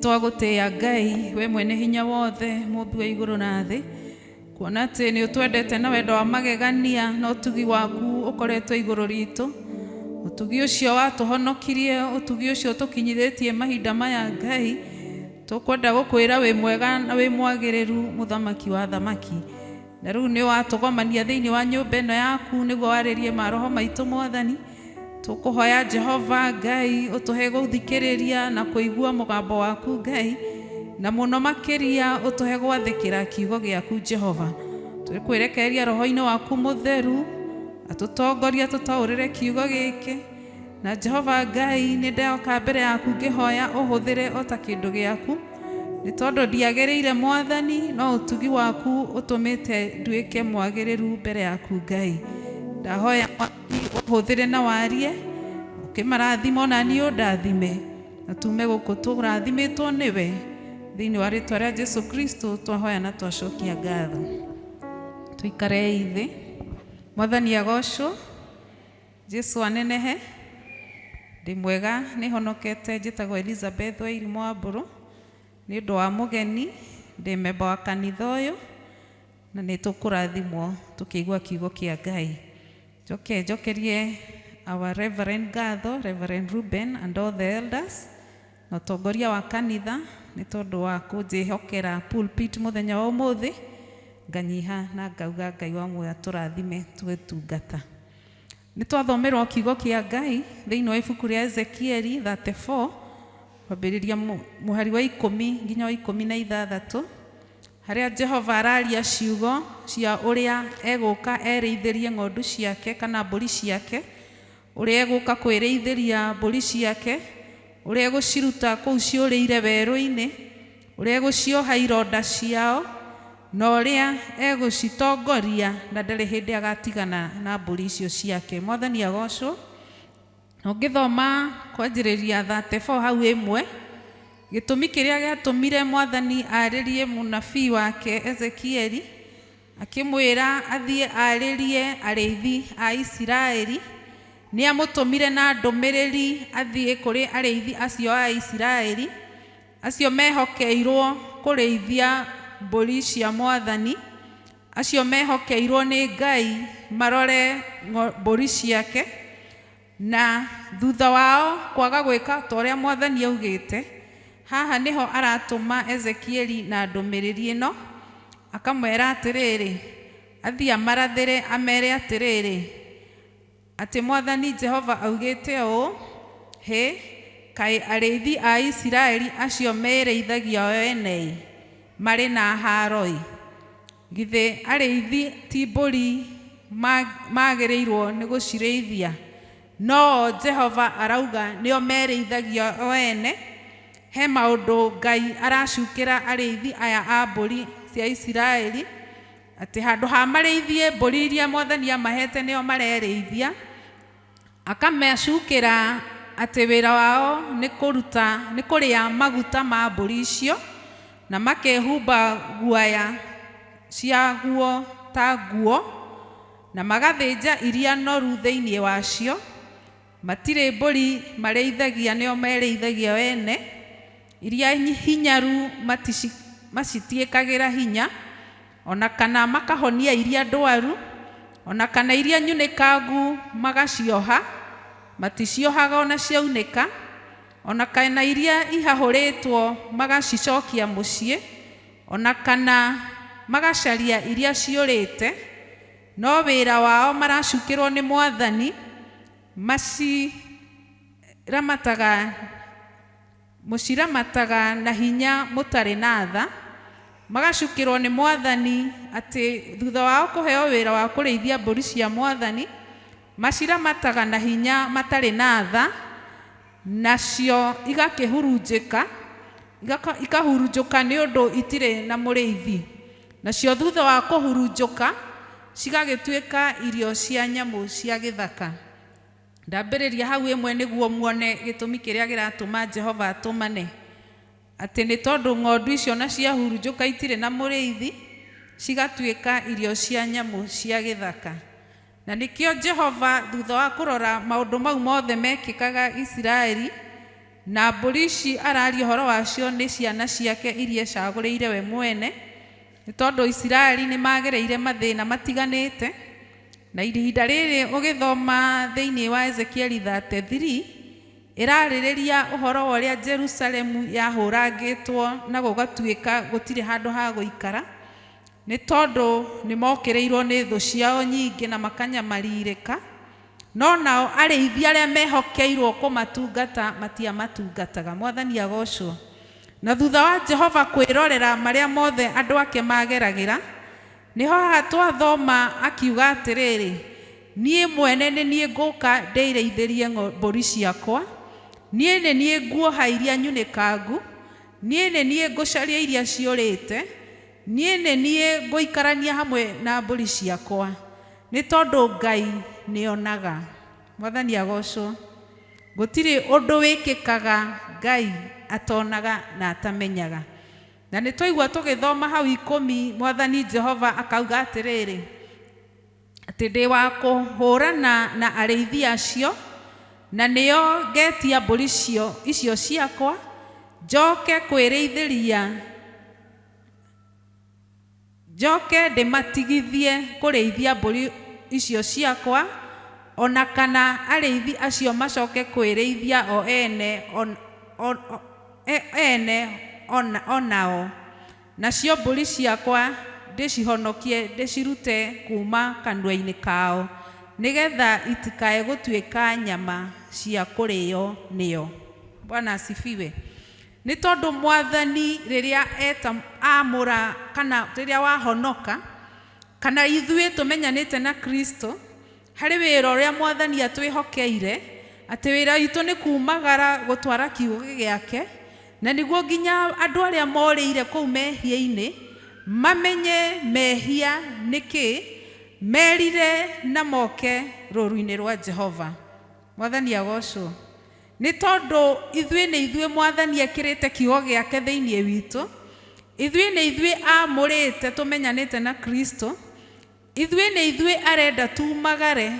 Twagũtĩĩa Ngai we mwene hinya wothe mũmbi wa igũrũ na thĩ, kuona atĩ nĩ ũtwendete na wendo wa magegania na ũtugi waku ũkoretwo igũrũ ritũ. Ũtugi ũcio watũhonokirie, ũtugi ũcio ũtũkinyithĩtie mahinda maya Ngai, tũkwenda gũkwĩra wĩ mwega na wĩ mwagĩrĩru mũthamaki wa thamaki. Na rĩu nĩ watũgomania thĩinĩ wa nyũmba ĩno yaku nĩguo warĩrie maroho maitũ Mwathani. Tũkũhoya Jehova Ngai ũtũhe gũthikĩrĩria na kũigua mũgambo waku Ngai, na mũno makĩria ũtũhe gwathĩkĩra kiugo gĩaku Jehova. Tũkwĩrekereria roho-inĩ waku mũtheru atũtongoria tũtaũrĩre kiugo gĩkĩ. Na Jehova Ngai nĩ ndeoka mbere yaku ngĩhoya ũhũthĩre o ta kĩndũ gĩaku, nĩ tondũ ndiagĩrĩire Mwathani, no ũtugi waku ũtũmĩte nduĩke mwagĩrĩru mbere yaku Ngai. Ndahoya ũhũthĩre na warie, ũkĩmarathima na niĩ ũndathime, na tume gũkũ tũrathimĩtwo nĩwe, thĩinĩ wa rĩĩtwa rĩa Jesũ Kristo twahoya na twacokia ngatho. tuikare ithe. Mwathani agocwo, Jesu anenehe. Ndi mwega nĩ honokete, njĩtagwo Elizabeth wa Irimũ wa Mbũrũ, nĩ ũndũ wa mũgeni, ndĩ memba wa kanitha ũyũ, na nĩ tũkũrathimwo tũkĩigua kiugo kĩa Ngai. Njokerie our Reverend Gatho, Reverend Ruben and all the elders, na ũtongoria wa kanitha, nĩ tondũ wa kũnjĩhokera pulpit mũthenya wa ũmũthĩ, nganyiha na ngauga Ngai wa muoyo tũrathime tũgĩtungata. Nĩ twathomerwo kiugo kĩa Ngai thĩinĩ wa ibuku rĩa Ezekieli 34 kwambĩrĩria mũhari wa 10 nginya wa 16, harĩa Jehova araria ciugo cia ũrĩa egũka erĩithĩrie ng'ondu ciake kana mbũri ciake, ũrĩa egũka kwĩrĩithĩria mbũri ciake, ũrĩa egũciruta kũu ciũrĩire werũ-inĩ, ũrĩa egũcioha ironda ciao, na ũrĩa egũcitongoria na ndarĩ hĩndĩ agatigana na mbũri icio ciake. Mwathani agocwo. Ũngĩthoma kwanjĩrĩria 34 hau ĩmwe, gĩtũmi kĩrĩa gĩatũmire Mwathani arĩrie mũnabii wake Ezekieli akĩmwĩra athiĩ arĩrie arĩithi a Isiraeli, nĩ amũtũmire na ndũmĩrĩri athiĩ kũrĩ arĩithi acio a Isiraeli, acio mehokeirwo kũrĩithia mbũri cia Mwathani, acio mehokeirwo nĩ Ngai marore mbũri ciake, na thutha wao kwaga gwĩka ta ũrĩa Mwathani augĩte, haha niho aratũma Ezekieli na ndũmĩrĩri ĩno, akamwĩra atĩrĩrĩ, athiĩ amarathĩre amere atĩrĩrĩ, atĩ Mwathani Jehova augĩte ũũ, hĩ, kaĩ arĩithi a Isiraeli acio merĩithagia o ene marĩ na haroi? Githĩ arĩithi ti mbũri magĩrĩirwo nĩ gũcirĩithia? No Jehova arauga nĩo merĩithagia o ene. He maũndũ Ngai aracukĩra arĩithi aya a mbũri cia Isiraeli, atĩ handũ ha marĩithie mbũri iria Mwathani amahete nĩo marerĩithia, akamacukĩra atĩ wĩra wao nĩ kũrĩa maguta ma mbũri icio, na makehumba guaya cia guo ta nguo, na magathĩnja iria noru thĩinĩ wacio. Matirĩ mbũri marĩithagia, nĩo merĩithagia ene. Iria hinyaru macitiĩkagĩra hinya, ona kana makahonia iria ndwaru, ona kana iria nyunĩkangu magacioha, maticiohaga ona ciaunĩka, ona kana iria ihahũrĩtwo magacicokia mũciĩ, ona kana magacaria iria ciũrĩte. No wĩra wao maracukĩrwo nĩ Mwathani, mũciramataga na hinya mũtarĩ na tha. Magacukĩrwo nĩ Mwathani atĩ thutha wao kũheo wĩra wa kũrĩithia mbũri cia Mwathani, maciramataga na hinya matarĩ na tha, nacio igakĩhurunjĩka, ikahurunjũka nĩ ũndũ itirĩ na mũrĩithi. Nacio thutha wa kũhurunjũka cigagĩtuĩka irio cia nyamũ cia gĩthaka. Ndambĩrĩria hau ĩmwe nĩguo muone gĩtũmi kĩrĩa gĩratũma Jehova atũmane, atĩ nĩ tondũ ng'ondu icio na ciahurunjũka itirĩ na mũrĩithi, cigatuĩka irio cia nyamũ cia gĩthaka. Na nĩkĩo Jehova thutha wa kũrora maũndũ mau mothe mekĩkaga Isiraeli, na mbũri ici araria ũhoro wacio nĩ ciana ciake iria ecagũrĩire we mwene, nĩ tondũ Isiraeli nĩ magereire mathĩna matiganĩte. Na ihinda rĩrĩ ũgĩthoma thĩinĩ wa Ezekieli 33 ĩrarĩrĩria ũhoro wa ũrĩa Jerusalemu yahũrangĩtwo na gũgatuĩka gũtirĩ handũ ha gũikara, nĩ tondũ nĩ mokĩrĩirwo nĩ thũ ciao nyingĩ na makanyamarirĩka. No nao arĩithi arĩa mehokeirwo kũmatungata matiamatungataga. Mwathani agocwo. Na thutha wa Jehova kwĩrorera marĩa mothe andũ ake mageragĩra, nĩho haha twathoma akiuga atĩrĩrĩ, niĩ mwene nĩ niĩ ngũka ndĩirĩithĩrie mbũri ciakwa, niĩ nĩ niĩ nguoha iria nyunĩkangu, niĩ nĩ niĩ ngũcaria iria ciũrĩte, niĩ nĩ niĩ ngũikarania hamwe na mbũri ciakwa, nĩ tondũ Ngai nĩonaga. Mwathani agocwo. Gũtirĩ ũndũ wĩkĩkaga Ngai atonaga na atamenyaga. Na nĩ twaigua tũgĩthoma hau 10 Mwathani Jehova akauga atĩrĩrĩ, atĩ ndĩ wa kũhũrana na arĩithi acio, na nĩo ngetia mbũri icio ciakwa, njoke kwĩrĩithĩria, njoke ndĩmatigithie kũrĩithia mbũri icio ciakwa, ona kana arĩithi acio macoke kwĩrĩithia o ene onao. Nacio mbũri ciakwa ndĩcihonokie, ndĩcirute kuma kanua-inĩ kao, nĩgetha itikae gũtuĩka nyama cia kũrĩo nĩo. Bwana asifiwe. Nĩ tondũ Mwathani rĩrĩa amũra, kana rĩrĩa wahonoka, kana ithuĩ tũmenyanĩte na Kristo, harĩ wĩra ũrĩa Mwathani atwĩhokeire, atĩ wĩra witũ nĩ kumagara gũtwara kiugo gĩake, na nĩguo nginya andũ arĩa morĩire kũu mehia-inĩ mamenye mehia nĩkĩ, merire na moke rũru-inĩ rwa Jehova. Mwathani agocwo. Nĩ tondũ ithuĩ nĩ ithuĩ Mwathani ekĩrĩte kiugo gĩake thĩinĩ witũ, ithuĩ nĩ ithuĩ amũrĩte tũmenyanĩte na Kristo, ithuĩ nĩ ithuĩ arenda tumagare,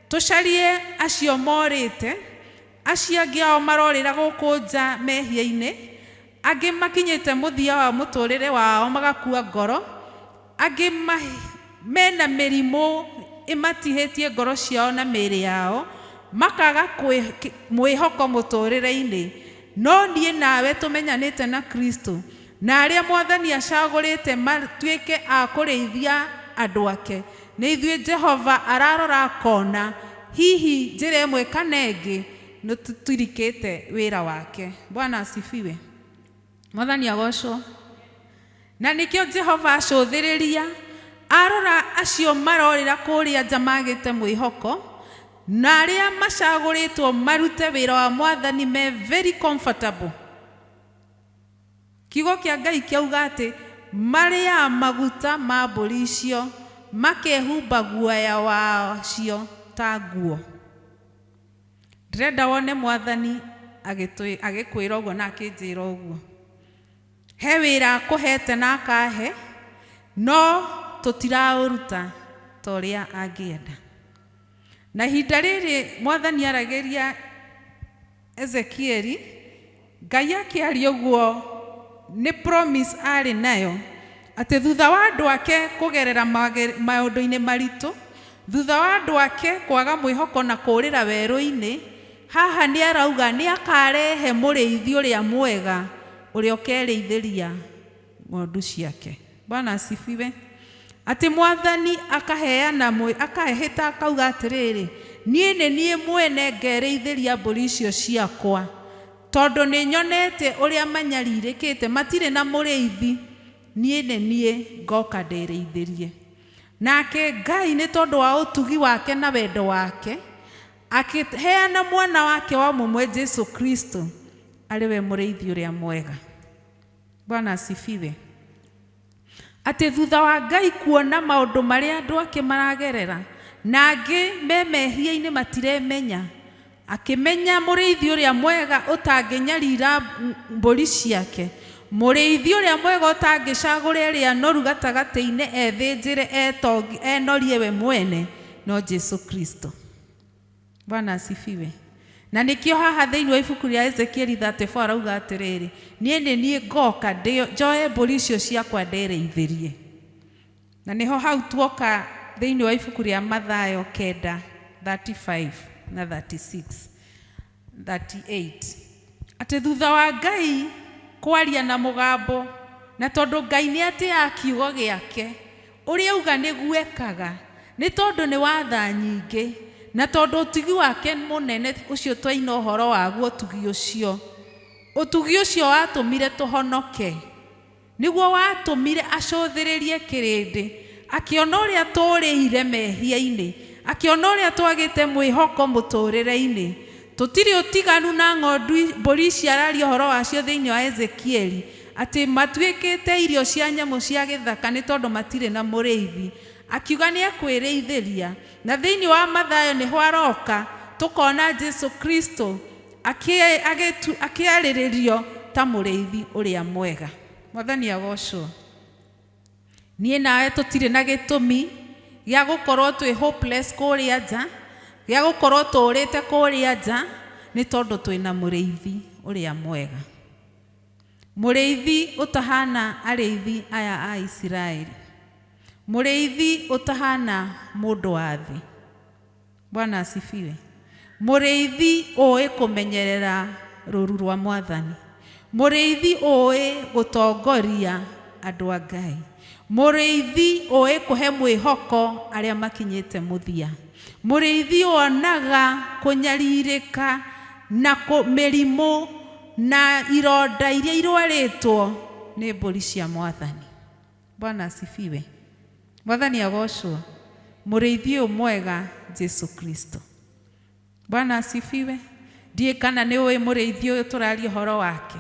tũcarie acio morĩte, acio angĩ ao marorĩra gũkũ nja mehia-inĩ, angĩ makinyĩte mũthia wa mũtũrĩre wao magakua ngoro, angĩ mena mĩrimũ ĩmatihĩtie ngoro ciao na mĩĩrĩ yao, makaga mwĩhoko mũtũrĩre-inĩ. No niĩ nawe tũmenyanĩte na Kristo, na arĩa Mwathani acagũrĩte matuĩke a kũrĩithia andũ ake, nĩ ithuĩ Jehova ararora akona hihi njĩra ĩmwe kana ĩngĩ nĩ tũtirikĩte wĩra wake. Bwana asifiwe. Mwathani agocwo. Na nĩkĩo Jehova acũthĩrĩria, arora acio marorĩra kũrĩa nja magĩte mwĩhoko, na arĩa macagũrĩtwo marute wĩra wa Mwathani me very comfortable. Kiugo kĩa Ngai kĩauga atĩ marĩa maguta ma mbũri icio makehumba guoya wacio ta nguo. Ndĩrenda wone Mwathani agĩkwĩra ũguo na akĩnjĩra ũguo. He wĩra akũhete na akahe, no tũtiraũruta ta ũrĩa angĩenda. Na ihinda rĩrĩ Mwathani aragĩria Ezekieli, Ngai akĩaria ũguo nĩ promise arĩ nayo, atĩ thutha wa andũ ake kũgerera maũndũ-inĩ maritũ, thutha wa andũ ake kwaga mwĩhoko na kũũrĩra werũ-inĩ, haha nĩ arauga nĩ akarehe mũrĩithi ũrĩa mwega, ũrĩa ũkerĩithĩria ng'ondu ciake. Bwana asifiwe. Atĩ Mwathani akahĩta akauga atĩrĩrĩ, niĩ nĩ niĩ mwene ngerĩithĩria mbũri icio ciakwa, tondũ nĩ nyonete ũrĩa manyarirĩkĩte, matirĩ na mũrĩithi, niĩ nĩ niĩ ngoka ndĩrĩithĩrie. Nake Ngai nĩ tondũ wa ũtugi wake na wendo wake, akĩheana mwana wake wa mũmwe Jesu Kristo, arĩ we mũrĩithi ũrĩa mwega. Bwana asifiwe. Atĩ thutha wa Ngai kuona maũndũ marĩa andũ ake maragerera, na angĩ me mehia-inĩ matiremenya, akĩmenya mũrĩithi ũrĩa mwega ũtangĩnyarira mbũri ciake, mũrĩithi ũrĩa mwega ũtangĩcagũra ĩrĩa noru gatagatĩ-inĩ ethĩnjĩre enorie we mwene, no Jesu Kristo. Bwana asifiwe. Na nĩkĩo haha thĩinĩ wa ibuku rĩa Ezekieli 34 arauga atĩrĩrĩ, niĩ nĩ niĩ ngoka njoe mbũri icio ciakwa ndĩrĩithĩrie. Na nĩho hau tuoka thĩinĩ wa ibuku rĩa Mathayo 9:35 na 38, atĩ thutha wa Ngai kwaria na mũgambo, na tondũ Ngai nĩ atĩaga kiugo gĩake, ũrĩa auga nĩguo ekaga, nĩ tondũ nĩ wa tha nyingĩ, na tondũ ũtugi wake mũnene ũcio twaina ũhoro waguo, ũtugi ũcio watũmire tũhonoke, nĩguo watũmire acũthĩrĩrie kĩrĩndĩ, akĩona ũrĩa tũrĩire mehia-inĩ, akĩona ũrĩa twagĩte mwĩhoko mũtũrĩre-inĩ. Tũtirĩ ũtiganu na ng'ondu mbũri ici araria ũhoro wacio thĩinĩ wa Ezekieli, atĩ matuĩkĩte irio cia nyamũ cia gĩthaka nĩ tondũ matirĩ na mũrĩithi. Akiuga nĩ akwĩrĩithĩria, na thĩinĩ wa Mathayo nĩho aroka tũkona Jesu Kristo akĩarĩrĩrio ta mũrĩithi ũrĩa mwega. Mwathani agocwo. Niĩ nawe tũtirĩ na gĩtũmi gĩa gũkorwo twĩ hopeless kũrĩa nja, gĩa gũkorwo tũũrĩte kũrĩa nja, nĩ tondũ twĩna mũrĩithi ũrĩa mwega. Mũrĩithi ũtahana arĩithi aya a Isiraeli. Mũrĩithi ũtahana mũndũ wa thĩ. Bwana asifiwe. Mũrĩithi ũĩ kũmenyerera rũru rwa Mwathani. Mũrĩithi ũĩ gũtongoria andũ a Ngai. Mũrĩithi ũĩ kũhe mwĩhoko arĩa makinyĩte mũthia. Mũrĩithi wonaga kũnyarirĩka na mĩrimũ na ironda iria irwarĩtwo nĩ mbũri cia Mwathani. Bwana asifiwe. Mwathani agocwo. Mũrĩithi ũyũ mwega Jesu Kristo. Bwana asifiwe. Ndiĩ kana nĩ ũĩ mũrĩithi ũyũ tũraria ũhoro wake.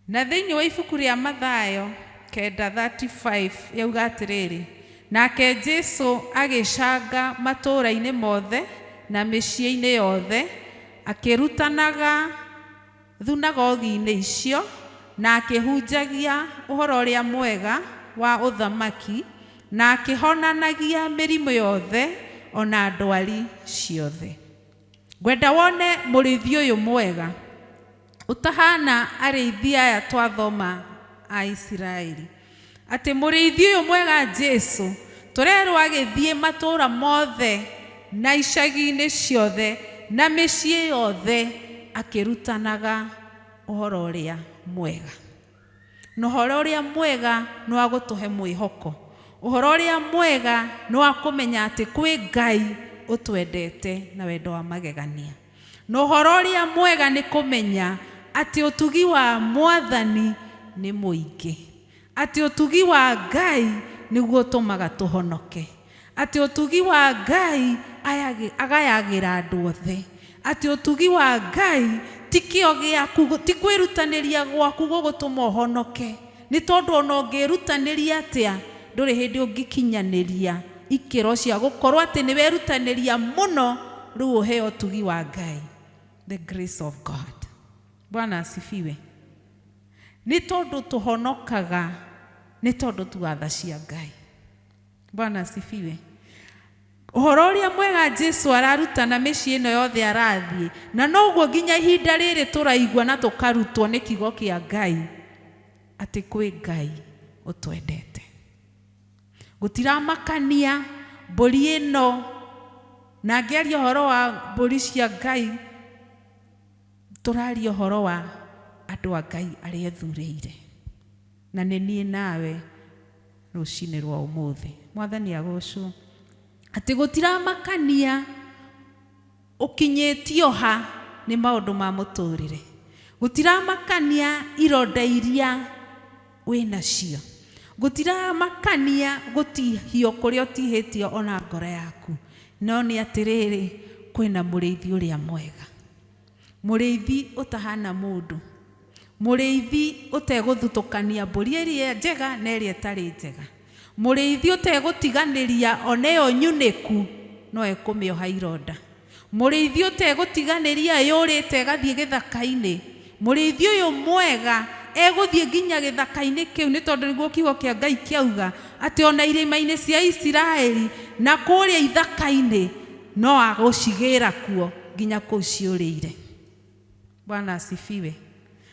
Na thĩinĩ wa ibuku rĩa Mathayo 9:35 yauga atĩrĩrĩ, nake Jesu agĩcanga matũũra-inĩ mothe na mĩciĩ-inĩ yothe, akĩrutanaga thunagogi-inĩ icio na akĩhunjagia ũhoro ũrĩa mwega wa ũthamaki na akĩhonanagia mĩrimũ yothe ona ndwari ciothe. Ngwenda wone mũrĩithi ũyũ mwega ũtahana arĩithi aya twathoma a Isiraeli. Atĩ mũrĩithi ũyũ mwega Jesu tũrerwo agĩthiĩ matũũra mothe na icagi-inĩ ciothe na mĩciĩ yothe akĩrutanaga ũhoro ũrĩa mwega. Na ũhoro ũrĩa mwega nĩ wa gũtũhe mwĩhoko. Ũhoro ũrĩa mwega nĩ wa kũmenya atĩ kwĩ Ngai ũtwendete na wendo wa magegania. Na ũhoro ũrĩa mwega nĩ kũmenya atĩ ũtugi wa Mwathani nĩ mũingĩ. Atĩ ũtugi wa Ngai nĩguo ũtũmaga tũhonoke. Atĩ ũtugi wa Ngai agayagĩra andũ othe. Atĩ ũtugi wa Ngai ti kĩo gĩaku, ti kwĩrutanĩria gwaku gũgũtũma ũhonoke. Nĩ tondũ ona ũngĩrutanĩria atĩa ndũrĩ hĩndĩ ũngĩkinyanĩria ikĩro cia gũkorwo atĩ nĩ werutanĩria mũno rĩu ũheo ũtugi wa Ngai. The grace of God. Bwana asifiwe. Nĩ tondũ tũhonokaga nĩ tondũ tuatha cia Ngai. Bwana asifiwe. Ũhoro ũrĩa mwega Jesu ararutana mĩciĩ ĩno yothe arathiĩ, na noguo nginya ihinda rĩrĩ tũraigua na tũkarutwo nĩ kiugo kĩa Ngai atĩ kwĩ Ngai ũtwendete. Gũtiramakania mbũri ĩno, na ngĩaria ũhoro wa mbũri cia Ngai, tũraria ũhoro wa andũ a Ngai arĩa ethurĩire. Na nĩ niĩ nawe rũcinĩ rwa ũmũthĩ. Mwathani agocwo. Atĩ gũtiramakania ũkinyĩtio ha nĩ maũndũ ma mũtũrĩre. Gũtiramakania ironda iria wĩnacio. Gũtiramakania gũtihio kũrĩa ũtihĩtio ona ngoro yaku. No nĩ atĩrĩrĩ, kwĩna mũrĩithi ũrĩa mwega. Mũrĩithi ũtahana mũndũ. Mũrĩithi ũtegũthutũkania mbũri ĩrĩa njega na ĩrĩa ĩtarĩ njega. Mũrĩithi ũtegũtiganĩria ona ĩyo nyunĩku no ekũmĩoha ironda. Mũrĩithi ũtegũtiganĩria yũrĩte ĩgathiĩ gĩthaka-inĩ. Mũrĩithi ũyũ mwega egũthiĩ nginya gĩthaka-inĩ kĩu, nĩ tondũ nĩguo kiugo kĩa Ngai kĩauga atĩ ona irĩma-inĩ cia Isiraeli na kũrĩa ithaka-inĩ no agũcigĩra kuo nginya kũu ciũrĩire. Bwana asifiwe.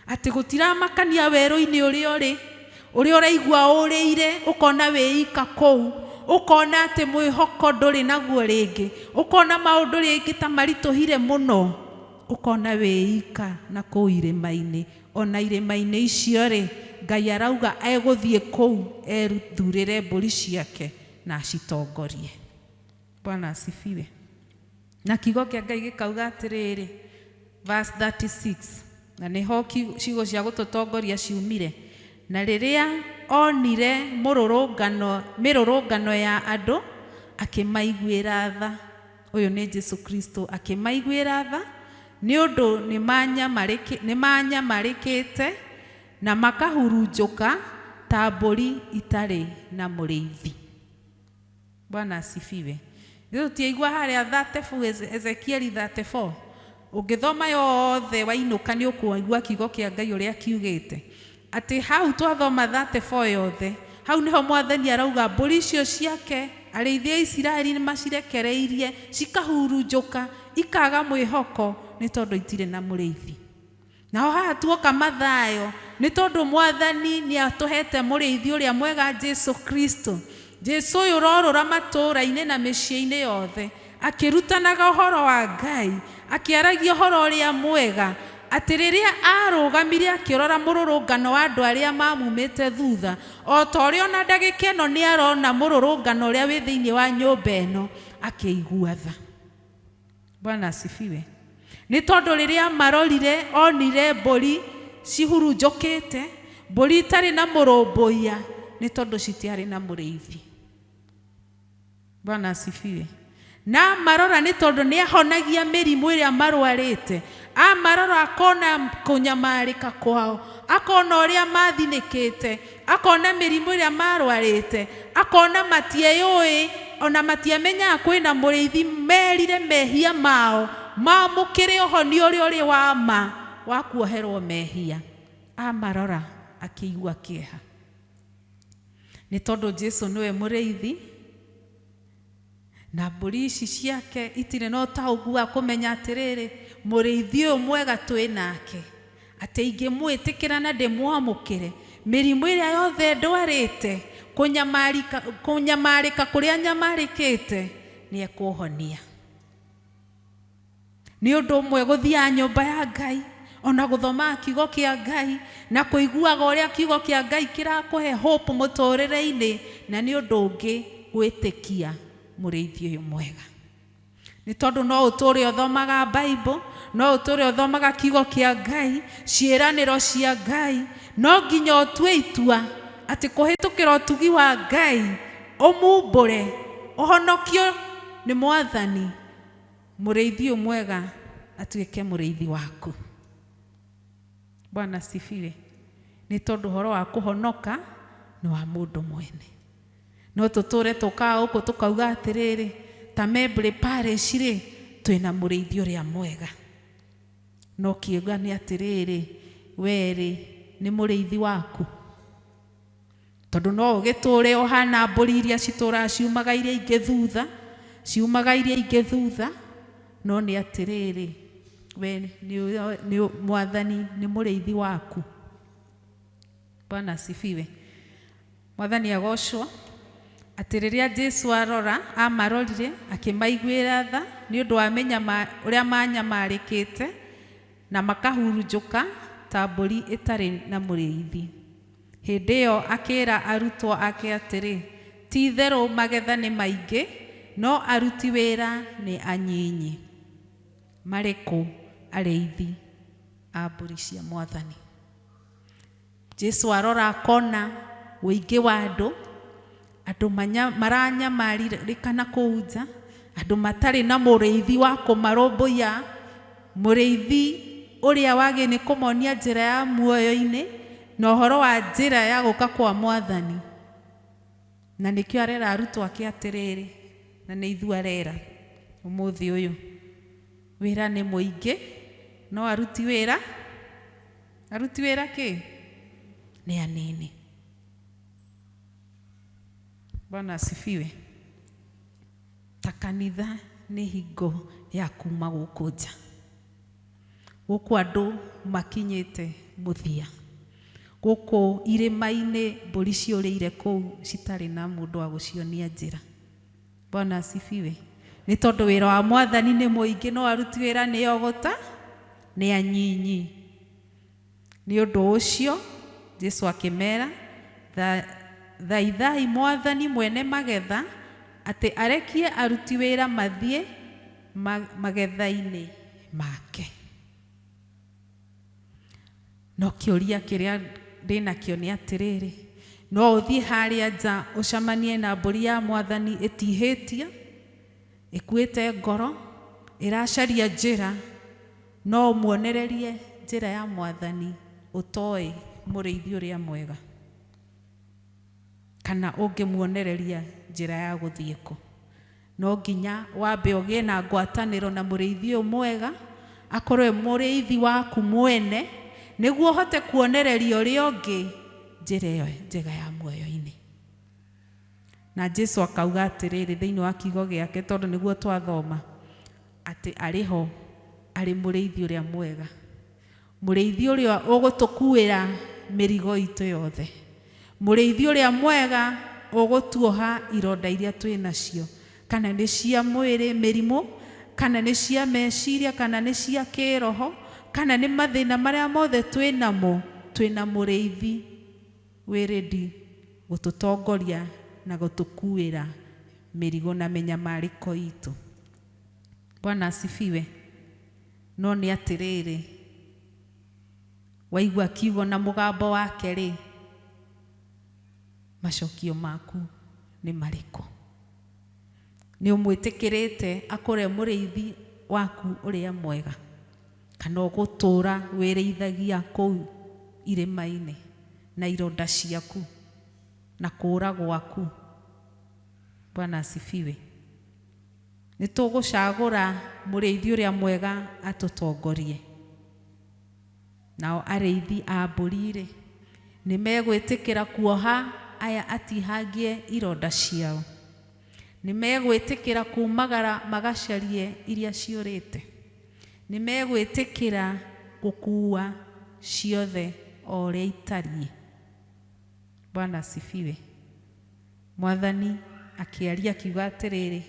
Atĩ gũtiramakania werũ-inĩ ũrĩa ũraigua ũrĩire, ũkona wĩika kũu, ũkona atĩ mwĩhoko ndũrĩ naguo rĩngĩ, ũkona maũndũ rĩngĩ ta maritũhire mũno, ũkona wĩika na kũu irĩma-inĩ. Ona irĩma-inĩ icio Ngai arauga egũthiĩ kũu eruthure mbũri ciake na acitongorie. Bwana asifiwe. Na kiugo kĩa Ngai gĩkauga atĩrĩrĩ, verse 36, na nĩho ciugo cia gũtũtongoria ciumire. Na rĩrĩa onire mĩrũrũngano ya andũ akĩmaiguĩra tha. Ũyũ nĩ Jesu Kristo. Akĩmaiguĩra tha nĩ ũndũ nĩ manyamarĩkĩte na makahurunjũka ta mbũri itarĩ na mũrĩithi. Bwana asifiwe. Tũtiaigua harĩa 34, Ezekieli 34. Ũngĩthoma yothe wainũka nĩ ũkũigua kiugo kĩa Ngai ũrĩa kiugĩte ati hau twathoma 34 yothe hau niho mwathani arauga mbũri icio ciake arĩithia a Isiraeli nĩ macirekereirie cikahurunjũka ikaga mwĩhoko nĩ tondũ itirĩ na mũrĩithi. Nao haha tuoka mathayo nĩ tondũ mwathani nĩ atũhete mũrĩithi ũrĩa mwega Jesu Kristo. Jesu ũyũ ũrorũra matũũra-inĩ na mĩciĩ-inĩ yothe akĩrutanaga ũhoro wa Ngai, akĩaragia ũhoro ũrĩa mwega, atĩ rĩrĩa arũgamire akĩrora mũrũrũngano wa andũ arĩa mamumĩte thutha, o ta ũrĩa ona ndagĩka ĩno nĩ arona mũrũrũngano ũrĩa wĩ thĩinĩ wa nyũmba ĩno, akĩigua tha. Bwana asifiwe. Nĩ tondũ rĩrĩa marorire onire mbũri cihurunjũkĩte, mbũri itarĩ na mũrũmbũiya, nĩ tondũ citiarĩ na mũrĩithi. Bwana asifiwe. Na marora nĩ tondũ nĩ ahonagia mĩrimũ ĩrĩa marwarĩte. Amarora akona kũnyamarĩka kwao, akona ũrĩa mathinĩkĩte, akona mĩrimũ ĩrĩa marwarĩte, akona matieyũĩ, ona matiamenyaga kwĩna mũrĩithi, merire mehia mao mamũkĩre ũhoni ũrĩa ũrĩ wa ma wa kuoherwo mehia. Amarora akĩigua kĩeha. Nĩ tondũ Jesu nĩwe mũrĩithi, na mbũri ici ciake itirĩ na ũtaũku wa kũmenya atĩrĩrĩ, mũrĩithi ũyũ mwega twĩ nake, atĩ ingĩmwĩtĩkĩra na ndĩmwamũkĩre, mĩrimũ ĩrĩa yothe ndwarĩte, kũnyamarĩka kũrĩa nyamarĩkĩte, nĩ ekũhonia. Nĩ ũndũ ũmwe gũthiaga nyũmba ya Ngai, ona gũthoma kiugo kĩa Ngai, na kũiguaga ũrĩa kiugo kĩa Ngai kĩrakũhe hope mũtũrĩre-inĩ, na nĩ ũndũ ũngĩ gwĩtĩkia mũrĩithi ũyũ mwega. Nĩ tondũ no ũtũre ũthomaga Bible, no ũtũre ũthomaga kiugo kĩa Ngai, ciĩranĩro cia Ngai, no nginya ũtue itua atĩ kũhĩtũkĩra ũtugi wa Ngai, ũmumbũre, ũhonokio nĩ mwathani, mũrĩithi ũyũ mwega atuĩke mũrĩithi waku. Bwana asifiwe. Nĩ tondũ ũhoro wa kũhonoka nĩ wa mũndũ mwene. No tũtũre tũkaga gũkũ tũkauga atĩrĩrĩ, ta Membley Parish rĩ, twĩna mũrĩithi ũrĩa mwega. No kiuga nĩ atĩrĩrĩ, we rĩ, nĩ mũrĩithi waku. Tondũ no ũgĩtũre ũhana mbũri iria citũraga ciumaga iria ingĩ thutha, no nĩ atĩrĩrĩ, we nĩ mwathani nĩ mũrĩithi waku. Bwana asifiwe. Mwathani agocwo. Atĩ rĩrĩa Jesu arora, amarorire, akĩmaiguĩra tha, nĩ ũndũ wamenya ũrĩa manyamarĩkĩte, na makahurunjũka ta mbũri ĩtarĩ na mũrĩithi. Hĩndĩ ĩyo akĩra arutwo ake atĩrĩ, ti itherũ magetha nĩ maingĩ, no aruti wĩra nĩ anyinyi. Marĩ kũ arĩithi a mbũri cia mwathani? Jesu arora akona ũingĩ wa andũ maranyamarĩka na kũu nja, andũ matarĩ na mũrĩithi wa kũmarũmbũiya, mũrĩithi ũrĩa wagĩ nĩ kũmonia njĩra ya muoyo-inĩ, na ũhoro wa njĩra ya gũka kwa mwathani. Na nĩkĩo arera arutwo ake atĩrĩrĩ, na nĩ ithuĩ arera ũmũthĩ ũyũ, wĩra nĩ mũingĩ, no aruti wĩra kĩ? Nĩ anini. Bwana asifiwe. Ta kanitha nĩ hingo ya kuma gũkũ nja. Gũkũ andũ makinyĩte mũthia. Gũkũ irĩma-inĩ mbũri ciũrĩire kũu citarĩ na mũndũ wa gũcionia njĩra. Bwana asifiwe. Nĩ tondũ wĩra wa mwathani nĩ mũingĩ, no aruti wĩra nĩ ogota, nĩ anyinyi. Nĩ ũndũ ũcio Jesu akĩmera, thaithai mwathani mwene magetha, atĩ arekie aruti wĩra mathiĩ magetha-inĩ make. No kĩũria kĩrĩa ndĩnakĩo nĩ atĩrĩrĩ, no ũthiĩ harĩa nja ũcamanie na mbũri ya mwathani ĩtihĩtie, ĩkuĩte ngoro, ĩracaria njĩra, no muonererie njĩra ya mwathani ũtoĩ mũrĩithi ũrĩa mwega? Kana ũngĩmuonereria njĩra ya gũthiĩ kũ? No nginya wambe ũgĩe na ngwatanĩro na mũrĩithi ũyũ mwega, akorwo mũrĩithi waku mwene, niguo hote kuonereria uria ungi njira iyo njega ya muoyo-ini. Na Jesu akauga atiriri thiini wa kiugo giake, tondu niguo twathoma ati ariho ari muriithi uria mwega, muriithi uria ugutukuira mirigo itu yothe, muriithi uria mwega ugutuoha ironda iria twinacio, kana ni cia mwiri mirimu, kana ni cia meciria, kana ni cia kiroho, kana ni mathina maria mothe twinamo. Twina muriithi wi ready gututongoria na gutukuira mirigo na menyamariko itu. Bwana asifiwe. No ni atiriri, waigua kiugo na mugambo wake ri, macokio maku ni mariko? Ni umwitikirite akore muriithi waku uria mwega, kana ugutura wireithagia kuu irima-ini na ironda ciaku na kura gwaku? Bwana asifiwe. Ni tugucagura muriithi uria mwega atutongorie. Nao ariithi a mburi ni megwitikira kuoha aya atihangie ironda ciao, ni megwitikira kumagara magacarie iria ciurite, ni megwitikira gukua ciothe o uria itarie. Bwana asifiwe. Mwathani akiaria kiuga atiriri,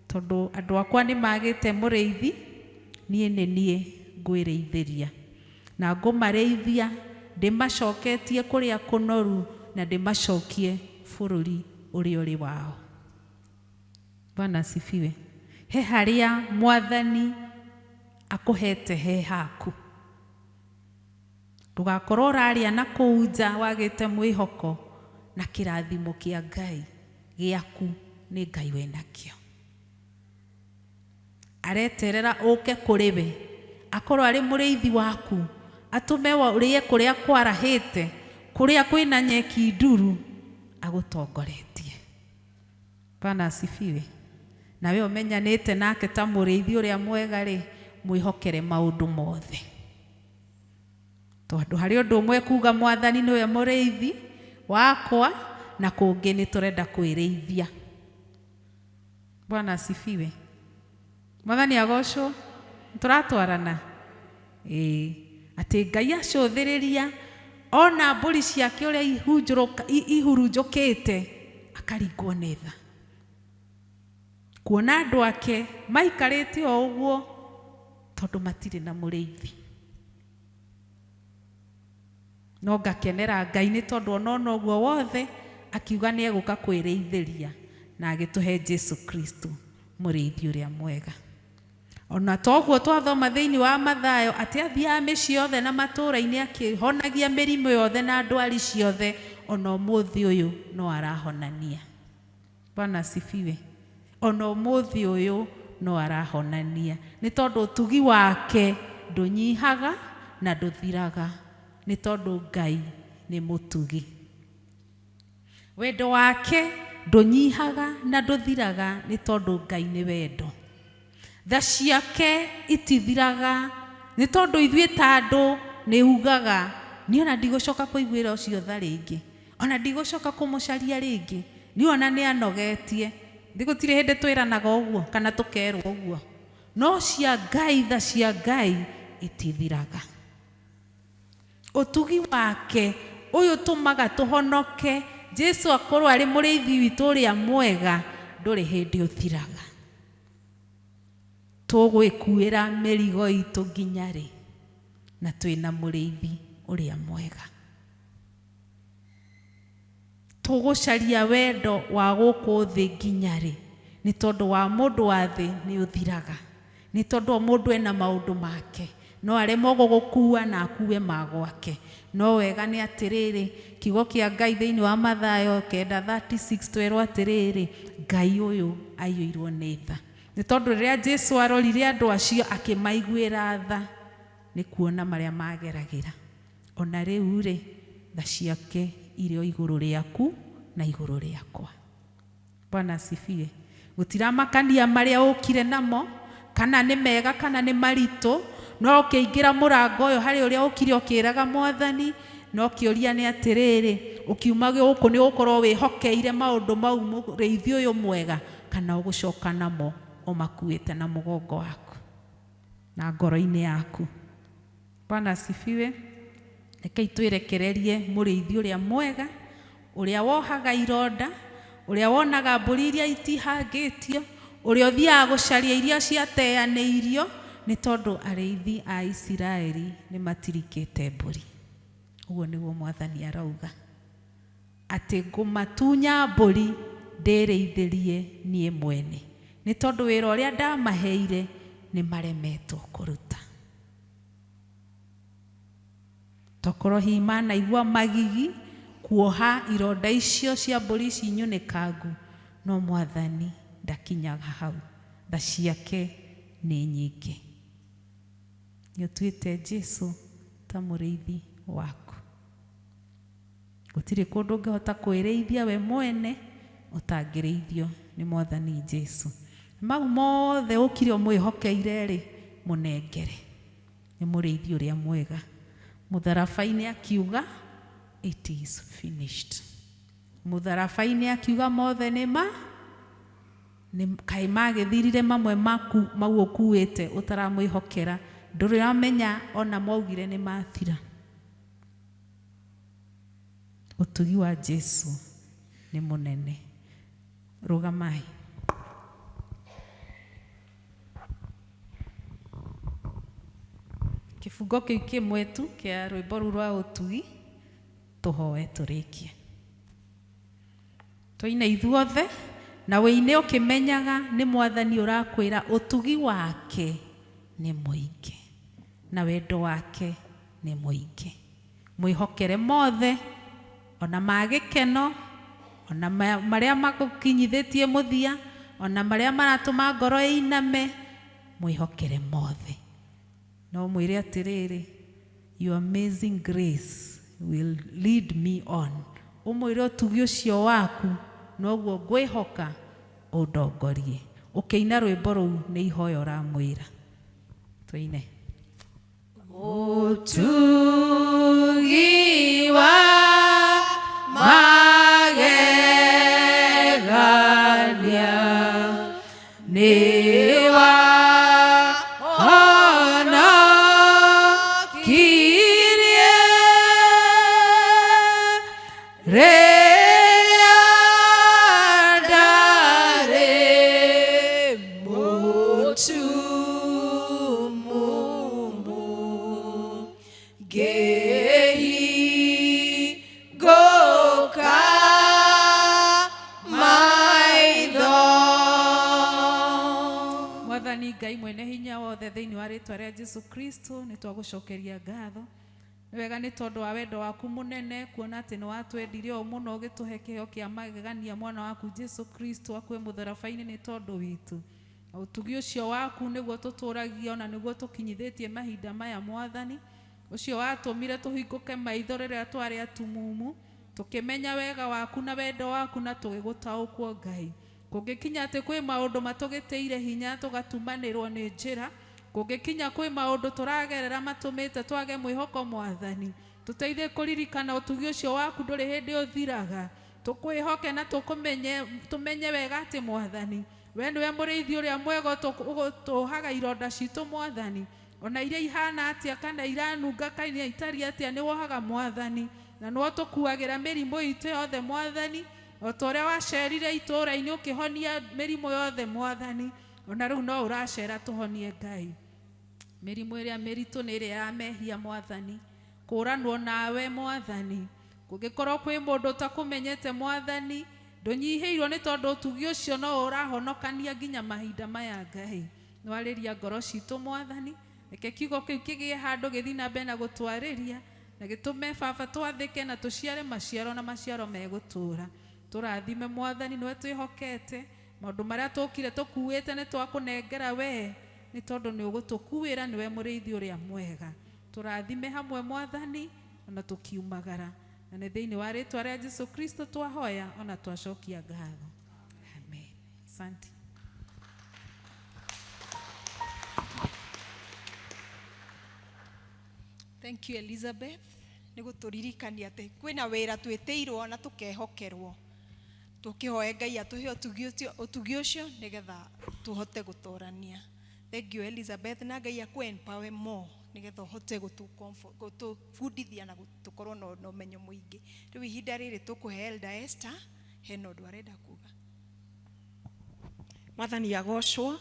tondu andu akwa ni magite muriithi, nie ni nie ngwiriithiria na ngumareithia ndimacoketie kuria kunoru na ndimacokie bururi uria uri wao. Bwana asifiwe. He haria Mwathani akuhete he haku, ndugakorwo uraria na kuunja wagite mwihoko, na kirathimo kia Ngai giaku ni Ngai wenakio. Areterera uke kuriwe, akorwo ari muriithi waku, atume urie kuria kwarahite, kuria kwina nyeki nduru, agutongoretie. Bwana asifiwe. Nawe umenyanite nake ta muriithi uria mwega ri, mwihokere maundu mothe. Tondu hari undu umwe kuga Mwathani niwe muriithi wakwa, na kungi ni turenda kwiriithia. Bwana asifiwe. Mwathani agocwo. Turatwarana ati Ngai acuthiriria ona mburi ciake uria ihurunjukite akaringwo ni tha, kuona andu ake maikarite o uguo tondu matire na muriithi. No ngakenera Ngai ni tondu ona uguo wothe akiuga ni eguka kwiriithiria na agituhe Jesu Kristo muriithi uria mwega. Ona toguo twathoma thiini wa Mathayo ati athia micii yothe na matura-ini akihonagia mirimu yothe na ndwari ciothe, ona umuthi uyu no arahonania. Bwana asifiwe. Ona umuthi uyu no arahonania, ni tondu utugi wake ndunyihaga na nduthiraga, ni tondu Ngai ni mutugi. Wendo wake ndunyihaga na nduthiraga, ni tondu Ngai ni wendo. Tha ciake itithiraga, ni tondu ithuĩ ta andu ni ugaga ni ona ndigucoka kuiguira ucio tha ringi, ona ndigucoka kumucaria ringi, ni ona ni anogetie. Ndigutire hindi twiranaga uguo kana tukerwo uguo, no cia Ngai, tha cia Ngai itithiraga. Utugi wake uyu tumaga tuhonoke. Jesu akorwo ari muriithi witu uria mwega, nduri hindi uthiraga. Tugwikuira mirigo itu nginya ri, na twina muriithi uria mwega. Tugucaria wendo wa guku thi nginya ri, ni tondu wa mundu wa thi ni uthiraga, ni tondu mundu ena maundu make, no aremwo gugukua na akue magwake. No wega ni atiriri, kiugo kia Ngai thiini wa Mathayo 9:36 twerwo atiriri, Ngai uyu aiyuirwo ni tha. Ni tondu riria Jesu arorire andu acio akimaiguira tha, ni kuona maria mageragira. Ona riu ri, tha ciake iri o iguru riaku na iguru riakwa. Bwana asifiwe. Gutiramakania maria ukire namo, kana ni mega kana ni marito, no kĩingĩra mũrango ũyũ harĩ ũrĩa ũkire ũkĩraga Mwathani, no kĩũria nĩ atĩrĩrĩ, ũkiuma gũkũ nĩ ũkorwo wĩhokeire maũndũ mau mũrĩithi ũyũ mwega, kana ũgũcoka namo ũmakuĩte na mũgongo waku na ngoro-inĩ yaku. Bwana asifiwe. Reke itwerekererie mũrĩithi ũrĩa mwega, ũrĩa wohaga ironda, ũrĩa wonaga mbũri iria itihangĩtio, ũrĩa ũthiaga gũcaria iria ciateanĩirio, nĩ tondũ arĩithi a Isiraeli nĩ matirikĩte mbũri. Ũguo nĩguo Mwathani arauga, atĩ ngũmatunya mbũri ndĩrĩithĩrie niĩ mwene, nĩ tondũ wĩra ũrĩa ndamaheire nĩ maremetwo kũruta. Tokorwo hihi manaigua magigi kuoha ironda icio cia mbũri ici nyunĩkangu, no Mwathani ndakinyaga hau, tha ciake nĩ nyingĩ. Nĩũtuĩte Jesũ ta mũrĩithi waku. Gũtirĩ kũndũ ũngĩhota kwĩrĩithia we mwene ũtangĩrĩithio nĩ Mwathani Jesũ. Mau mothe ũkire ũmwĩhokeire rĩ, mũnengere. Nĩ mũrĩithi ũrĩa mwega. Mũtharaba-inĩ akiuga it is finished. Mũtharaba-inĩ akiuga mothe nĩ kaĩ magĩthirire mamwe maku mau ũkuĩte ũtaramwĩhokera, ndũramenya ona maugire nĩ mathira. Ũtugi wa Jesũ nĩ mũnene. Rũgamai. Kifungo kĩu kĩmwe tu kĩa rwĩmbo rũu rwa ũtugi tũhoe tũrĩkie. Tũine ithuothe na wĩine ũkĩmenyaga nĩ Mwathani ũrakwĩra ũtugi wake nĩ mũingĩ na wendo wake nĩ mũingĩ. Mwĩhokere mothe, ona magĩkeno, ona marĩa magũkinyithĩtie mũthia, ona marĩa maratũma ngoro ĩiname, mwĩhokere mothe. No mwĩre atĩrĩrĩ, your amazing grace will lead me on. Ũmwĩre ũtugi ũcio waku noguo ngwĩhoka ũndongorie. Ũkĩina rwĩmbo rũu nĩ ihoya ũramwĩra. Tũine. Ũtugi wa magegania nĩ wa Ngai mwene hinya wothe thĩinĩ wa rĩtwa rĩa Jesũ Kristo nĩ twagũcokeria ngatho. Wega nĩ tondũ wa wendo waku mũnene, kuona atĩ nĩ watwendirie o mũno ũgĩtũhe kĩheo kĩa magegania mwana waku Jesũ Kristo akuĩ mũtharaba-inĩ nĩ tondũ witũ. Ũtugi ũcio waku nĩguo tũtũragia ona nĩguo tũkinyithĩtie mahinda maya Mwathani. Ũcio watũmire tũhingũke maitho rĩrĩa twarĩ atumumu, tũkĩmenya wega waku na wendo waku na tũgĩgũtaũkwo Ngai. Kũngĩkinya atĩ kwĩ maũndũ matũgĩtĩire hinya tũgatumanĩrwo nĩ njĩra, kũngĩkinya kwĩ maũndũ tũragerera matũmĩte twage mwĩhoko Mwathani, tũteithie kũririkana ũtugi ũcio waku ndũrĩ hĩndĩ ũthiraga. Tũkwĩhoke na tũmenye wega atĩ Mwathani, we nĩwe mũrĩithi ũrĩa mwega ũtũhaga ironda citũ Mwathani, ona iria ihana atĩa kana iranunga kana itariĩ atĩa nĩ wohaga Mwathani, na nĩwe tũkuagĩra mĩrimũ itũ yothe Mwathani. O ta ũrĩa wacerire itũũra-inĩ ũkĩhonia mĩrimũ yothe Mwathani, ona rĩu no ũracera tũhonie Ngai. Mĩrimũ ĩrĩa mĩritũ nĩ ĩrĩa yamehia Mwathani, kũũranwo nawe Mwathani. Kũngĩkorwo kwĩ mũndũ ũtakũmenyete Mwathani, ndũnyihĩirwo nĩ tondũ ũtugi ũcio no ũrahonokania nginya mahinda maya Ngai. Nĩwarĩria ngoro citũ Mwathani, reke kiugo kĩu kĩgĩe handũ gĩthiĩ na mbere na gũtwarĩria, na gĩtũme Baba twathĩke na tũciare maciaro na maciaro megũtũũra. Tũrathime Mwathani, nĩwe twĩhokete. Maũndũ marĩa tũkire tũkuĩte nĩ twakũnengera we, nĩ tondũ nĩ ũgũtũkuĩra, nĩwe mũrĩithi ũrĩa mwega. Tũrathime hamwe Mwathani, ona tũkiumagara. Na nĩ thĩinĩ wa rĩtwa rĩa Jesũ Kristo twahoya ona twacokia ngatho. Amen. Asante. Thank you Elizabeth. Nĩ gũtũririkania atĩ kwĩna wĩra twĩtĩirwo na tũkehokerwo. Tũkĩhoe Ngai atũhe ũtugi ũcio nĩgetha tũhote gũtorania. Thank you Elizabeth, na Ngai empower more nĩgetha ũhote gũtũbundithia na gũtũkorwo na ũmenyo mũingĩ. Rĩu ihinda rĩrĩ tũkũhe Elder Esther hena ũndũ arenda kuga. Mwathani agocwo.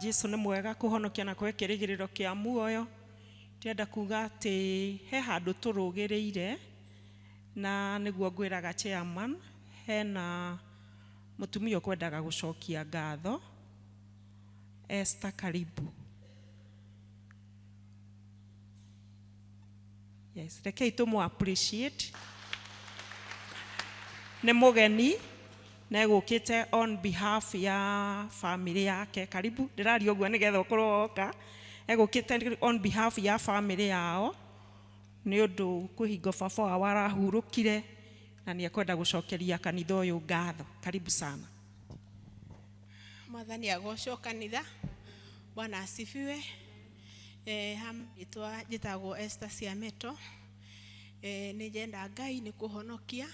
Jesu nĩ mwega kũhonokia na kũhe kĩrĩgĩrĩro kĩa muoyo. Ndĩrenda kuga atĩ he handũ tũrũgĩrĩire na nĩguo ngwĩraga chairman, hena mũtumia ũkwendaga gũcokia ngatho. Esther, karibu. Yes, rekei tũmũ appreciate. Nĩ mũgeni na egũkĩte on behalf ya family yake. Karibu, ndĩraria ũguo nĩgetha ũkorwo woka. Egũkĩte on behalf ya family yao nĩ ũndũ kũhingo baba wao arahurũkire na nĩ ekwenda gũcokeria kanitha ũyũ ngatho. Karibu sana. Mwathani agocwo kanitha. Bwana asifiwe. Hamĩtwa njĩtagwo Esther Ciameto. Nĩ njenda Ngai nĩ kũhonokia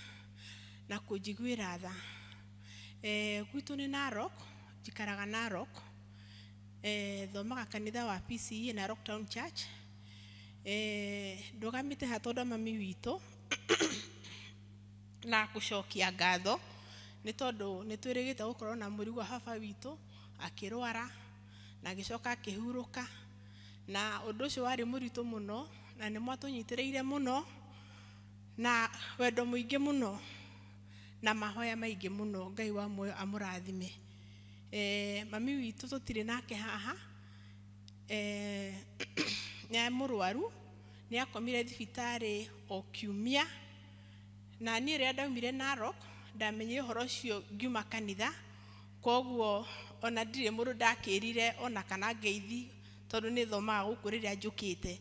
na kũnjiguĩra tha. Gwitũ nĩ Narok, njikaraga Narok. Thomaga kanitha wa PCEA Narok Town Church. Ndogamite hatondo mami witũ na gũcokia ngatho nĩ tondũ nĩ twĩrĩgĩte gũkorwo na mũrigo baba witũ akĩrwara na agĩcoka akĩhurũka, na ũndũ ũcio warĩ mũritũ mũno na nĩ mwatũnyitĩrĩire mũno na wendo mũingĩ mũno na mahoya maingĩ mũno. Ngai wa muoyo amũrathime. Mami witũ tũtirĩ nake haha. Nĩ mũrwaru, nĩ akomire thibitarĩ o kiumia, na niĩ rĩrĩa ndaumire Narok ndamenye ũhoro ũcio ngiuma kanitha, koguo ona ndirĩ mũndũ ndakĩrire ona kana ngeithi tondũ nĩ thomaga gũkũ rĩrĩa njũkĩte,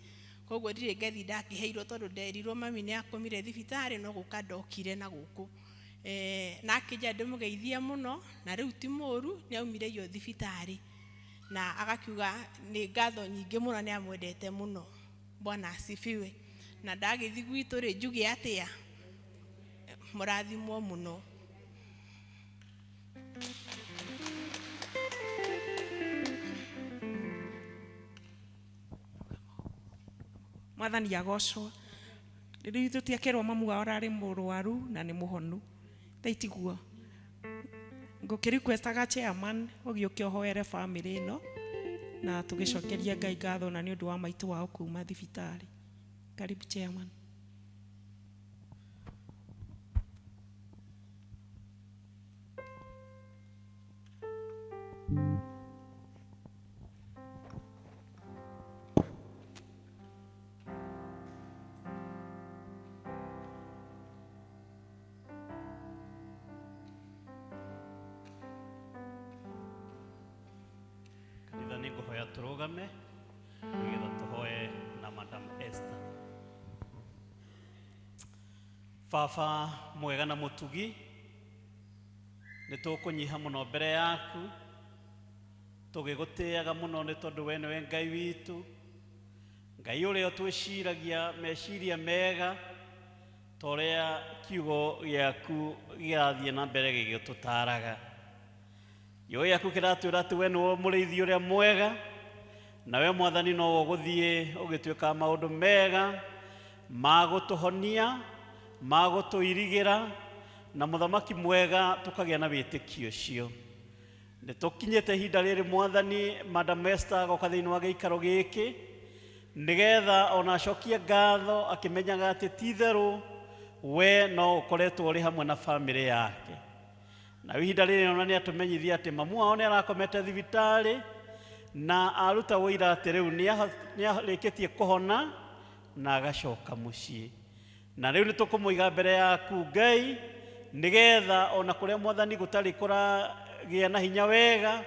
koguo ndirĩ ngeithi ndakĩheirwo tondũ nderirwo mami nĩ akomire thibitarĩ no gũka ndokire na gũkũ. Na akĩnja ndĩmũgeithie mũno na rĩu ti mũru, nĩ aumire iyo thibitarĩ na agakiuga nĩ ngatho nyingĩ mũno nĩ amwendete mũno. Bwana asifiwe. Na ndagĩthi gwitũ rĩ njuge atĩa? Mũrathimwo mũno. Mwathani agocwo. Rĩu tũtiakerwo mamu wao ararĩ mũrwaru na nĩ mũhonu. Taitiguo. Ngũkĩrequestaga chairman ũgĩũke ũhoere family ĩno na tũgĩcokeria Ngai ngatho na nĩ ũndũ wa maitũ wao kuuma thibitarĩ. Karibu chairman. Ngũhoya tũrũgame nĩgetha tũhoe na Madam Esther. Baba mwega na mũtugi, nĩ tũkũnyiha mũno mbere yaku, tũgĩgũtĩaga mũno nĩ tondũ we nĩwe Ngai witũ, Ngai ũrĩa twĩciragia meciria mega ta ũrĩa kiugo gĩaku gĩrathiĩ na mbere gĩgĩtũtaraga. Kiugo gĩaku kĩratwĩra atĩ we nĩwe mũrĩithi ũrĩa mwega, nawe Mwathani no ũgũthiĩ ũgĩtuĩka maũndũ mega ma gũtũhonia, ma gũtũirigĩra, na mũthamaki mwega tũkagĩa na wĩtĩkio ũcio. Nĩ tũkinyĩte ihinda rĩrĩ Mwathani Madam Esther agoka thĩinĩ wa gĩikaro gĩkĩ nĩgetha ona acokie ngatho akĩmenyaga atĩ ti-itherũ we no ũkoretwo ũrĩ hamwe na bamĩrĩ yake. Na ihinda rĩrĩ ona nĩ atũmenyithia atĩ mamu wao nĩ arakomete thibitarĩ na aruta wĩira atĩ rĩu nĩ arĩkĩtie kũhona na agacoka mũciĩ. Na rĩu nĩ tũkũmũiga mbere yaku Ngai nĩgetha ona kũrĩa Mwathani gũtarĩ kũragĩa na hinya wega,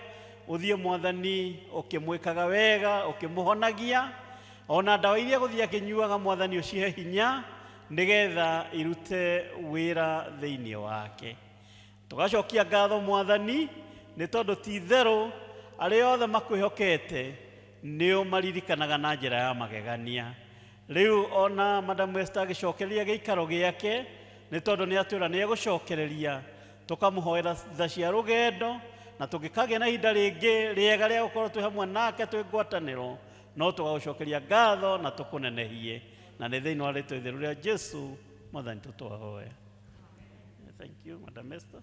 ũthiĩ Mwathani ũkĩmwĩkaga wega, ũkĩmũhonagia, ona ndawa iria gũthiĩ akĩnyuaga Mwathani ũcihe hinya nĩgetha irute wĩra thĩinĩ wake. Tũgacokia ngatho Mwathani nĩ tondũ ti-itherũ arĩa othe makwĩhokete nĩ ũmaririkanaga na njĩra ya magegania. riu ona Madam Esther agicokereria giikaro giake ni tondu ni atwira ni egucokereria tukamuhoera tha cia rugendo na tungikagia na ihinda ringi riega ria gukorwo twi hamwe nake twi ngwataniro no tugagucokeria ngatho na tukunenehie na ni thiini wa ritwa itheru ria Jesu mwathani tutwahoya. Thank you, Madam Esther.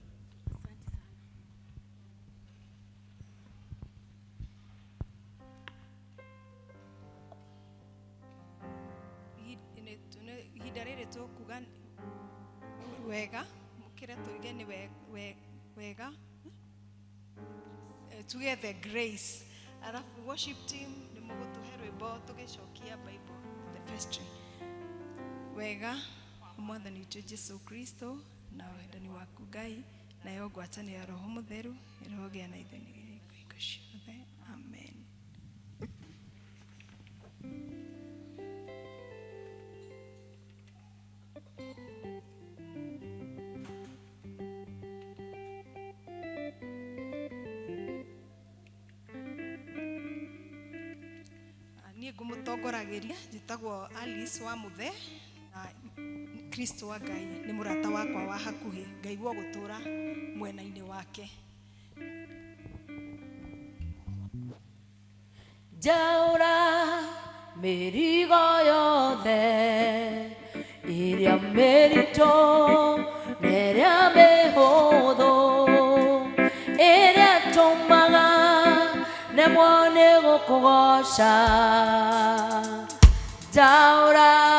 Ihinda rĩrĩ tũkuga wega mũkĩre tũige nĩ wega tuge the grace, arabu worship team nĩ mũgũtũhe rwĩmbo tũgĩcokia Bible the vestry. Wega mwathani witũ Jesu Kristo na wendani waku Ngai na yo ngwatanĩra Roho Mũtheru ĩrogĩa na ithenya rĩrĩ ciothe. Amen. Niĩ ngũmũtongoragĩria njĩtagwo Alice wa Muthe na Kristo wa Ngai nĩ mũrata wakwa wa hakuhĩ, ngaigua gũtũra mwena-inĩ wake. Jaura mĩrigo yothe ĩrĩa mĩritũ na ĩrĩa mĩhũthũ ĩrĩa tũmaga nemwo nĩ gũkũgoca. Jaura